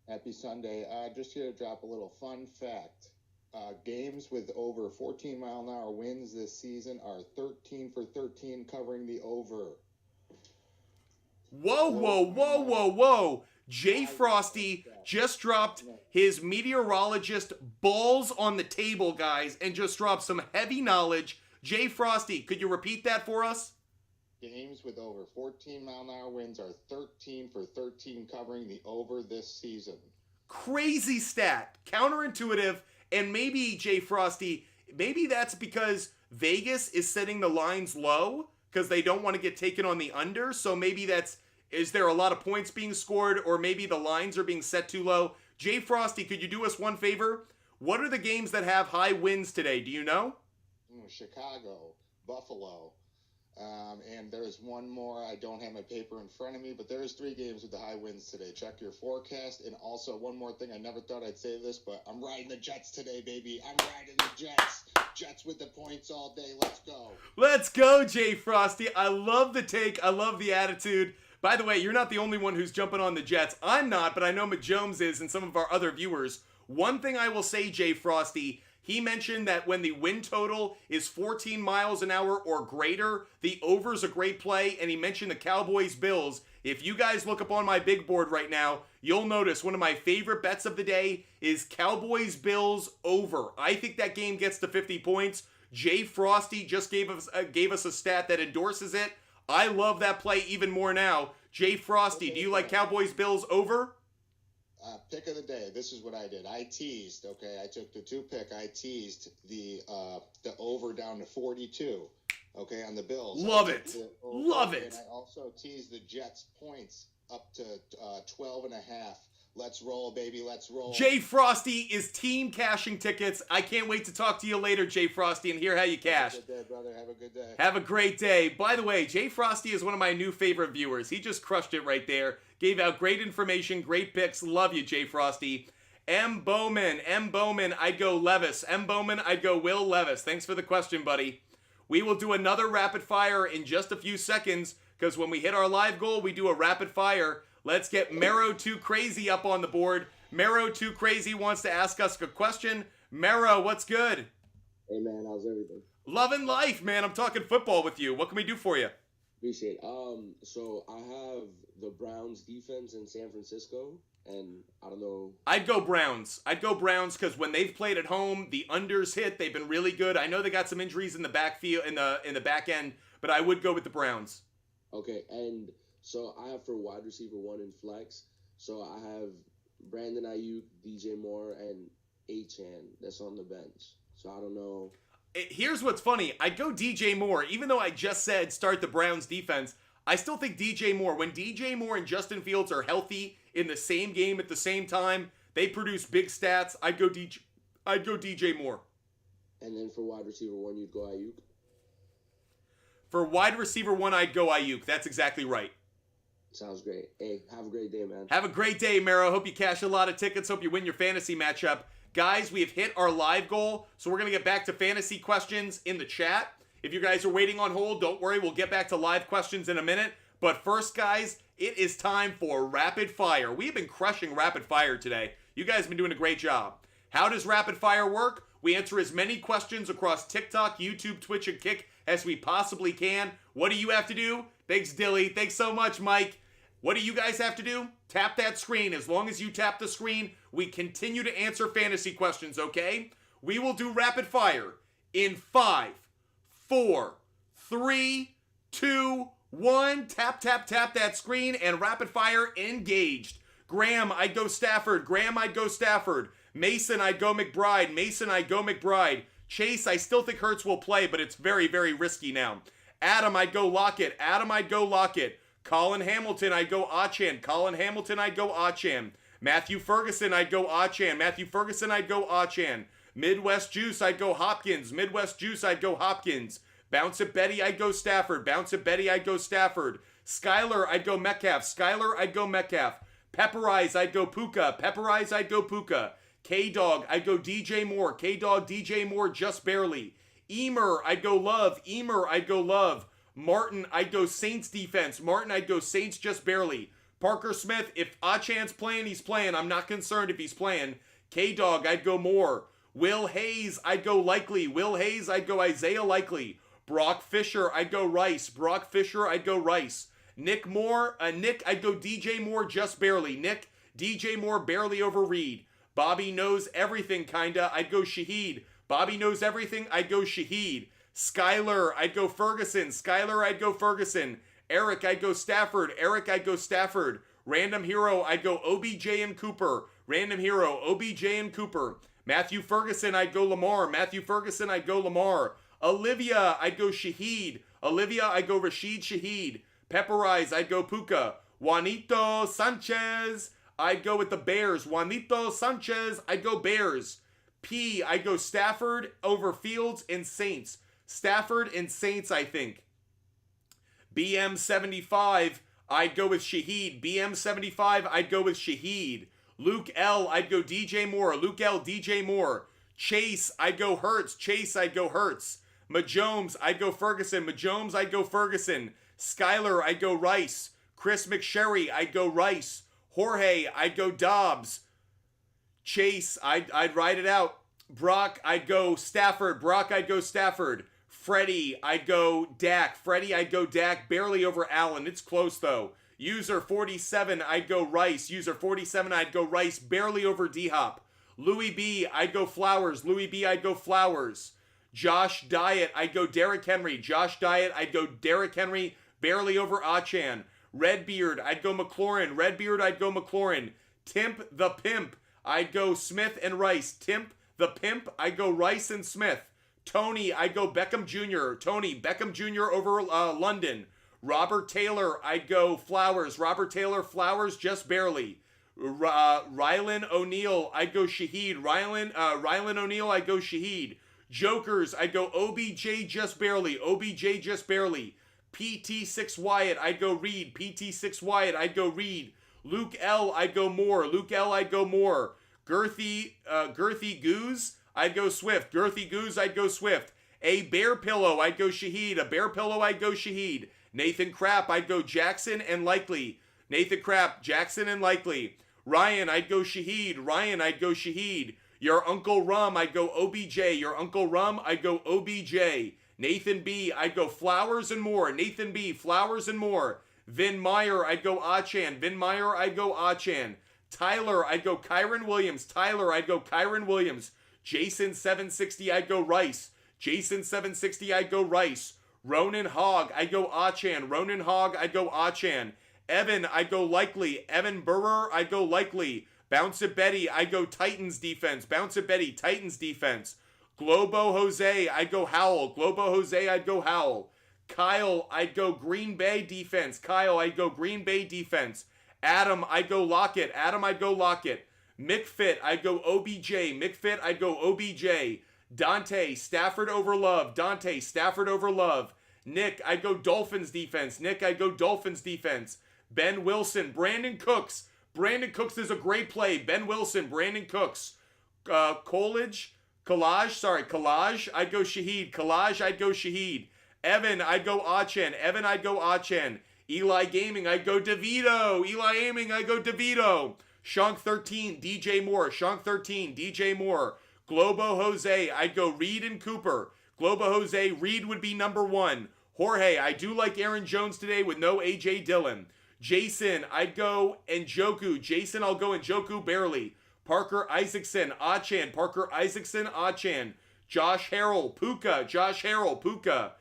Happy Sunday. Just here to drop a little fun fact. Games with over 14-mile-an-hour winds this season are 13 for 13 covering the over. Whoa. Jay Frosty just dropped his meteorologist balls on the table, guys, and just dropped some heavy knowledge. Jay Frosty, could you repeat that for us? Games with over 14-mile-an-hour winds are 13 for 13 covering the over this season. Crazy stat. Counterintuitive. And maybe, Jay Frosty, maybe that's because Vegas is setting the lines low because they don't want to get taken on the under. So maybe is there a lot of points being scored, or maybe the lines are being set too low? Jay Frosty, could you do us one favor? What are the games that have high winds today? Do you know? Chicago, Buffalo, and there's one more. I don't have my paper in front of me, but there's 3 games with the high winds today. Check your forecast. And also one more thing. I never thought I'd say this, but I'm riding the Jets today, baby. I'm riding the Jets. Jets with the points all day. Let's go. Let's go, Jay Frosty. I love the take. I love the attitude. By the way, you're not the only one who's jumping on the Jets. I'm not, but I know Majomes is and some of our other viewers. One thing I will say, Jay Frosty, he mentioned that when the wind total is 14 miles an hour or greater, the over's a great play, and he mentioned the Cowboys-Bills. If you guys look up on my big board right now, you'll notice one of my favorite bets of the day is Cowboys-Bills over. I think that game gets to 50 points. Jay Frosty just gave us a stat that endorses it. I love that play even more now. Jay Frosty, do you like Cowboys Bills over? Pick of the day. This is what I did. I teased. Okay, I took the 2-pick. I teased the over down to 42. Okay, on the Bills. Love it. Love it. And I also teased the Jets points up to 12.5. Let's roll, baby. Let's roll. Jay Frosty is team cashing tickets. I can't wait to talk to you later, Jay Frosty, and hear how you cash. Have a good day, brother. Have a good day. Have a great day. By the way, Jay Frosty is one of my new favorite viewers. He just crushed it right there. Gave out great information, great picks. Love you, Jay Frosty. M. Bowman, I'd go Levis. M. Bowman, I'd go Will Levis. Thanks for the question, buddy. We will do another rapid fire in just a few seconds, because when we hit our live goal, we do a rapid fire. Let's get Mero 2 Crazy up on the board. Mero 2 Crazy wants to ask us a question. Mero, what's good? Hey man, how's everything? Loving life, man. I'm talking football with you. What can we do for you? Appreciate it. So I have the Browns defense in San Francisco, and I don't know. I'd go Browns. Because when they've played at home, the unders hit. They've been really good. I know they got some injuries in the backfield, in the back end, but I would go with the Browns. Okay, and so I have for wide receiver 1 in flex. So I have Brandon Ayuk, DJ Moore, and Achan that's on the bench. So I don't know. Here's what's funny. I'd go DJ Moore. Even though I just said start the Browns defense, I still think DJ Moore, when DJ Moore and Justin Fields are healthy in the same game at the same time, they produce big stats. I'd go DJ Moore. And then for wide receiver 1, you'd go Ayuk? For wide receiver 1, I'd go Ayuk. That's exactly right. Sounds great. Hey, have a great day, man. Have a great day, Mero. Hope you cash a lot of tickets. Hope you win your fantasy matchup. Guys, we have hit our live goal, so we're going to get back to fantasy questions in the chat. If you guys are waiting on hold, don't worry. We'll get back to live questions in a minute. But first, guys, it is time for Rapid Fire. We've been crushing Rapid Fire today. You guys have been doing a great job. How does Rapid Fire work? We answer as many questions across TikTok, YouTube, Twitch, and Kick as we possibly can. What do you have to do? Thanks, Dilly. Thanks so much, Mike. What do you guys have to do? Tap that screen. As long as you tap the screen, we continue to answer fantasy questions, okay? We will do rapid fire in 5, 4, 3, 2, 1. Tap, tap, tap that screen, and rapid fire engaged. Graham, I'd go Stafford. Graham, I'd go Stafford. Mason, I'd go McBride. Mason, I'd go McBride. Chase, I still think Hurts will play, but it's very, very risky now. Adam, I'd go Lockett. Adam, I'd go Lockett. Colin Hamilton, I'd go Achan. Colin Hamilton, I'd go Achan. Matthew Ferguson, I'd go Achan. Matthew Ferguson, I'd go Achan. Midwest Juice, I'd go Hopkins. Midwest Juice, I'd go Hopkins. Bounce it Betty, I'd go Stafford. Bounce it Betty, I'd go Stafford. Skyler, I'd go Metcalf. Skyler, I'd go Metcalf. Pepperize, I'd go Puka. Pepperize, I'd go Puka. K-Dog, I'd go DJ Moore. K-Dog, DJ Moore, just barely. Emer, I'd go Love. Emer, I'd go Love. Martin, I'd go Saints defense. Martin, I'd go Saints just barely. Parker Smith, if Achan's playing, he's playing. I'm not concerned if he's playing. K-Dog, I'd go Moore. Will Hayes, I'd go Likely. Will Hayes, I'd go Isaiah Likely. Brock Fisher, I'd go Rice. Brock Fisher, I'd go Rice. Nick Moore, Nick, I'd go DJ Moore just barely. Nick, DJ Moore barely over Reed. Bobby knows everything, kinda. I'd go Shaheed. Bobby knows everything. I'd go Shaheed. Skyler, I'd go Ferguson. Skyler, I'd go Ferguson. Eric, I'd go Stafford. Eric, I'd go Stafford. Random Hero, I'd go OBJ and Cooper. Random Hero, OBJ and Cooper. Matthew Ferguson, I'd go Lamar. Matthew Ferguson, I'd go Lamar. Olivia, I'd go Shaheed. Olivia, I'd go Rashid Shaheed. Pepperize, I'd go Puka. Juanito Sanchez, I'd go with the Bears. Juanito Sanchez, I'd go Bears. P, I'd go Stafford over Fields and Saints. Stafford and Saints, I think. BM75, I'd go with Shaheed. BM75, I'd go with Shaheed. Luke L, I'd go DJ Moore. Luke L, DJ Moore. Chase, I'd go Hurts. Chase, I'd go Hurts. Majomes, I'd go Ferguson. Majomes, I'd go Ferguson. Skyler, I'd go Rice. Chris McSherry, I'd go Rice. Jorge, I'd go Dobbs. Chase, I'd ride it out. Brock, I'd go Stafford. Brock, I'd go Stafford. Freddie, I'd go Dak. Freddie, I'd go Dak. Barely over Allen. It's close, though. User 47, I'd go Rice. User 47, I'd go Rice. Barely over D-Hop. Louis B, I'd go Flowers. Louis B, I'd go Flowers. Josh Diet, I'd go Derrick Henry. Josh Diet, I'd go Derrick Henry, barely over Achan. Redbeard, I'd go McLaurin. Redbeard, I'd go McLaurin. Timp the Pimp, I'd go Smith and Rice. Timp the Pimp, I'd go Rice and Smith. Tony, I'd go Beckham Jr. Tony, Beckham Jr. over London. Robert Taylor, I'd go Flowers. Robert Taylor, Flowers, just barely. Rylan O'Neal, I'd go Shaheed. Rylan O'Neal, I'd go Shaheed. Jokers, I'd go OBJ just barely. OBJ just barely. PT6 Wyatt, I'd go Reed. PT6 Wyatt, I'd go Reed. Luke L, I'd go Moore. Luke L, I'd go Moore. Girthy Goose, I'd go Swift. Girthy Goose, I'd go Swift. A Bear Pillow, I'd go Shaheed. A Bear Pillow, I'd go Shaheed. Nathan Krapp, I'd go Jackson and Likely. Nathan Krapp, Jackson and Likely. Ryan, I'd go Shaheed. Ryan, I'd go Shaheed. Your Uncle Rum, I'd go OBJ. Your Uncle Rum, I'd go OBJ. Nathan B, I'd go Flowers and More. Nathan B, Flowers and More. Vin Meyer, I'd go Achan. Vin Meyer, I'd go Achan. Tyler, I'd go Kyron Williams. Tyler, I'd go Kyron Williams. Jason 760, I'd go Rice. Jason 760, I'd go Rice. Ronan Hogg, I'd go Achan. Ronan Hogg, I'd go Achan. Evan, I'd go Likely. Evan Burrer, I'd go Likely. Bounce it Betty, I'd go Titans defense. Bounce it Betty, Titans defense. Globo Jose, I'd go Howell. Globo Jose, I'd go Howell. Kyle, I'd go Green Bay defense. Kyle, I'd go Green Bay defense. Adam, I'd go Lockett. Adam, I'd go Lockett. McFit, I'd go OBJ. McFit, I'd go OBJ. Dante, Stafford over Love. Dante, Stafford over Love. Nick, I'd go Dolphins defense. Nick, I'd go Dolphins defense. Ben Wilson, Brandon Cooks. Brandon Cooks is a great play. Ben Wilson, Brandon Cooks. Collage, I'd go Shaheed. Collage, I'd go Shaheed. Evan, I'd go Achan. Evan, I'd go Achan. Eli Gaming, I'd go DeVito. Eli Gaming, I'd go DeVito. Shonk 13, DJ Moore. Shonk 13, DJ Moore. Globo Jose, I'd go Reed and Cooper. Globo Jose, Reed would be number one. Jorge, I do like Aaron Jones today with no A.J. Dillon. Jason, I'd go Njoku. Jason, I'll go Njoku barely. Parker Isaacson, Achan. Parker Isaacson, Achan. Josh Harrell, Puka. Josh Harrell, Puka.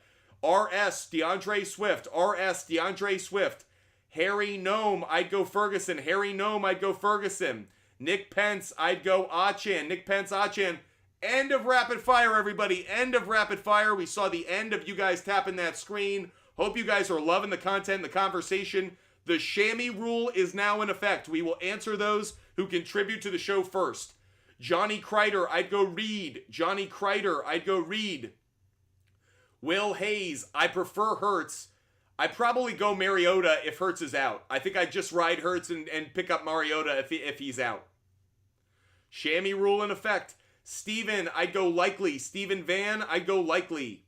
R.S., DeAndre Swift. R.S., DeAndre Swift. Harry Nome, I'd go Ferguson. Harry Nome, I'd go Ferguson. Nick Pence, I'd go Achan. Nick Pence, Achan. End of rapid fire, everybody. End of rapid fire. We saw the end of you guys tapping that screen. Hope you guys are loving the content, the conversation. The Shammy rule is now in effect. We will answer those who contribute to the show first. Johnny Kreider, I'd go Reed. Johnny Kreider, I'd go Reed. Will Hayes, I prefer Hurts. I'd probably go Mariota if Hurts is out. I think I'd just ride Hurts and pick up Mariota if he's out. Shammy rule in effect. Steven, I'd go Likely. Steven Van, I'd go Likely.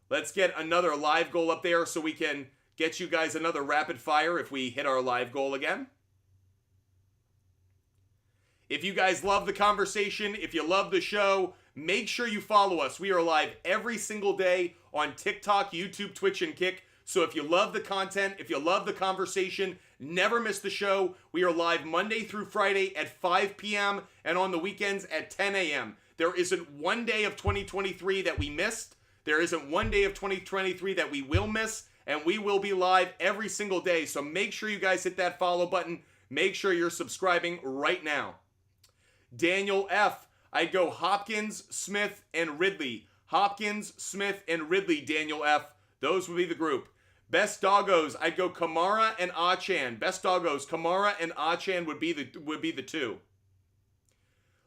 Let's get another live goal up there so we can get you guys another rapid fire if we hit our live goal again. If you guys love the conversation, if you love the show, make sure you follow us. We are live every single day on TikTok, YouTube, Twitch, and Kick. So if you love the content, if you love the conversation, never miss the show. We are live Monday through Friday at 5 p.m. and on the weekends at 10 a.m. There isn't one day of 2023 that we missed. There isn't one day of 2023 that we will miss. And we will be live every single day. So make sure you guys hit that follow button. Make sure you're subscribing right now. Daniel F., I'd go Hopkins, Smith, and Ridley. Hopkins, Smith, and Ridley, Daniel F. Those would be the group. Best doggos, I'd go Kamara and Achan. Best doggos, Kamara and Achan would be the two.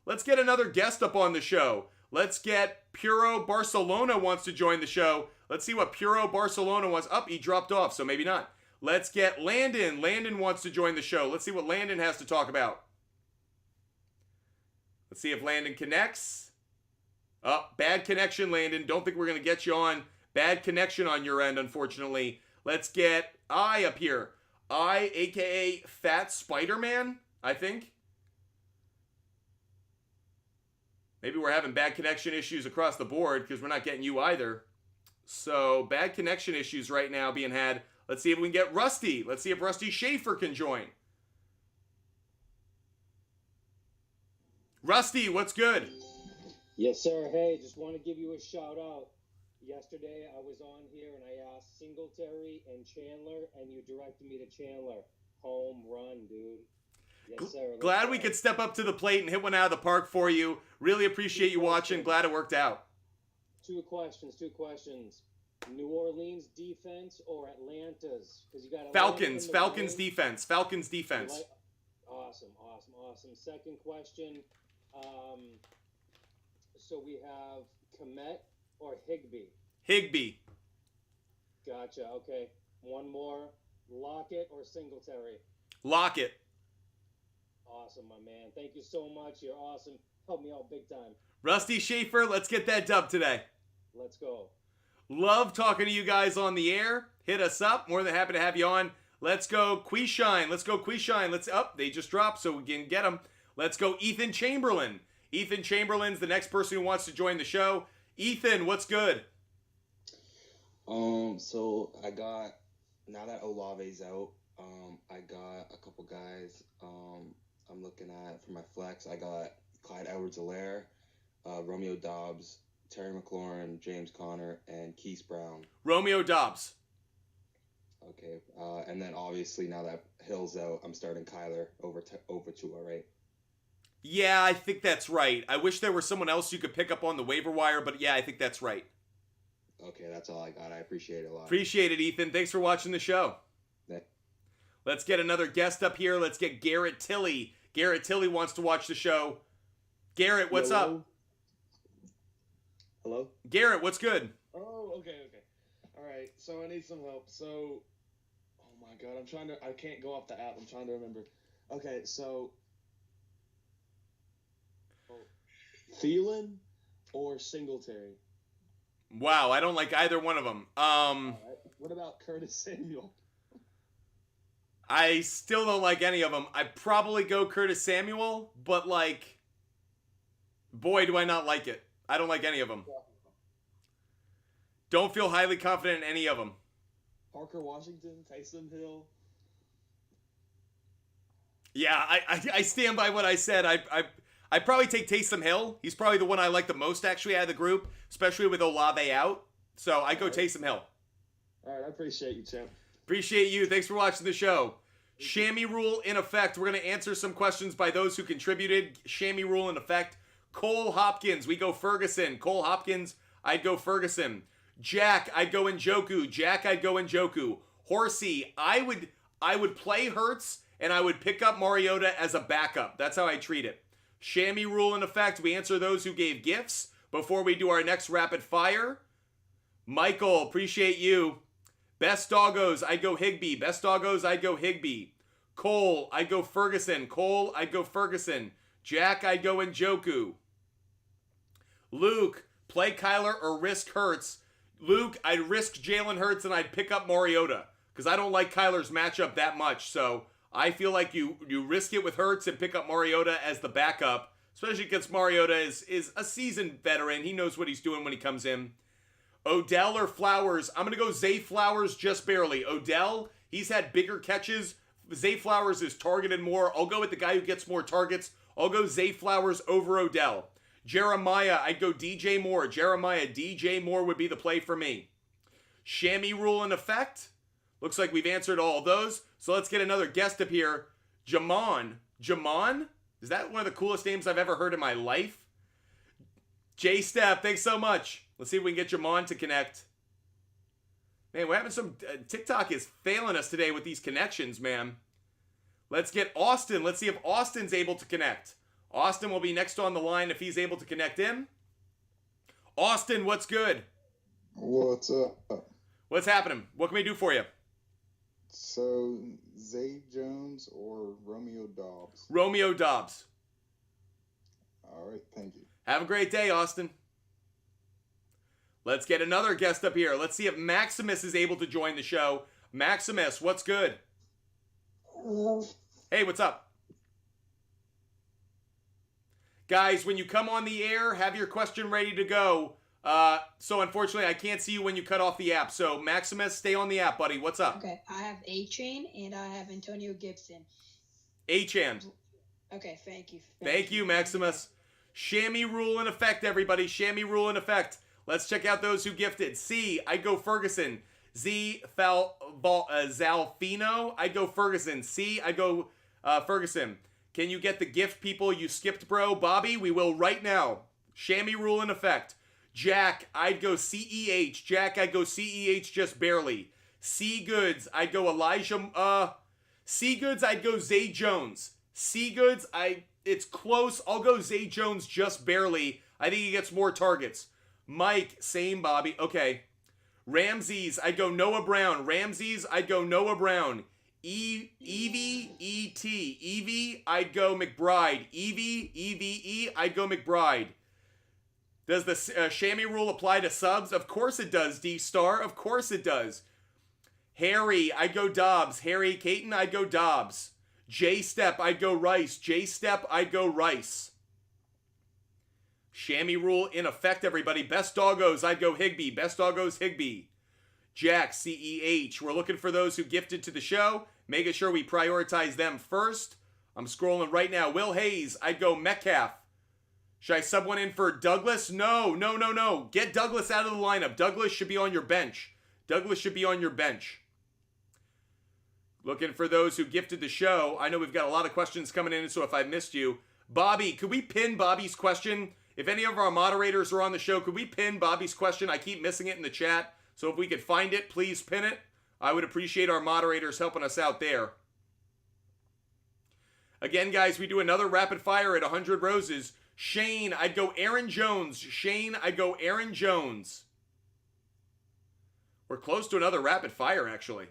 Let's get another guest up on the show. Let's get Puro Barcelona wants to join the show. Let's see what Puro Barcelona wants. Up, he dropped off, so maybe not. Let's get Landon. Landon wants to join the show. Let's see what Landon has to talk about. Let's see if Landon connects. Oh, bad connection, Landon. Don't think we're going to get you on. Bad connection on your end, unfortunately. Let's get I up here. I, a.k.a. Fat Spider-Man, I think. Maybe we're having bad connection issues across the board because we're not getting you either. So, bad connection issues right now being had. Let's see if we can get Rusty. Let's see if Rusty Schaefer can join. Rusty, what's good? Yes, sir. Hey, just want to give you a shout out. Yesterday, I was on here and I asked Singletary and Chandler, and you directed me to Chandler. Home run, dude. Yes, sir. Let's Glad go. we could step up to the plate and hit one out of the park for you. Really appreciate you watching. Glad it worked out. Two questions. New Orleans defense or Atlanta's? Because you got Falcons defense. Falcons defense. Awesome. Second question. So we have Komet or Higbee? Higbee. Gotcha. Okay. One more. Lockett or Singletary? Lockett. Awesome, my man. Thank you so much. You're awesome. Help me out big time. Rusty Schaefer, let's get that dub today. Let's go. Love talking to you guys on the air. Hit us up. More than happy to have you on. Let's go Quishine. Let's up. They just dropped, so we can get them. Let's go Ethan Chamberlain. Ethan Chamberlain's the next person who wants to join the show. Ethan, what's good? So I got, now that Olave's out, I got a couple guys I'm looking at for my flex. I got Clyde Edwards-Helaire, Romeo Dobbs, Terry McLaurin, James Conner, and Keith Brown. Romeo Dobbs. Okay, and then obviously now that Hill's out, I'm starting Kyler over Tua, right? Yeah, I think that's right. I wish there was someone else you could pick up on the waiver wire, but yeah, I think that's right. Okay, that's all I got. I appreciate it a lot. Appreciate it, Ethan. Thanks for watching the show. Yeah. Let's get another guest up here. Let's get Garrett Tilley. Garrett Tilley wants to watch the show. Garrett, what's up? Hello? Garrett, what's good? Oh, okay. All right, so I need some help. So, oh my God, I can't go off the app. I'm trying to remember. Okay, so, Thielen or Singletary? Wow, I don't like either one of them. All right. What about Curtis Samuel? I still don't like any of them. I'd probably go Curtis Samuel, but like, boy, do I not like it. I don't like any of them. Don't feel highly confident in any of them. Parker Washington, Taysom Hill. Yeah, I stand by what I said. I'd probably take Taysom Hill. He's probably the one I like the most, actually, out of the group, especially with Olave out. So I go Taysom Hill. All right, I appreciate you, champ. Appreciate you. Thanks for watching the show. Chamois rule in effect. We're going to answer some questions by those who contributed. Chamois rule in effect. Cole Hopkins, we go Ferguson. Cole Hopkins, I'd go Ferguson. Jack, I'd go Njoku. Horsey, I would play Hurts, and I would pick up Mariota as a backup. That's how I treat it. Chamois rule in effect. We answer those who gave gifts before we do our next rapid fire. Michael, appreciate you. Best doggos, I'd go Higbee. Cole, I'd go Ferguson. Jack, I'd go Njoku. Luke, play Kyler or risk Hurts. Luke, I'd risk Jalen Hurts and I'd pick up Mariota because I don't like Kyler's matchup that much. So I feel like you risk it with Hurts and pick up Mariota as the backup, especially because Mariota is a seasoned veteran. He knows what he's doing when he comes in. Odell or Flowers? I'm going to go Zay Flowers just barely. Odell, he's had bigger catches. Zay Flowers is targeted more. I'll go with the guy who gets more targets. I'll go Zay Flowers over Odell. Jeremiah, I'd go DJ Moore. DJ Moore would be the play for me. Chamois rule in effect. Looks like we've answered all of those. So let's get another guest up here. Jamon. Is that one of the coolest names I've ever heard in my life? J-Step, thanks so much. Let's see if we can get Jamon to connect. Man, we're having some... TikTok is failing us today with these connections, man. Let's get Austin. Let's see if Austin's able to connect. Austin will be next on the line if he's able to connect in. Austin, what's good? What's up? What's happening? What can we do for you? So, Zay Jones or Romeo Dobbs? Romeo Dobbs. All right, thank you. Have a great day, Austin. Let's get another guest up here. Let's see if Maximus is able to join the show. Maximus, what's good? Hello. Hey, what's up? Guys, when you come on the air, have your question ready to go. So unfortunately, I can't see you when you cut off the app. So Maximus, stay on the app, buddy. What's up? Okay, I have A-Chain and I have Antonio Gibson. A-Chan. Okay, thank you. Thank you, Maximus. Chamois rule in effect, everybody. Chamois rule in effect. Let's check out those who gifted. C, I'd go Ferguson. Z, Zalfino, I'd go Ferguson. C, I'd go Ferguson. Can you get the gift people you skipped, bro? Bobby, we will right now. Chamois rule in effect. Jack, I'd go CEH. Jack, I'd go CEH just barely. C Goods, I'd go Elijah. C Goods, I'd go Zay Jones. C Goods, it's close. I'll go Zay Jones just barely. I think he gets more targets. Mike, same Bobby. Okay. Ramses, I'd go Noah Brown. Ramses, I'd go Noah Brown. Evie, E.T. Evie, I'd go McBride. Evie, E-V-E, I'd go McBride. Does the chamois rule apply to subs? Of course it does, D-Star. Of course it does. Harry, I'd go Dobbs. Harry Caton, I'd go Dobbs. J-Step, I'd go Rice. J-Step, I'd go Rice. Chamois rule in effect, everybody. Best doggos, I'd go Higby. Best doggos, Higby. Jack, CEH. We're looking for those who gifted to the show. Making sure we prioritize them first. I'm scrolling right now. Will Hayes, I'd go Metcalf. Should I sub one in for Douglas? No. Get Douglas out of the lineup. Douglas should be on your bench. Douglas should be on your bench. Looking for those who gifted the show. I know we've got a lot of questions coming in, so if I missed you. Bobby, could we pin Bobby's question? If any of our moderators are on the show, could we pin Bobby's question? I keep missing it in the chat. So if we could find it, please pin it. I would appreciate our moderators helping us out there. Again, guys, we do another rapid fire at 100 roses. Shane, I'd go Aaron Jones. Shane, I'd go Aaron Jones. We're close to another rapid fire, actually.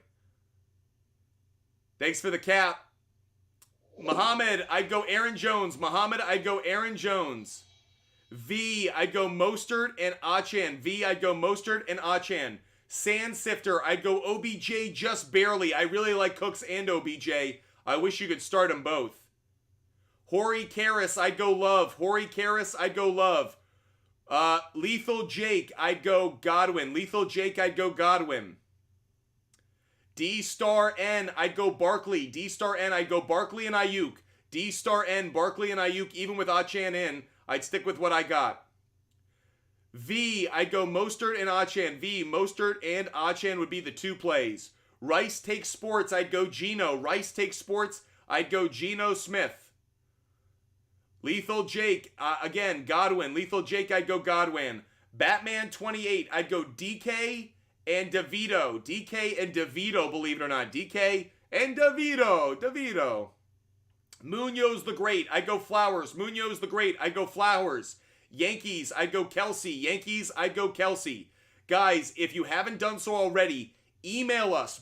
Thanks for the cap. Muhammad, I'd go Aaron Jones. Muhammad, I'd go Aaron Jones. V, I'd go Mostert and Achan. V, I'd go Mostert and Achan. Sand Sifter, I'd go OBJ just barely. I really like Cooks and OBJ. I wish you could start them both. Hori Karras, I'd go Love. Hori Karras, I'd go Love. Lethal Jake, I'd go Godwin. Lethal Jake, I'd go Godwin. D-Star N, I'd go Barkley. D-Star N, I'd go Barkley and Ayuk. D-Star N, Barkley and Ayuk, even with Achan in. I'd stick with what I got. V, I'd go Mostert and Achan. V, Mostert and Achan would be the two plays. Rice takes sports, I'd go Geno. Rice takes sports, I'd go Geno Smith. Lethal Jake, again, Godwin. Lethal Jake, I'd go Godwin. Batman 28, I'd go DK and DeVito. DK and DeVito, believe it or not. DK and DeVito. Munoz the Great, I'd go Flowers. Munoz the Great, I'd go Flowers. Yankees, I'd go Kelsey. Yankees, I'd go Kelsey. Guys, if you haven't done so already, email us,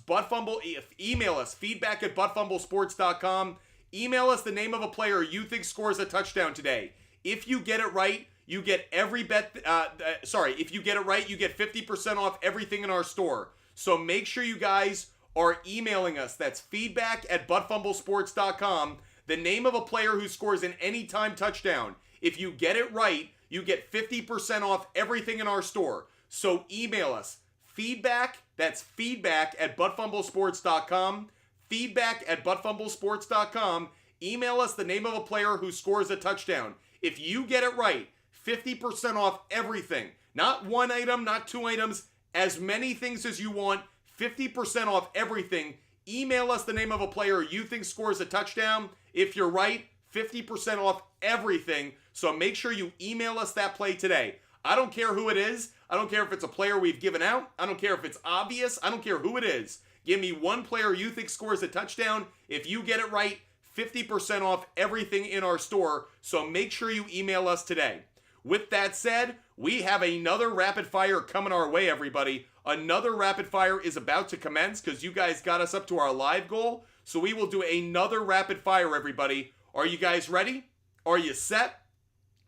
feedback at buttfumblesports.com. Email us the name of a player you think scores a touchdown today. If you get it right, you get if you get it right, you get 50% off everything in our store. So make sure you guys are emailing us. That's feedback at buttfumblesports.com. The name of a player who scores an anytime touchdown. If you get it right, you get 50% off everything in our store. So email us. Feedback, that's feedback at buttfumblesports.com. Feedback at buttfumblesports.com. Email us the name of a player who scores a touchdown. If you get it right, 50% off everything. Not one item, not two items, as many things as you want, 50% off everything. Email us the name of a player you think scores a touchdown. If you're right, 50% off everything. So make sure you email us that play today. I don't care who it is. I don't care if it's a player we've given out. I don't care if it's obvious. I don't care who it is. Give me one player you think scores a touchdown. If you get it right, 50% off everything in our store. So make sure you email us today. With that said, we have another rapid fire coming our way, everybody. Another rapid fire is about to commence because you guys got us up to our live goal. So we will do another rapid fire, everybody. Are you guys ready? Are you set?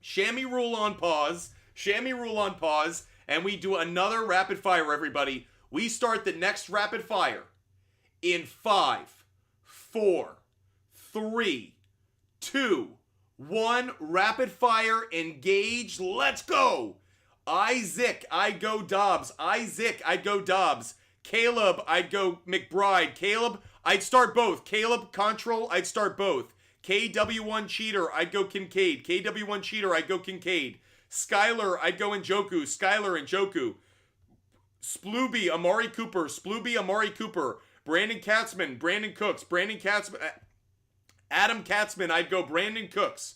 Chamois rule on pause. Chamois rule on pause. And we do another rapid fire, everybody. We start the next rapid fire in 5, 4, 3, 2, 1. Rapid fire, engage, let's go. Isaac, I'd go Dobbs. Isaac, I'd go Dobbs. Caleb, I'd go McBride. Caleb, I'd start both. Caleb, Control, I'd start both. KW1 Cheater, I'd go Kincaid. KW1 Cheater, I'd go Kincaid. Skyler, I'd go Njoku. Skyler, Njoku. Splooby, Amari Cooper. Splooby, Amari Cooper. Brandon Katzman, Brandon Cooks. Brandon Katzman, Adam Katzman, I'd go Brandon Cooks.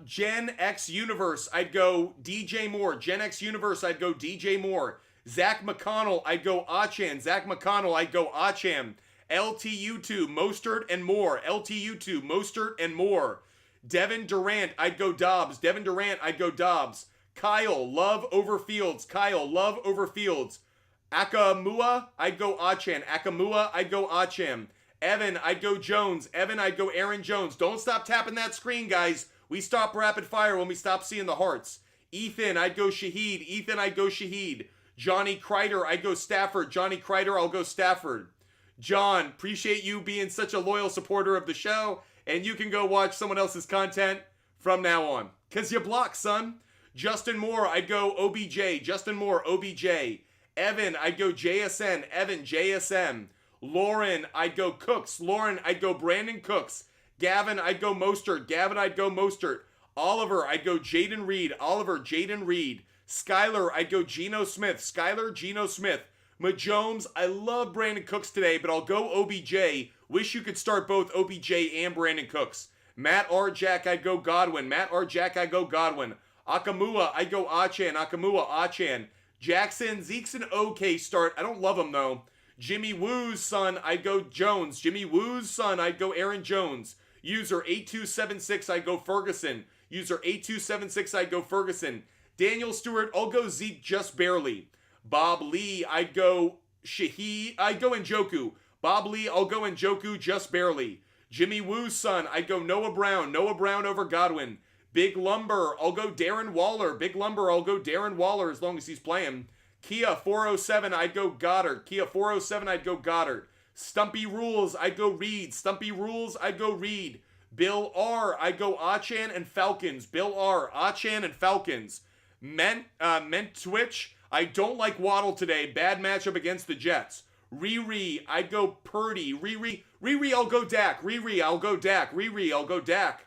Gen X Universe, I'd go DJ Moore. Gen X Universe, I'd go DJ Moore. Zach McConnell, I'd go Achan. Zach McConnell, I'd go Acham. LTU2, Mostert and Moore. LTU2, Mostert and Moore. Devin Durant, I'd go Dobbs. Devin Durant, I'd go Dobbs. Kyle, Love over Fields. Kyle, Love over Fields. Akamua, I'd go Achan. Akamua, I'd go Acham. Evan, I'd go Jones. Evan, I'd go Aaron Jones. Don't stop tapping that screen, guys. We stop rapid fire when we stop seeing the hearts. Ethan, I'd go Shaheed. Ethan, I'd go Shaheed. Johnny Kreider, I'd go Stafford. Johnny Kreider, I'll go Stafford. John, appreciate you being such a loyal supporter of the show, and you can go watch someone else's content from now on. Because you block, son. Justin Moore, I'd go OBJ. Justin Moore, OBJ. Evan, I'd go JSN. Evan, JSN. Lauren, I'd go Cooks. Lauren, I'd go Brandon Cooks. Gavin, I'd go Mostert. Gavin, I'd go Mostert. Oliver, I'd go Jaden Reed. Oliver, Jaden Reed. Skyler, I'd go Geno Smith. Skyler, Geno Smith. Majomes, I love Brandon Cooks today, but I'll go OBJ. Wish you could start both OBJ and Brandon Cooks. Matt R. Jack, I'd go Godwin. Matt R. Jack, I'd go Godwin. Akamua, I'd go Achan. Akamua, Achan. Jackson, Zeke's an okay start. I don't love him, though. Jimmy Woo's son, I'd go Jones. Jimmy Woo's son, I'd go Aaron Jones. User 8276, I'd go Ferguson. User 8276, I'd go Ferguson. Daniel Stewart, I'll go Zeke just barely. Bob Lee, I'd go Shaheed. I'd go Njoku. Bob Lee, I'll go Njoku just barely. Jimmy Woo's son, I'd go Noah Brown. Noah Brown over Godwin. Big Lumber, I'll go Darren Waller. Big Lumber, I'll go Darren Waller as long as he's playing. Kia 407, I'd go Goddard. Kia 407, I'd go Goddard. Stumpy Rules, I'd go Reed. Stumpy Rules, I'd go Reed. Bill R, I'd go Achan and Falcons. Bill R, Achan and Falcons. Meant Twitch, I don't like Waddle today. Bad matchup against the Jets. Riri, I'd go Purdy. Riri, I'll go Dak. Riri, I'll go Dak. Riri, I'll go Dak.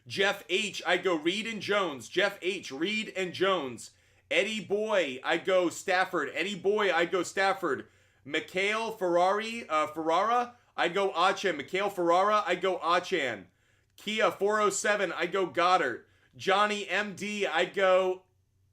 Jeff H, I'd go Reed and Jones. Jeff H, Reed and Jones. Eddie Boy, I'd go Stafford. Eddie Boy, I'd go Stafford. Mikhail Ferrara, I'd go Achan. Mikhail Ferrara, I'd go Achan. Kia 407, I'd go Goddard. Johnny MD, I'd go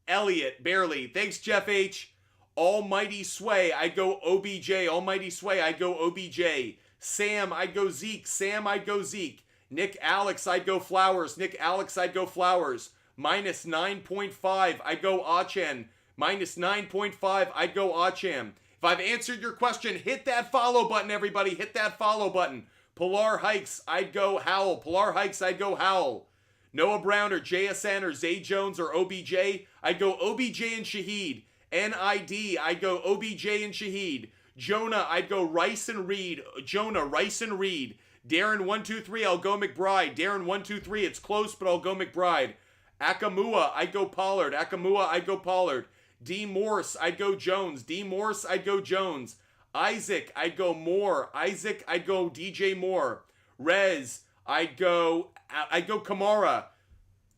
Elliott, barely. Thanks, Jeff H. Almighty Sway, I'd go OBJ. Almighty Sway, I'd go OBJ. Sam, I'd go Zeke. Sam, I'd go Zeke. Nick Alex, I'd go Flowers. Nick Alex, I'd go Flowers. Minus 9.5, I'd go Achan. Minus 9.5, I'd go Achan. If I've answered your question, hit that follow button, everybody. Hit that follow button. Polar Hikes, I'd go Howell. Polar Hikes, I'd go Howell. Noah Brown or JSN or Zay Jones or OBJ, I'd go OBJ and Shaheed. NID, I'd go OBJ and Shaheed. Jonah, I'd go Rice and Reed. Jonah, Rice and Reed. Darren 123, I'll go McBride. Darren 123, it's close, but I'll go McBride. Akamua, I'd go Pollard. Akamua, I'd go Pollard. D. Morse, I'd go Jones. D. Morse, I'd go Jones. Isaac, I'd go Moore. Isaac, I'd go DJ Moore. Rez, I'd go Kamara.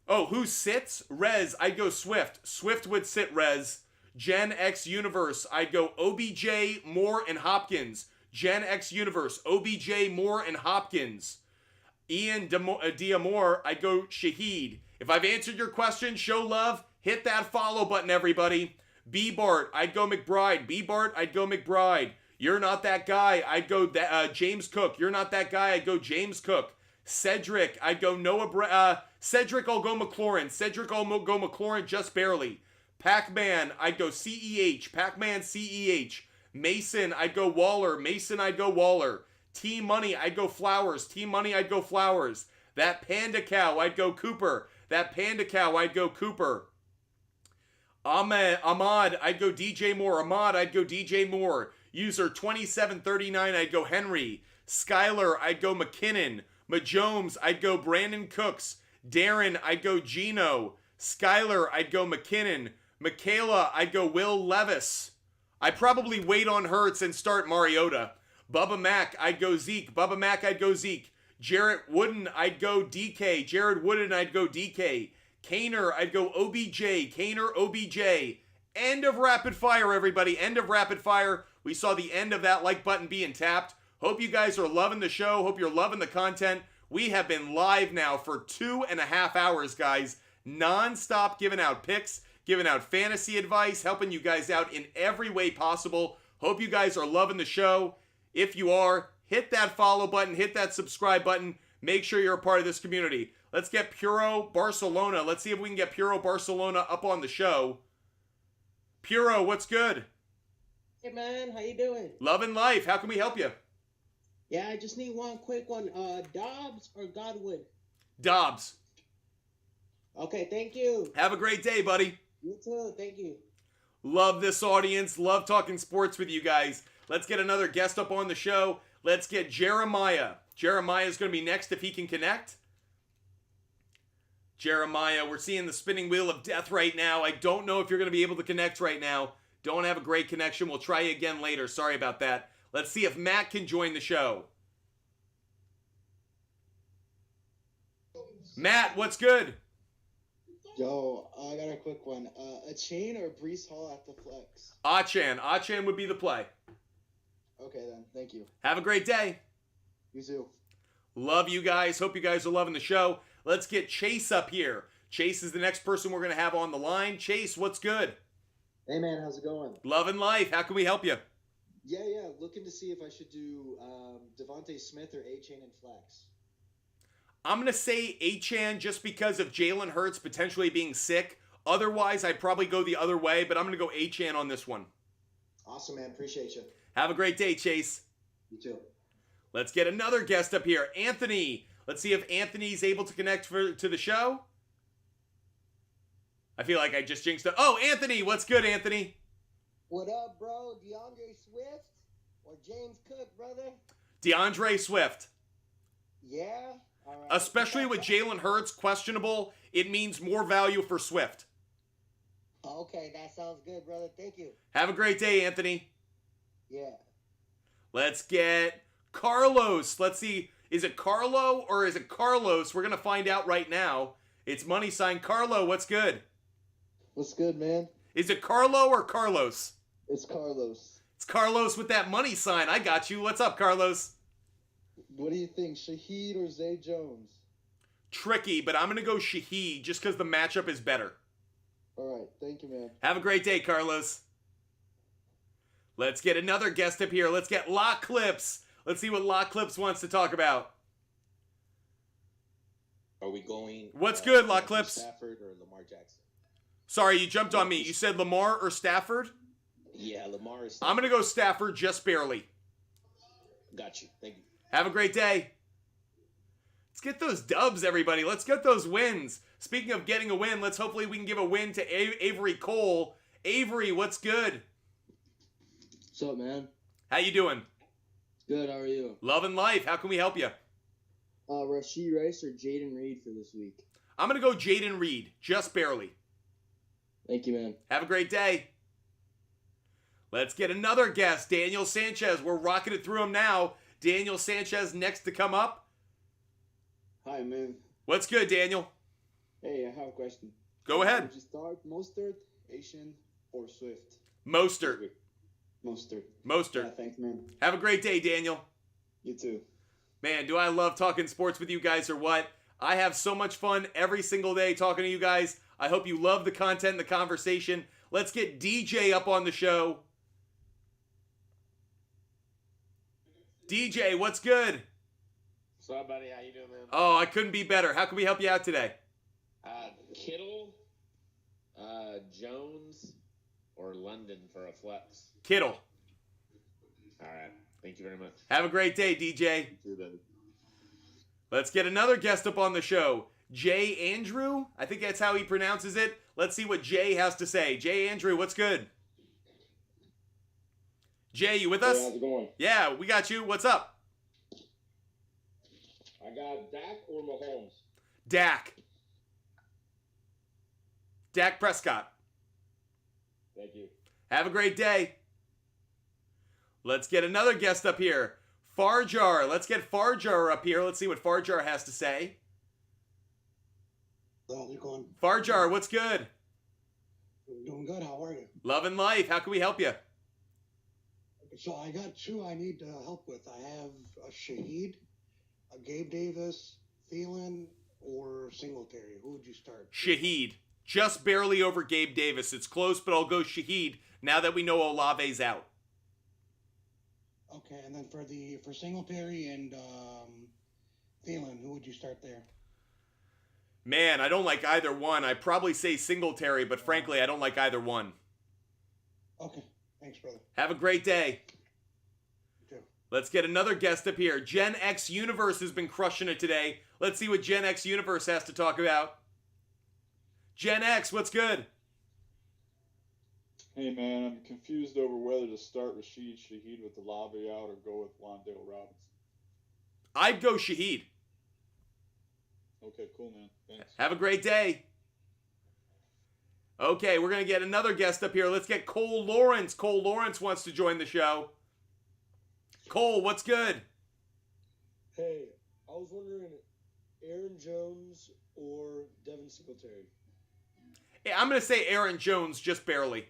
Oh, who sits? Rez, I'd go Swift. Swift would sit Rez. Gen X Universe, I'd go OBJ, Moore, and Hopkins. Gen X Universe, OBJ, Moore, and Hopkins. Ian Diamore, I'd go Shaheed. If I've answered your question, show love, hit that follow button, everybody. B. Bart, I'd go McBride. B. Bart, I'd go McBride. You're not that guy, I'd go James Cook. You're not that guy, I'd go James Cook. Cedric, I'd go Cedric, I'll go McLaurin. Cedric, I'll go McLaurin just barely. Pac-Man, I'd go CEH. Pac-Man, CEH. Mason, I'd go Waller. Mason, I'd go Waller. T-Money, I'd go Flowers. T-Money, I'd go Flowers. That Panda Cow, I'd go Cooper. That Panda Cow, I'd go Cooper. Ahmad, I'd go DJ Moore. Ahmad, I'd go DJ Moore. User 2739, I'd go Henry. Skyler, I'd go McKinnon. Majomes, I'd go Brandon Cooks. Darren, I'd go Gino. Skyler, I'd go McKinnon. Michaela, I'd go Will Levis. I'd probably wait on Hurts and start Mariota. Bubba Mac, I'd go Zeke. Bubba Mac, I'd go Zeke. Jarrett Wooden, I'd go DK. Jared Wooden, I'd go DK. Kaner, I'd go OBJ. Kaner, OBJ. End of rapid fire, everybody. End of rapid fire. We saw the end of that like button being tapped. Hope you guys are loving the show. Hope you're loving the content. We have been live now for 2.5 hours, guys. Non-stop giving out picks, giving out fantasy advice, helping you guys out in every way possible. Hope you guys are loving the show. If you are, hit that follow button, hit that subscribe button. Make sure you're a part of this community. Let's get Puro Barcelona. Let's see if we can get Puro Barcelona up on the show. Puro, what's good? Hey man, how you doing? Loving life. How can we help you? Yeah, I just need one quick one. Dobbs or Godwin? Dobbs. Okay, thank you. Have a great day, buddy. You too, thank you. Love this audience. Love talking sports with you guys. Let's get another guest up on the show. Let's get Jeremiah. Jeremiah is going to be next if he can connect. Jeremiah, we're seeing the spinning wheel of death right now. I don't know if you're going to be able to connect right now. Don't have a great connection. We'll try again later. Sorry about that. Let's see if Matt can join the show. Matt, what's good? Yo, I got a quick one. A chain or Brees Hall at the flex? Achan. Achan would be the play. Okay then, thank you. Have a great day. You too. Love you guys. Hope you guys are loving the show. Let's get Chase up here. Chase is the next person we're going to have on the line. Chase, what's good? Hey man, how's it going? Loving life. How can we help you? Yeah, looking to see if I should do Devontae Smith or A-Chain and flex. I'm going to say Achan just because of Jalen Hurts potentially being sick. Otherwise, I'd probably go the other way, but I'm going to go Achan on this one. Awesome, man. Appreciate you. Have a great day, Chase. You too. Let's get another guest up here. Anthony. Let's see if Anthony's able to connect to the show. I feel like I just jinxed it. Oh, Anthony. What's good, Anthony? What up, bro? DeAndre Swift or James Cook, brother? DeAndre Swift. Yeah? All right. Especially with Jalen Hurts questionable, it means more value for Swift. Okay, that sounds good, brother. Thank you. Have a great day, Anthony. Yeah. Let's get Carlos. Let's see. Is it Carlo or is it Carlos? We're going to find out right now. It's money sign Carlo. What's good? What's good, man? Is it Carlo or Carlos? It's Carlos. It's Carlos with that money sign. I got you. What's up, Carlos? What do you think, Shaheed or Zay Jones? Tricky, but I'm going to go Shaheed just because the matchup is better. All right. Thank you, man. Have a great day, Carlos. Let's get another guest up here. Let's get Lock Clips. Let's see what Lock Clips wants to talk about. Are we going? What's good, Lock Clips? Stafford or Lamar Jackson? Sorry, you jumped on me. You said Lamar or Stafford? Yeah, Lamar is. I'm going to go Stafford just barely. Got you. Thank you. Have a great day. Let's get those dubs, everybody. Let's get those wins. Speaking of getting a win, let's hopefully we can give a win to Avery Cole. Avery, what's good? What's up, man? How you doing? Good, how are you? Loving life. How can we help you? Rashee Rice or Jaden Reed for this week? I'm going to go Jaden Reed, just barely. Thank you, man. Have a great day. Let's get another guest, Daniel Sanchez. We're rocking it through him now. Daniel Sanchez next to come up. Hi, man. What's good, Daniel? Hey, I have a question. Go ahead. Would you start Mostert, Asian, or Swift? Mostert. Mostert. Mostert. Yeah, thanks, man. Have a great day, Daniel. You too. Man, do I love talking sports with you guys or what? I have so much fun every single day talking to you guys. I hope you love the content and the conversation. Let's get DJ up on the show. DJ, what's good? What's up, buddy? How you doing, man? Oh, I couldn't be better. How can we help you out today? Kittle, Jones, or London for a flex? Kittle. All right. Thank you very much. Have a great day, DJ. Let's get another guest up on the show. Jay Andrew. I think that's how he pronounces it. Let's see what Jay has to say. Jay Andrew, what's good? Jay, you with us? Hey, how's it going? Yeah, we got you. What's up? I got Dak or Mahomes. Dak. Dak Prescott. Thank you. Have a great day. Let's get another guest up here. Farjar. Let's get Farjar up here. Let's see what Farjar has to say. How's it going? Farjar, what's good? Doing good. How are you? Loving life. How can we help you? So I got two I need help with. I have a Shaheed, a Gabe Davis, Thielen, or Singletary. Who would you start? Shaheed. Just barely over Gabe Davis. It's close, but I'll go Shaheed now that we know Olave's out. Okay, and then for Singletary and Thielen, who would you start there? Man, I don't like either one. I'd probably say Singletary, but frankly, I don't like either one. Okay, thanks, brother. Have a great day. You too. Let's get another guest up here. Gen X Universe has been crushing it today. Let's see what Gen X Universe has to talk about. Gen X, what's good? Hey man, I'm confused over whether to start Rashid Shaheed with Olave out or go with Wandale Robinson. I'd go Shaheed. Okay, cool, man. Thanks. Have a great day. Okay, we're going to get another guest up here. Let's get Cole Lawrence. Cole Lawrence wants to join the show. Cole, what's good? Hey, I was wondering, Aaron Jones or Devin Singletary? Hey, I'm going to say Aaron Jones, just barely.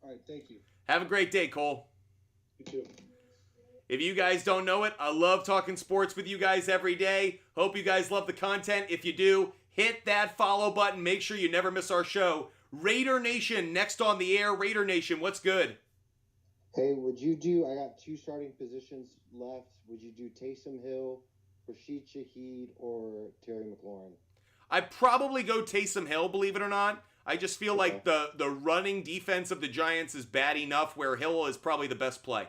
All right, thank you. Have a great day, Cole. You too. If you guys don't know it, I love talking sports with you guys every day. Hope you guys love the content. If you do, hit that follow button. Make sure you never miss our show. Raider Nation, next on the air. Raider Nation, what's good? Hey, I got two starting positions left. Would you do Taysom Hill, Rashid Shaheed, or Terry McLaurin? I'd probably go Taysom Hill, believe it or not. I just feel like the running defense of the Giants is bad enough where Hill is probably the best play.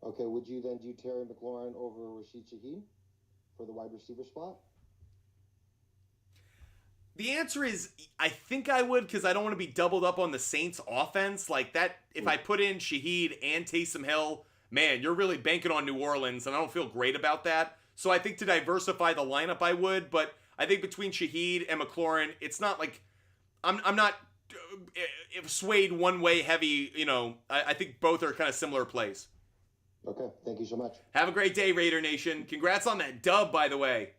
Okay, would you then do Terry McLaurin over Rashid Shaheed for the wide receiver spot? The answer is, I think I would, because I don't want to be doubled up on the Saints offense. Like that, if I put in Shaheed and Taysom Hill, man, you're really banking on New Orleans, and I don't feel great about that. So I think to diversify the lineup, I would, but I think between Shaheed and McLaurin, it's not like, I'm not swayed one way heavy, I think both are kind of similar plays. Okay, thank you so much. Have a great day, Raider Nation. Congrats on that dub, by the way.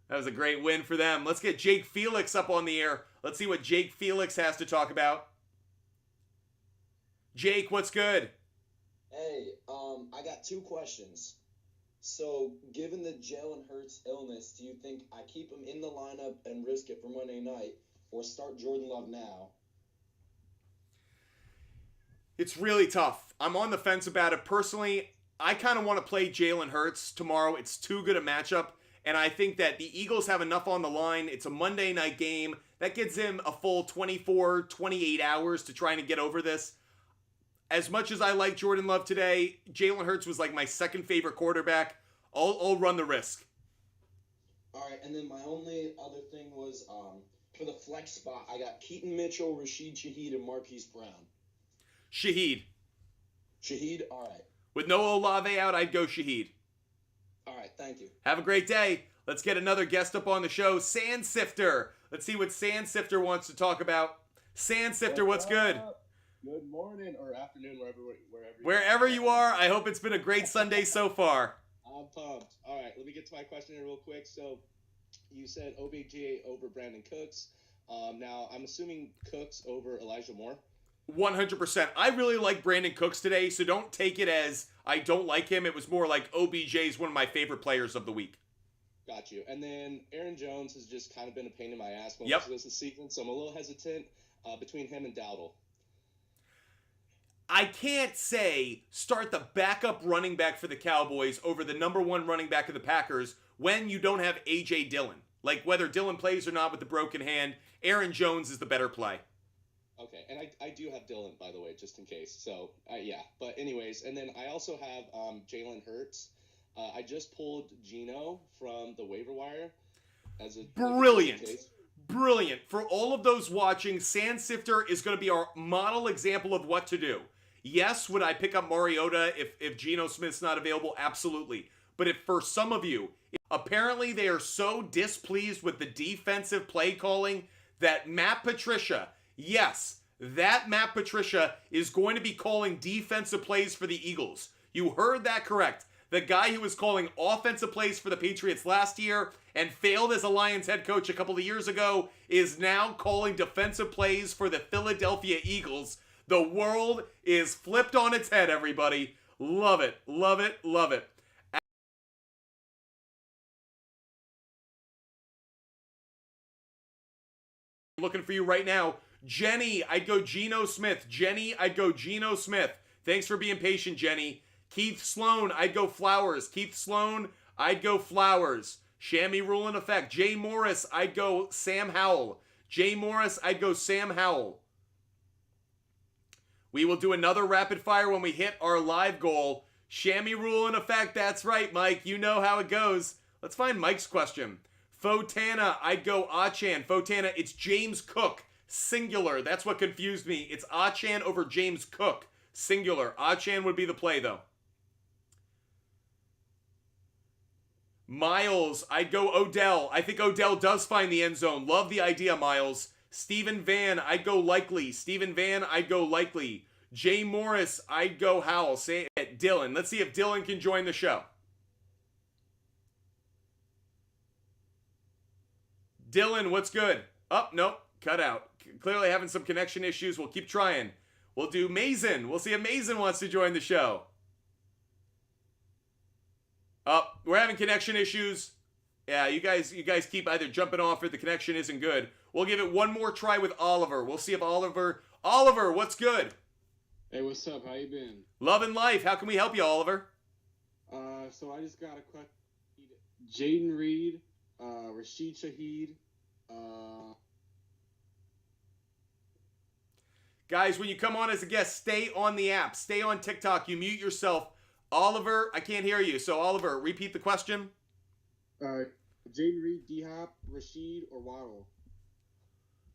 That was a great win for them. Let's get Jake Felix up on the air. Let's see what Jake Felix has to talk about. Jake, what's good? Hey, I got two questions. So, given the Jalen Hurts illness, do you think I keep him in the lineup and risk it for Monday night, or start Jordan Love now? It's really tough. I'm on the fence about it. Personally, I kind of want to play Jalen Hurts tomorrow. It's too good a matchup. And I think that the Eagles have enough on the line. It's a Monday night game. That gives him a full 24, 28 hours to try and get over this. As much as I like Jordan Love today, Jalen Hurts was like my second favorite quarterback. I'll run the risk. All right, and then my only other thing was for the flex spot, I got Keaton Mitchell, Rashid Shaheed, and Marquise Brown. Shaheed. Shaheed? All right. With no Olave out, I'd go Shaheed. All right, thank you. Have a great day. Let's get another guest up on the show, Sand Sifter. Let's see what Sand Sifter wants to talk about. Sand Sifter, what's good? Good morning or afternoon, Wherever you are, I hope it's been a great Sunday so far. I'm pumped. All right, let me get to my question here real quick. So, you said OBJ over Brandon Cooks. Now, I'm assuming Cooks over Elijah Moore. 100%. I really like Brandon Cooks today, so don't take it as I don't like him. It was more like OBJ is one of my favorite players of the week. Got you. And then Aaron Jones has just kind of been a pain in my ass most Yep. of this season, so I'm a little hesitant between him and Dowdle. I can't say start the backup running back for the Cowboys over the number one running back of the Packers when you don't have A.J. Dillon. Like, whether Dillon plays or not with the broken hand, Aaron Jones is the better play. Okay, and I do have Dillon, by the way, just in case. So, yeah. But anyways, and then I also have Jalen Hurts. I just pulled Geno from the waiver wire as a Brilliant. Brilliant. For all of those watching, Sand Sifter is going to be our model example of what to do. Yes, would I pick up Mariota if Geno Smith's not available? Absolutely. But if for some of you, apparently they are so displeased with the defensive play calling that Matt Patricia, yes, that Matt Patricia is going to be calling defensive plays for the Eagles. You heard that correct. The guy who was calling offensive plays for the Patriots last year and failed as a Lions head coach a couple of years ago is now calling defensive plays for the Philadelphia Eagles. The world is flipped on its head, everybody. Love it, love it, love it. Looking for you right now. Jenny, I'd go Geno Smith. Jenny, I'd go Geno Smith. Thanks for being patient, Jenny. Keith Sloan, I'd go Flowers. Keith Sloan, I'd go Flowers. Chamois rule in effect. Jay Morris, I'd go Sam Howell. Jay Morris, I'd go Sam Howell. We will do another rapid fire when we hit our live goal. Chamois rule in effect. That's right, Mike. You know how it goes. Let's find Mike's question. Fotana, I'd go Achan. Fotana, it's James Cook. Singular. That's what confused me. It's Achan over James Cook. Singular. Achan would be the play, though. Miles, I'd go Odell. I think Odell does find the end zone. Love the idea, Miles. Stephen Van, I'd go Likely. Stephen Van, I'd go Likely. Jay Morris, I'd go Howell. Say it, Dylan. Let's see if Dylan can join the show. Dylan, what's good? Oh, nope. Cut out. Clearly having some connection issues. We'll keep trying. We'll do Mason. We'll see if Mason wants to join the show. We're having connection issues. Yeah, you guys keep either jumping off or the connection isn't good. We'll give it one more try with Oliver. We'll see if Oliver, what's good? Hey, what's up? How you been? Love and life. How can we help you, Oliver? So I just got a question. Jaden Reed, Rashid Shaheed, Guys, when you come on as a guest, stay on the app. Stay on TikTok. You mute yourself. Oliver, I can't hear you. So, Oliver, repeat the question. Jaden Reed, D-Hop, Rashid, or Waddle?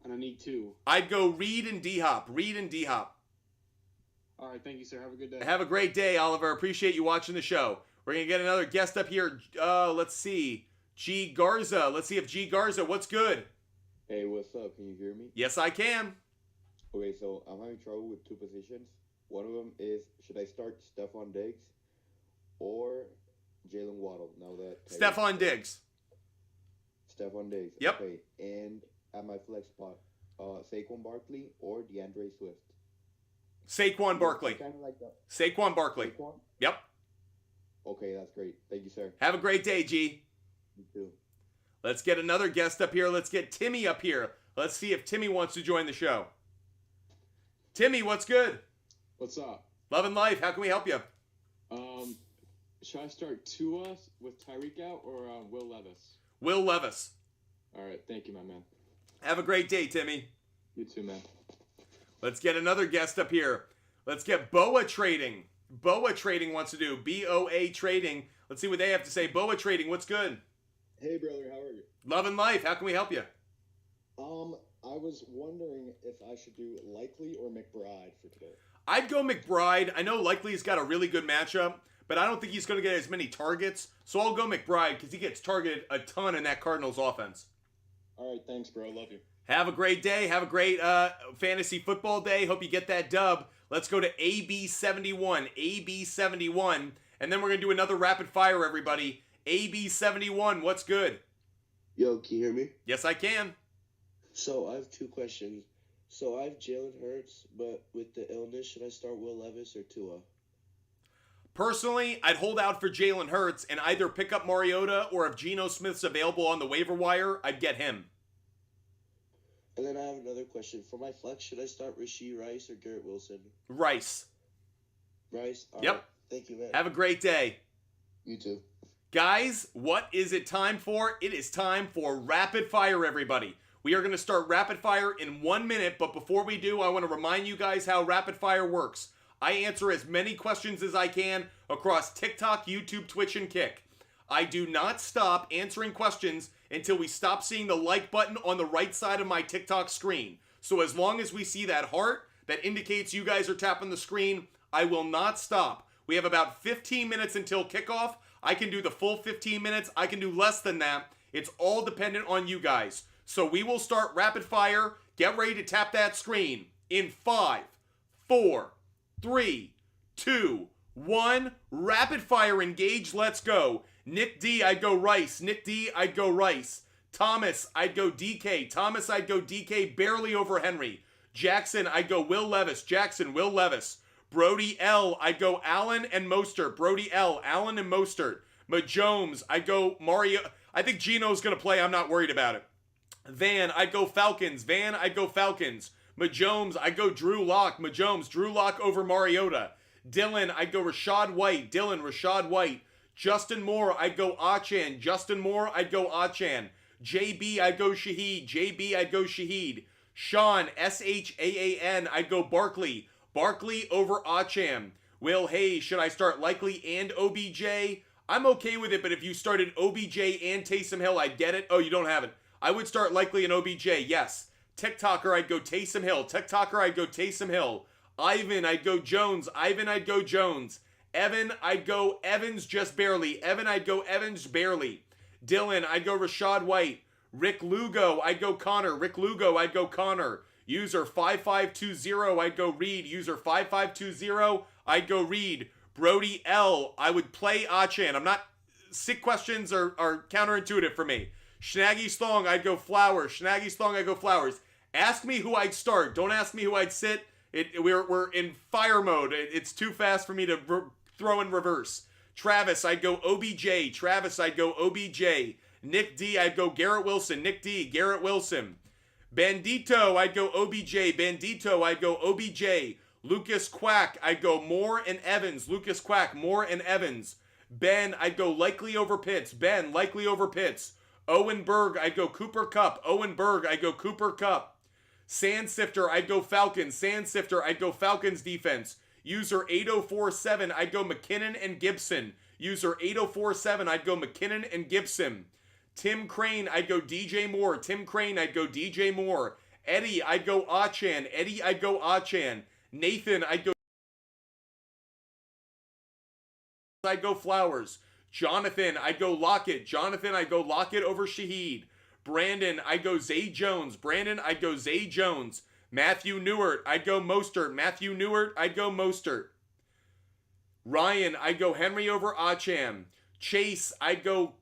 And I need two. I'd go Reed and D-Hop. Reed and D-Hop. All right, thank you, sir. Have a good day. Have a great day, Oliver. Appreciate you watching the show. We're going to get another guest up here. Let's see. G. Garza. Let's see if G. Garza, what's good? Hey, what's up? Can you hear me? Yes, I can. Okay, so I'm having trouble with two positions. One of them is, should I start Stephon Diggs or Jalen Waddle now that... Stephon Diggs. Stephon Diggs. Yep. Okay, and at my flex spot, Saquon Barkley or DeAndre Swift? Saquon Barkley. Kind of like that. Saquon Barkley. Saquon? Yep. Okay, that's great. Thank you, sir. Have a great day, G. You too. Let's get another guest up here. Let's get Timmy up here. Let's see if Timmy wants to join the show. Timmy, what's good? What's up? Love and life. How can we help you? Should I start Tua with Tyreek out or Will Levis? Will Levis. All right, thank you, my man. Have a great day, Timmy. You too, man. Let's get another guest up here. Let's get Boa Trading. Boa Trading wants to do BOA Trading. Let's see what they have to say. Boa Trading, what's good? Hey, brother, how are you? Love and life. How can we help you? I was wondering if I should do Likely or McBride for today. I'd go McBride. I know Likely's got a really good matchup, but I don't think he's going to get as many targets. So I'll go McBride because he gets targeted a ton in that Cardinals offense. All right, thanks, bro. Love you. Have a great day. Have a great fantasy football day. Hope you get that dub. Let's go to AB71. AB71. And then we're going to do another rapid fire, everybody. AB71, what's good? Yo, can you hear me? Yes, I can. So I have two questions. So I have Jalen Hurts, but with the illness, should I start Will Levis or Tua? Personally, I'd hold out for Jalen Hurts and either pick up Mariota or if Geno Smith's available on the waiver wire, I'd get him. And then I have another question. For my flex, should I start Rashee Rice or Garrett Wilson? Rice. Rice? All yep. Right. Thank you, man. Have a great day. You too. Guys, what is it time for? It is time for rapid fire, everybody. We are going to start rapid fire in 1 minute, but before we do, I want to remind you guys how rapid fire works. I answer as many questions as I can across TikTok, YouTube, Twitch, and Kick. I do not stop answering questions until we stop seeing the like button on the right side of my TikTok screen. So as long as we see that heart that indicates you guys are tapping the screen, I will not stop. We have about 15 minutes until kickoff. I can do the full 15 minutes. I can do less than that. It's all dependent on you guys. So we will start rapid fire. Get ready to tap that screen in 5, 4, 3, 2, 1. Rapid fire engage. Let's go. Nick D, I'd go Rice. Nick D, I'd go Rice. Thomas, I'd go DK. Thomas, I'd go DK barely over Henry. Jackson, I'd go Will Levis. Jackson, Will Levis. Brody L, I'd go Allen and Mostert. Brody L, Allen and Mostert. Majomes, I'd go Mario. I think Gino's going to play. I'm not worried about it. Van, I'd go Falcons. Van, I'd go Falcons. Majomes, I'd go Drew Lock. Majomes, Drew Lock over Mariota. Dylan, I'd go Rashad White. Dylan, Rashad White. Justin Moore, I'd go Achan. Justin Moore, I'd go Achan. JB, I'd go Shaheed. JB, I'd go Shaheed. Sean, Shaan, I'd go Barkley. Barkley over Achan. Will Hayes, should I start Likely and OBJ? I'm okay with it, but if you started OBJ and Taysom Hill, I'd get it. Oh, you don't have it. I would start Likely and OBJ, yes. TikToker, I'd go Taysom Hill. TikToker, I'd go Taysom Hill. Ivan, I'd go Jones. Ivan, I'd go Jones. Evan, I'd go Evans just barely. Evan, I'd go Evans barely. Dylan, I'd go Rashad White. Rick Lugo, I'd go Connor. Rick Lugo, I'd go Connor. User 5520, I'd go Reed. User 5520, I'd go Reed. Brody L, I would play Achan. I'm not... Sick questions are counterintuitive for me. Schnaggy Slong, I'd go Flowers. Schnaggy Slong, I'd go Flowers. Ask me who I'd start. Don't ask me who I'd sit. We're in fire mode. It's too fast for me to throw in reverse. Travis, I'd go OBJ. Travis, I'd go OBJ. Nick D, I'd go Garrett Wilson. Nick D, Garrett Wilson. Bandito, I'd go OBJ. Bandito, I'd go OBJ. Lucas Quack, I'd go Moore and Evans. Lucas Quack, Moore and Evans. Ben, I'd go Likely over Pitts. Ben, Likely over Pitts. Owen Berg, I'd go Cooper Cup. Owen Berg, I'd go Cooper Cup. Sandsifter, I'd go Falcons. Sandsifter, I'd go Falcons defense. User 8047, I'd go McKinnon and Gibson. User 8047, I'd go McKinnon and Gibson. Tim Crane, I'd go DJ Moore. Tim Crane, I'd go DJ Moore. Eddie, I'd go Achan. Eddie, I'd go Achan. Nathan, I'd go Flowers. Jonathan, I'd go Lockett. Jonathan, I'd go Lockett over Shaheed. Brandon, I'd go Zay Jones. Brandon, I'd go Zay Jones. Matthew Newert, I'd go Mostert. Matthew Newert, I'd go Mostert. Ryan, I'd go Henry over Achan. Chase, I'd go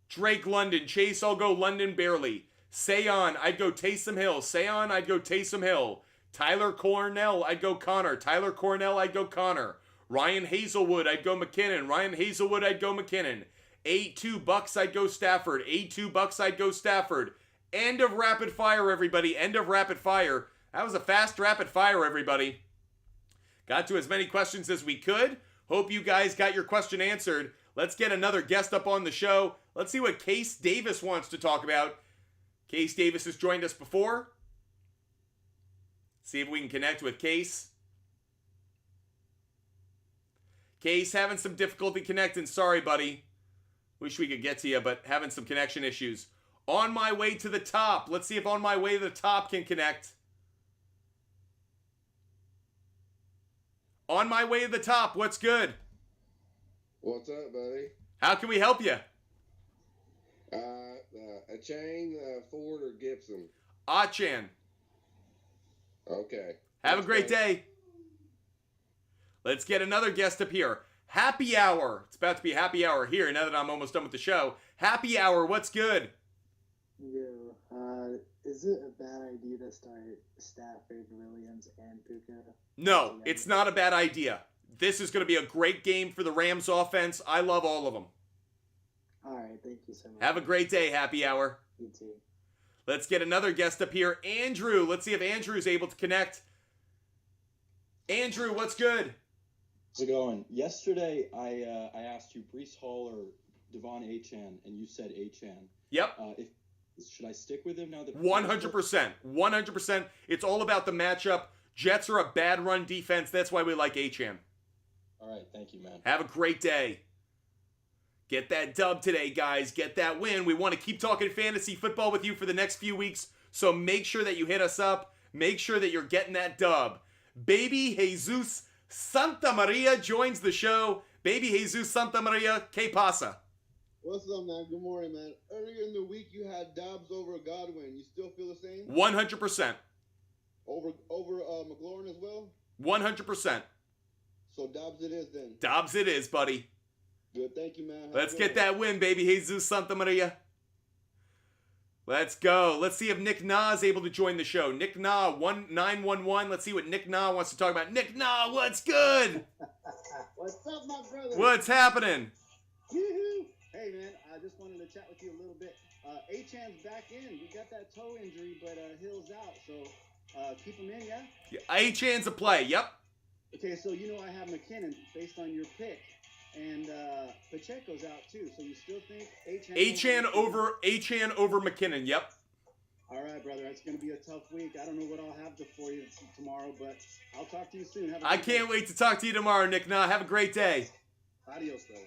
Drake London. Chase, I'll go London barely. Sayon, I'd go Taysom Hill. Sayon, I'd go Taysom Hill. Tyler Cornell, I'd go Connor. Tyler Cornell, I'd go Connor. Ryan Hazelwood, I'd go McKinnon. Ryan Hazelwood, I'd go McKinnon. A2 Bucks, I'd go Stafford. A2 Bucks, I'd go Stafford. End of rapid fire, everybody. End of rapid fire. That was a fast rapid fire, everybody. Got to as many questions as we could. Hope you guys got your question answered. Let's get another guest up on the show. Let's see what Case Davis wants to talk about. Case Davis has joined us before. See if we can connect with Case. Case, having some difficulty connecting. Sorry, buddy. Wish we could get to you, but having some connection issues. On My Way to the Top. Let's see if On My Way to the Top can connect. On My Way to the Top, what's good? What's up, buddy? How can we help you? Achan, Ford, or Gibson? Achan. Okay. Have a great day. Let's get another guest up here. Happy Hour. It's about to be happy hour here now that I'm almost done with the show. Happy Hour, what's good? Yo, is it a bad idea to start Stafford, Williams, and Puka? No, it's not a bad idea. This is going to be a great game for the Rams offense. I love all of them. All right, thank you so much. Have a great day, Happy Hour. You too. Let's get another guest up here. Andrew. Let's see if Andrew's able to connect. Andrew, what's good? How's it going? Yesterday, I asked you Breece Hall or Devon Achan, and you said Achan. Yep. Should I stick with him now that 100%. 100%. It's all about the matchup. Jets are a bad run defense. That's why we like Achan. All right. Thank you, man. Have a great day. Get that dub today, guys. Get that win. We want to keep talking fantasy football with you for the next few weeks, so make sure that you hit us up. Make sure that you're getting that dub. Baby Jesus Santa Maria joins the show. Baby Jesus Santa Maria, que pasa? What's up, man? Good morning, man. Earlier in the week, you had Dobbs over Godwin. You still feel the same? 100%. Over McLaurin as well? 100%. So Dobbs it is then. Dobbs it is, buddy. Good, thank you, man. Let's get that win, baby. Jesus Santa Maria. Let's go. Let's see if Nick Na is able to join the show. Nick Na, 1911. Let's see what Nick Na wants to talk about. Nick Na, what's good? What's up, my brother? What's happening? Yoo-hoo. Hey, man, I just wanted to chat with you a little bit. A-Chan's back in. We got that toe injury, but Hill's out, so keep him in, yeah? A-Chan's a play, yep. Okay, so you know I have McKinnon based on your pick, and Pacheco's out too. So you still think A-Chan over McKinnon, yep. All right, brother, it's going to be a tough week. I don't know what I'll have for you tomorrow, but I'll talk to you soon. I can't wait to talk to you tomorrow, Nick Na. Have a great day. Adios, brother.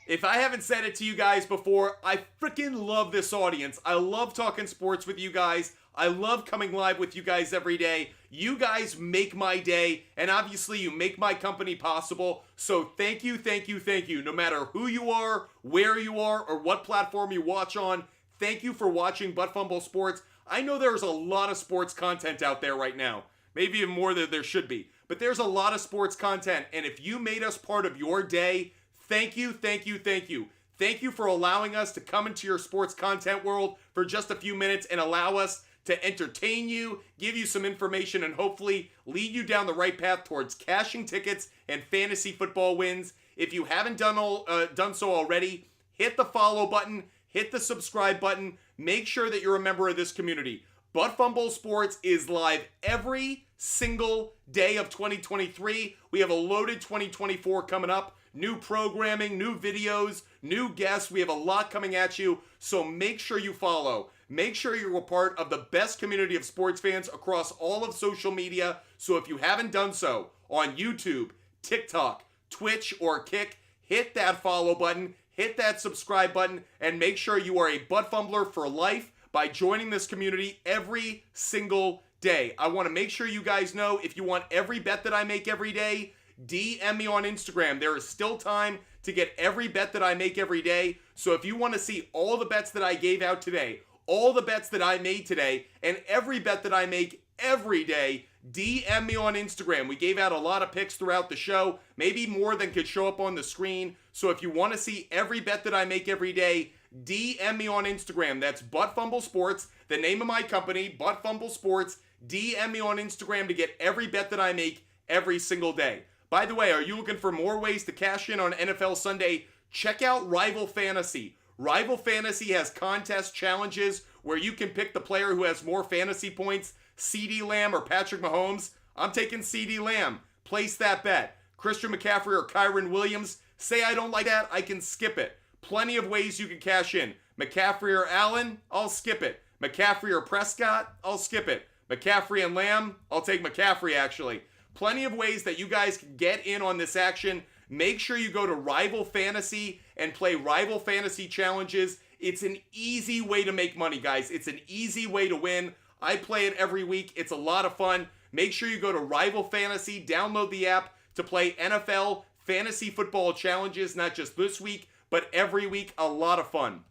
If I haven't said it to you guys before, I freaking love this audience. I love talking sports with you guys. I love coming live with you guys every day. You guys make my day, and obviously you make my company possible. So thank you, thank you, thank you. No matter who you are, where you are, or what platform you watch on, thank you for watching Butt Fumble Sports. I know there's a lot of sports content out there right now. Maybe even more than there should be. But there's a lot of sports content, and if you made us part of your day, thank you, thank you, thank you. Thank you for allowing us to come into your sports content world for just a few minutes and allow us to entertain you, give you some information, and hopefully lead you down the right path towards cashing tickets and fantasy football wins. If you haven't done so already, hit the follow button, hit the subscribe button. Make sure that you're a member of this community. Butt Fumble Sports is live every single day of 2023. We have a loaded 2024 coming up. New programming, new videos, new guests. We have a lot coming at you, so make sure you follow. Make sure you're a part of the best community of sports fans across all of social media. So if you haven't done so on YouTube, TikTok, Twitch, or Kick, hit that follow button, hit that subscribe button, and make sure you are a butt fumbler for life by joining this community every single day. I want to make sure you guys know, if you want every bet that I make every day, DM me on Instagram. There is still time to get every bet that I make every day. So if you want to see all the bets that I gave out today, all the bets that I made today, and every bet that I make every day, DM me on Instagram. We gave out a lot of picks throughout the show, maybe more than could show up on the screen. So if you want to see every bet that I make every day, DM me on Instagram. That's Butt Fumble Sports, the name of my company, Butt Fumble Sports. DM me on Instagram to get every bet that I make every single day. By the way, are you looking for more ways to cash in on NFL Sunday? Check out Rival Fantasy. Rival Fantasy has contest challenges where you can pick the player who has more fantasy points, CeeDee Lamb or Patrick Mahomes. I'm taking CeeDee Lamb. Place that bet. Christian McCaffrey or Kyron Williams. Say I don't like that, I can skip it. Plenty of ways you can cash in. McCaffrey or Allen, I'll skip it. McCaffrey or Prescott, I'll skip it. McCaffrey and Lamb, I'll take McCaffrey actually. Plenty of ways that you guys can get in on this action. Make sure you go to Rival Fantasy and play Rival Fantasy challenges. It's an easy way to make money, guys. It's an easy way to win. I play it every week. It's a lot of fun. Make sure you go to Rival Fantasy, download the app to play NFL fantasy football challenges, not just this week, but every week. A lot of fun.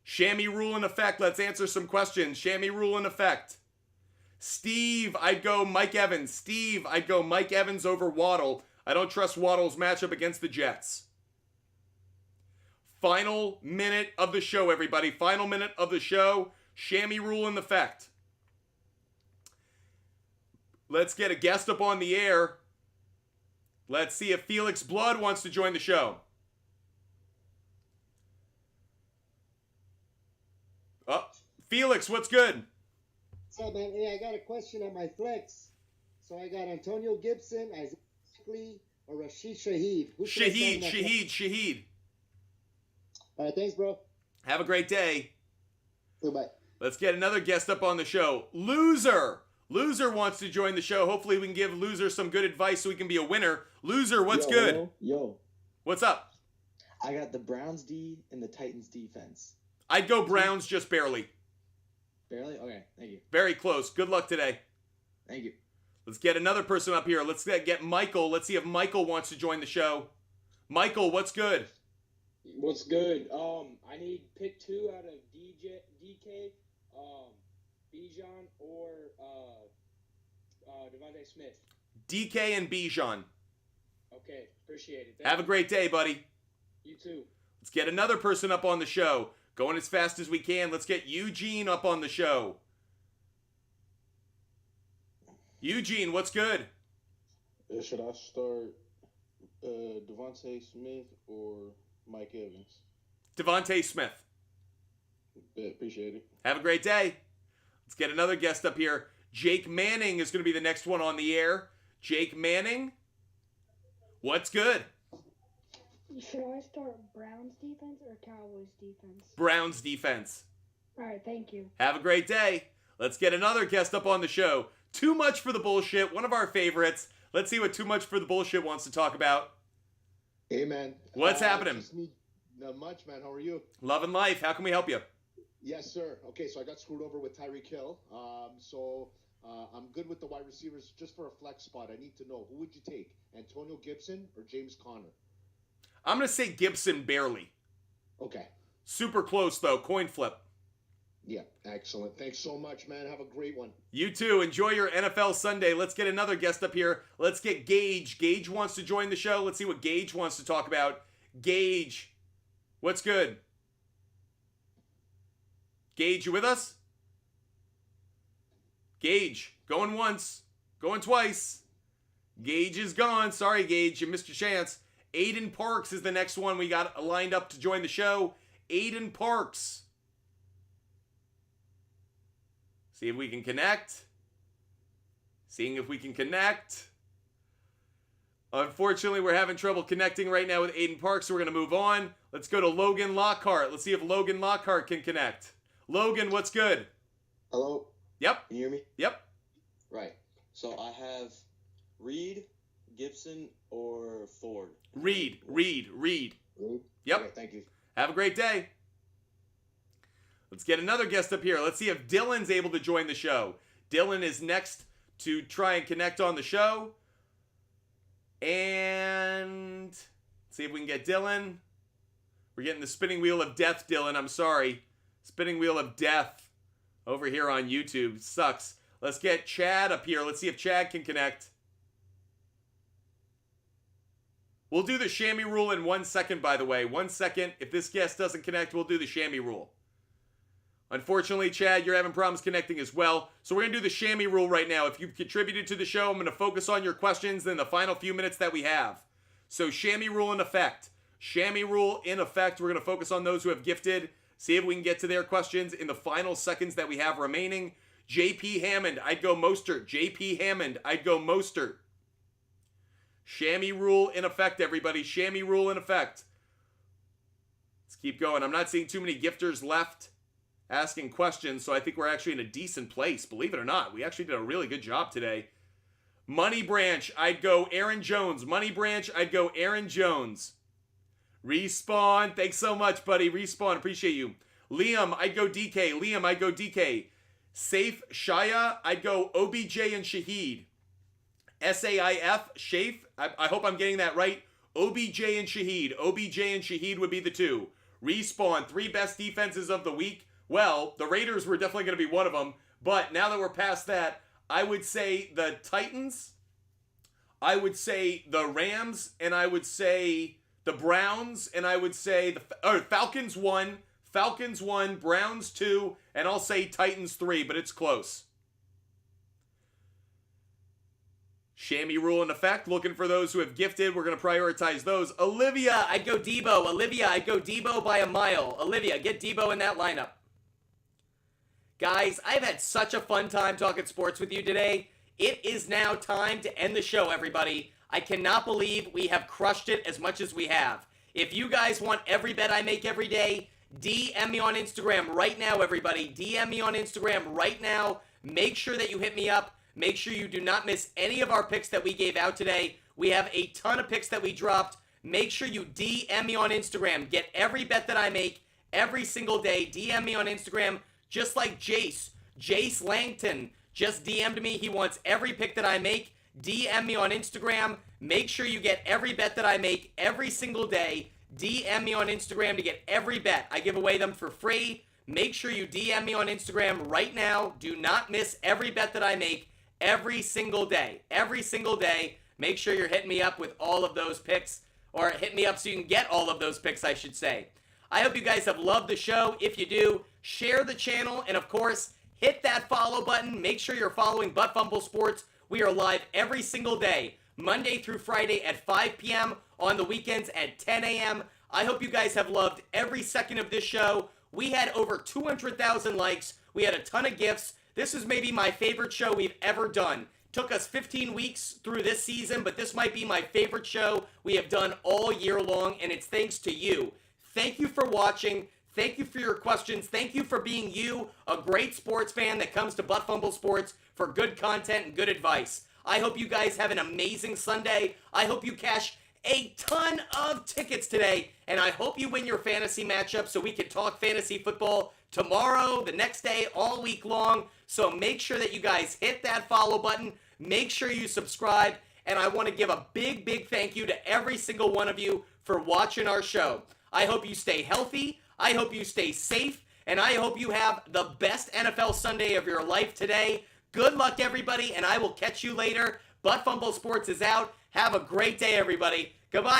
Chamois rule in effect. Let's answer some questions. Chamois rule in effect. Steve, I'd go Mike Evans. Steve, I'd go Mike Evans over Waddle. I don't trust Waddle's matchup against the Jets. Final minute of the show, everybody. Final minute of the show. Chamois rule in effect. Let's get a guest up on the air. Let's see if Felix Blood wants to join the show. Oh, Felix, what's good? What's up, man? Hey, I got a question on my flex. So I got Antonio Gibson, Isaiah Likely, or Rashid Shaheed. Shaheed. All right, thanks, bro. Have a great day. Goodbye. Let's get another guest up on the show. Loser wants to join the show. Hopefully we can give Loser some good advice so he can be a winner. Loser, what's good? Yo. What's up? I got the Browns D and the Titans defense. I'd go Browns just barely. Barely? Okay, thank you. Very close. Good luck today. Thank you. Let's get another person up here. Let's get Michael. Let's see if Michael wants to join the show. Michael, what's good? What's good? I need pick 2 out of DK, Bijan, or Devontae Smith. DK and Bijan. Okay, appreciate it. Have a great day, buddy. You too. Let's get another person up on the show. Going as fast as we can. Let's get Eugene up on the show. Eugene, what's good? Should I start Devontae Smith or Mike Evans? Devontae Smith. Appreciate it. Have a great day. Let's get another guest up here. Jake Manning is going to be the next one on the air. Jake Manning, what's good? Should I start Browns defense or Cowboys defense? Browns defense. All right, thank you. Have a great day. Let's get another guest up on the show. Too Much for the Bullshit, one of our favorites. Let's see what Too Much for the Bullshit wants to talk about. Hey, man. What's happening? Not much, man. How are you? Loving life. How can we help you? Yes, sir. Okay, so I got screwed over with Tyreek Hill. I'm good with the wide receivers. Just for a flex spot, I need to know, who would you take? Antonio Gibson or James Conner? I'm going to say Gibson barely. Okay. Super close, though. Coin flip. Yeah, excellent. Thanks so much, man. Have a great one. You too. Enjoy your NFL Sunday. Let's get another guest up here. Let's get Gage. Gage wants to join the show. Let's see what Gage wants to talk about. Gage, what's good? Gage, you with us? Gage, going once, going twice. Gage is gone. Sorry, Gage, you missed your chance. Aiden Parks is the next one we got lined up to join the show. Aiden Parks. See if we can connect. Seeing if we can connect. Unfortunately, we're having trouble connecting right now with Aiden Parks, so we're going to move on. Let's go to Logan Lockhart. Let's see if Logan Lockhart can connect. Logan, what's good? Hello? Yep. Can you hear me? Yep. Right. So I have Reed, Gibson, or Ford. Reed. Reed? Yep. Okay, thank you. Have a great day. Let's get another guest up here. Let's see if Dylan's able to join the show. Dylan is next to try and connect on the show. And see if we can get Dylan. We're getting the spinning wheel of death, Dylan. I'm sorry. Spinning wheel of death over here on YouTube. Sucks. Let's get Chad up here. Let's see if Chad can connect. We'll do the chamois rule in 1 second, by the way. 1 second. If this guest doesn't connect, we'll do the chamois rule. Unfortunately, Chad, you're having problems connecting as well. So we're going to do the chamois rule right now. If you've contributed to the show, I'm going to focus on your questions in the final few minutes that we have. So chamois rule in effect. Chamois rule in effect. We're going to focus on those who have gifted. See if we can get to their questions in the final seconds that we have remaining. JP Hammond, I'd go Mostert. JP Hammond, I'd go Mostert. Chamois rule in effect, everybody. Chamois rule in effect. Let's keep going. I'm not seeing too many gifters left asking questions, so I think we're actually in a decent place. Believe it or not, we actually did a really good job today. Money Branch, I'd go Aaron Jones. Money Branch, I'd go Aaron Jones. Respawn, thanks so much, buddy. Respawn, appreciate you. Liam, I'd go DK. Liam, I'd go DK. Safe Shaya, I'd go OBJ and Shaheed. SAIF, Shafe, I hope I'm getting that right. OBJ and Shaheed. OBJ and Shaheed would be the two. Respawn, 3 best defenses of the week. Well, the Raiders were definitely going to be one of them. But now that we're past that, I would say the Titans, I would say the Rams, and I would say the Browns, and I would say the Falcons 1, Browns 2, and I'll say Titans 3, but it's close. Chamois rule in effect. Looking for those who have gifted. We're going to prioritize those. Olivia, I'd go Debo. Olivia, I'd go Debo by a mile. Olivia, get Debo in that lineup. Guys, I've had such a fun time talking sports with you today. It is now time to end the show, everybody. I cannot believe we have crushed it as much as we have. If you guys want every bet I make every day, DM me on Instagram right now, everybody. DM me on Instagram right now. Make sure that you hit me up. Make sure you do not miss any of our picks that we gave out today. We have a ton of picks that we dropped. Make sure you DM me on Instagram. Get every bet that I make every single day. DM me on Instagram, just like Jace. Jace Langton just DM'd me. He wants every pick that I make. DM me on Instagram. Make sure you get every bet that I make every single day. DM me on Instagram to get every bet. I give away them for free. Make sure you DM me on Instagram right now. Do not miss every bet that I make every single day. Every single day. Make sure you're hitting me up with all of those picks, or hit me up so you can get all of those picks, I should say. I hope you guys have loved the show. If you do, share the channel, and of course, hit that follow button. Make sure you're following Butt Fumble Sports. We are live every single day, Monday through Friday at 5 p.m., on the weekends at 10 a.m. I hope you guys have loved every second of this show. We had over 200,000 likes. We had a ton of gifts. This is maybe my favorite show we've ever done. Took us 15 weeks through this season, but this might be my favorite show we have done all year long, and it's thanks to you. Thank you for watching. Thank you for your questions. Thank you for being you, a great sports fan that comes to Butt Fumble Sports for good content and good advice. I hope you guys have an amazing Sunday. I hope you cash a ton of tickets today, and I hope you win your fantasy matchup so we can talk fantasy football tomorrow, the next day, all week long. So make sure that you guys hit that follow button. Make sure you subscribe, and I want to give a big, big thank you to every single one of you for watching our show. I hope you stay healthy. I hope you stay safe, and I hope you have the best NFL Sunday of your life today. Good luck, everybody, and I will catch you later. Butt Fumble Sports is out. Have a great day, everybody. Goodbye.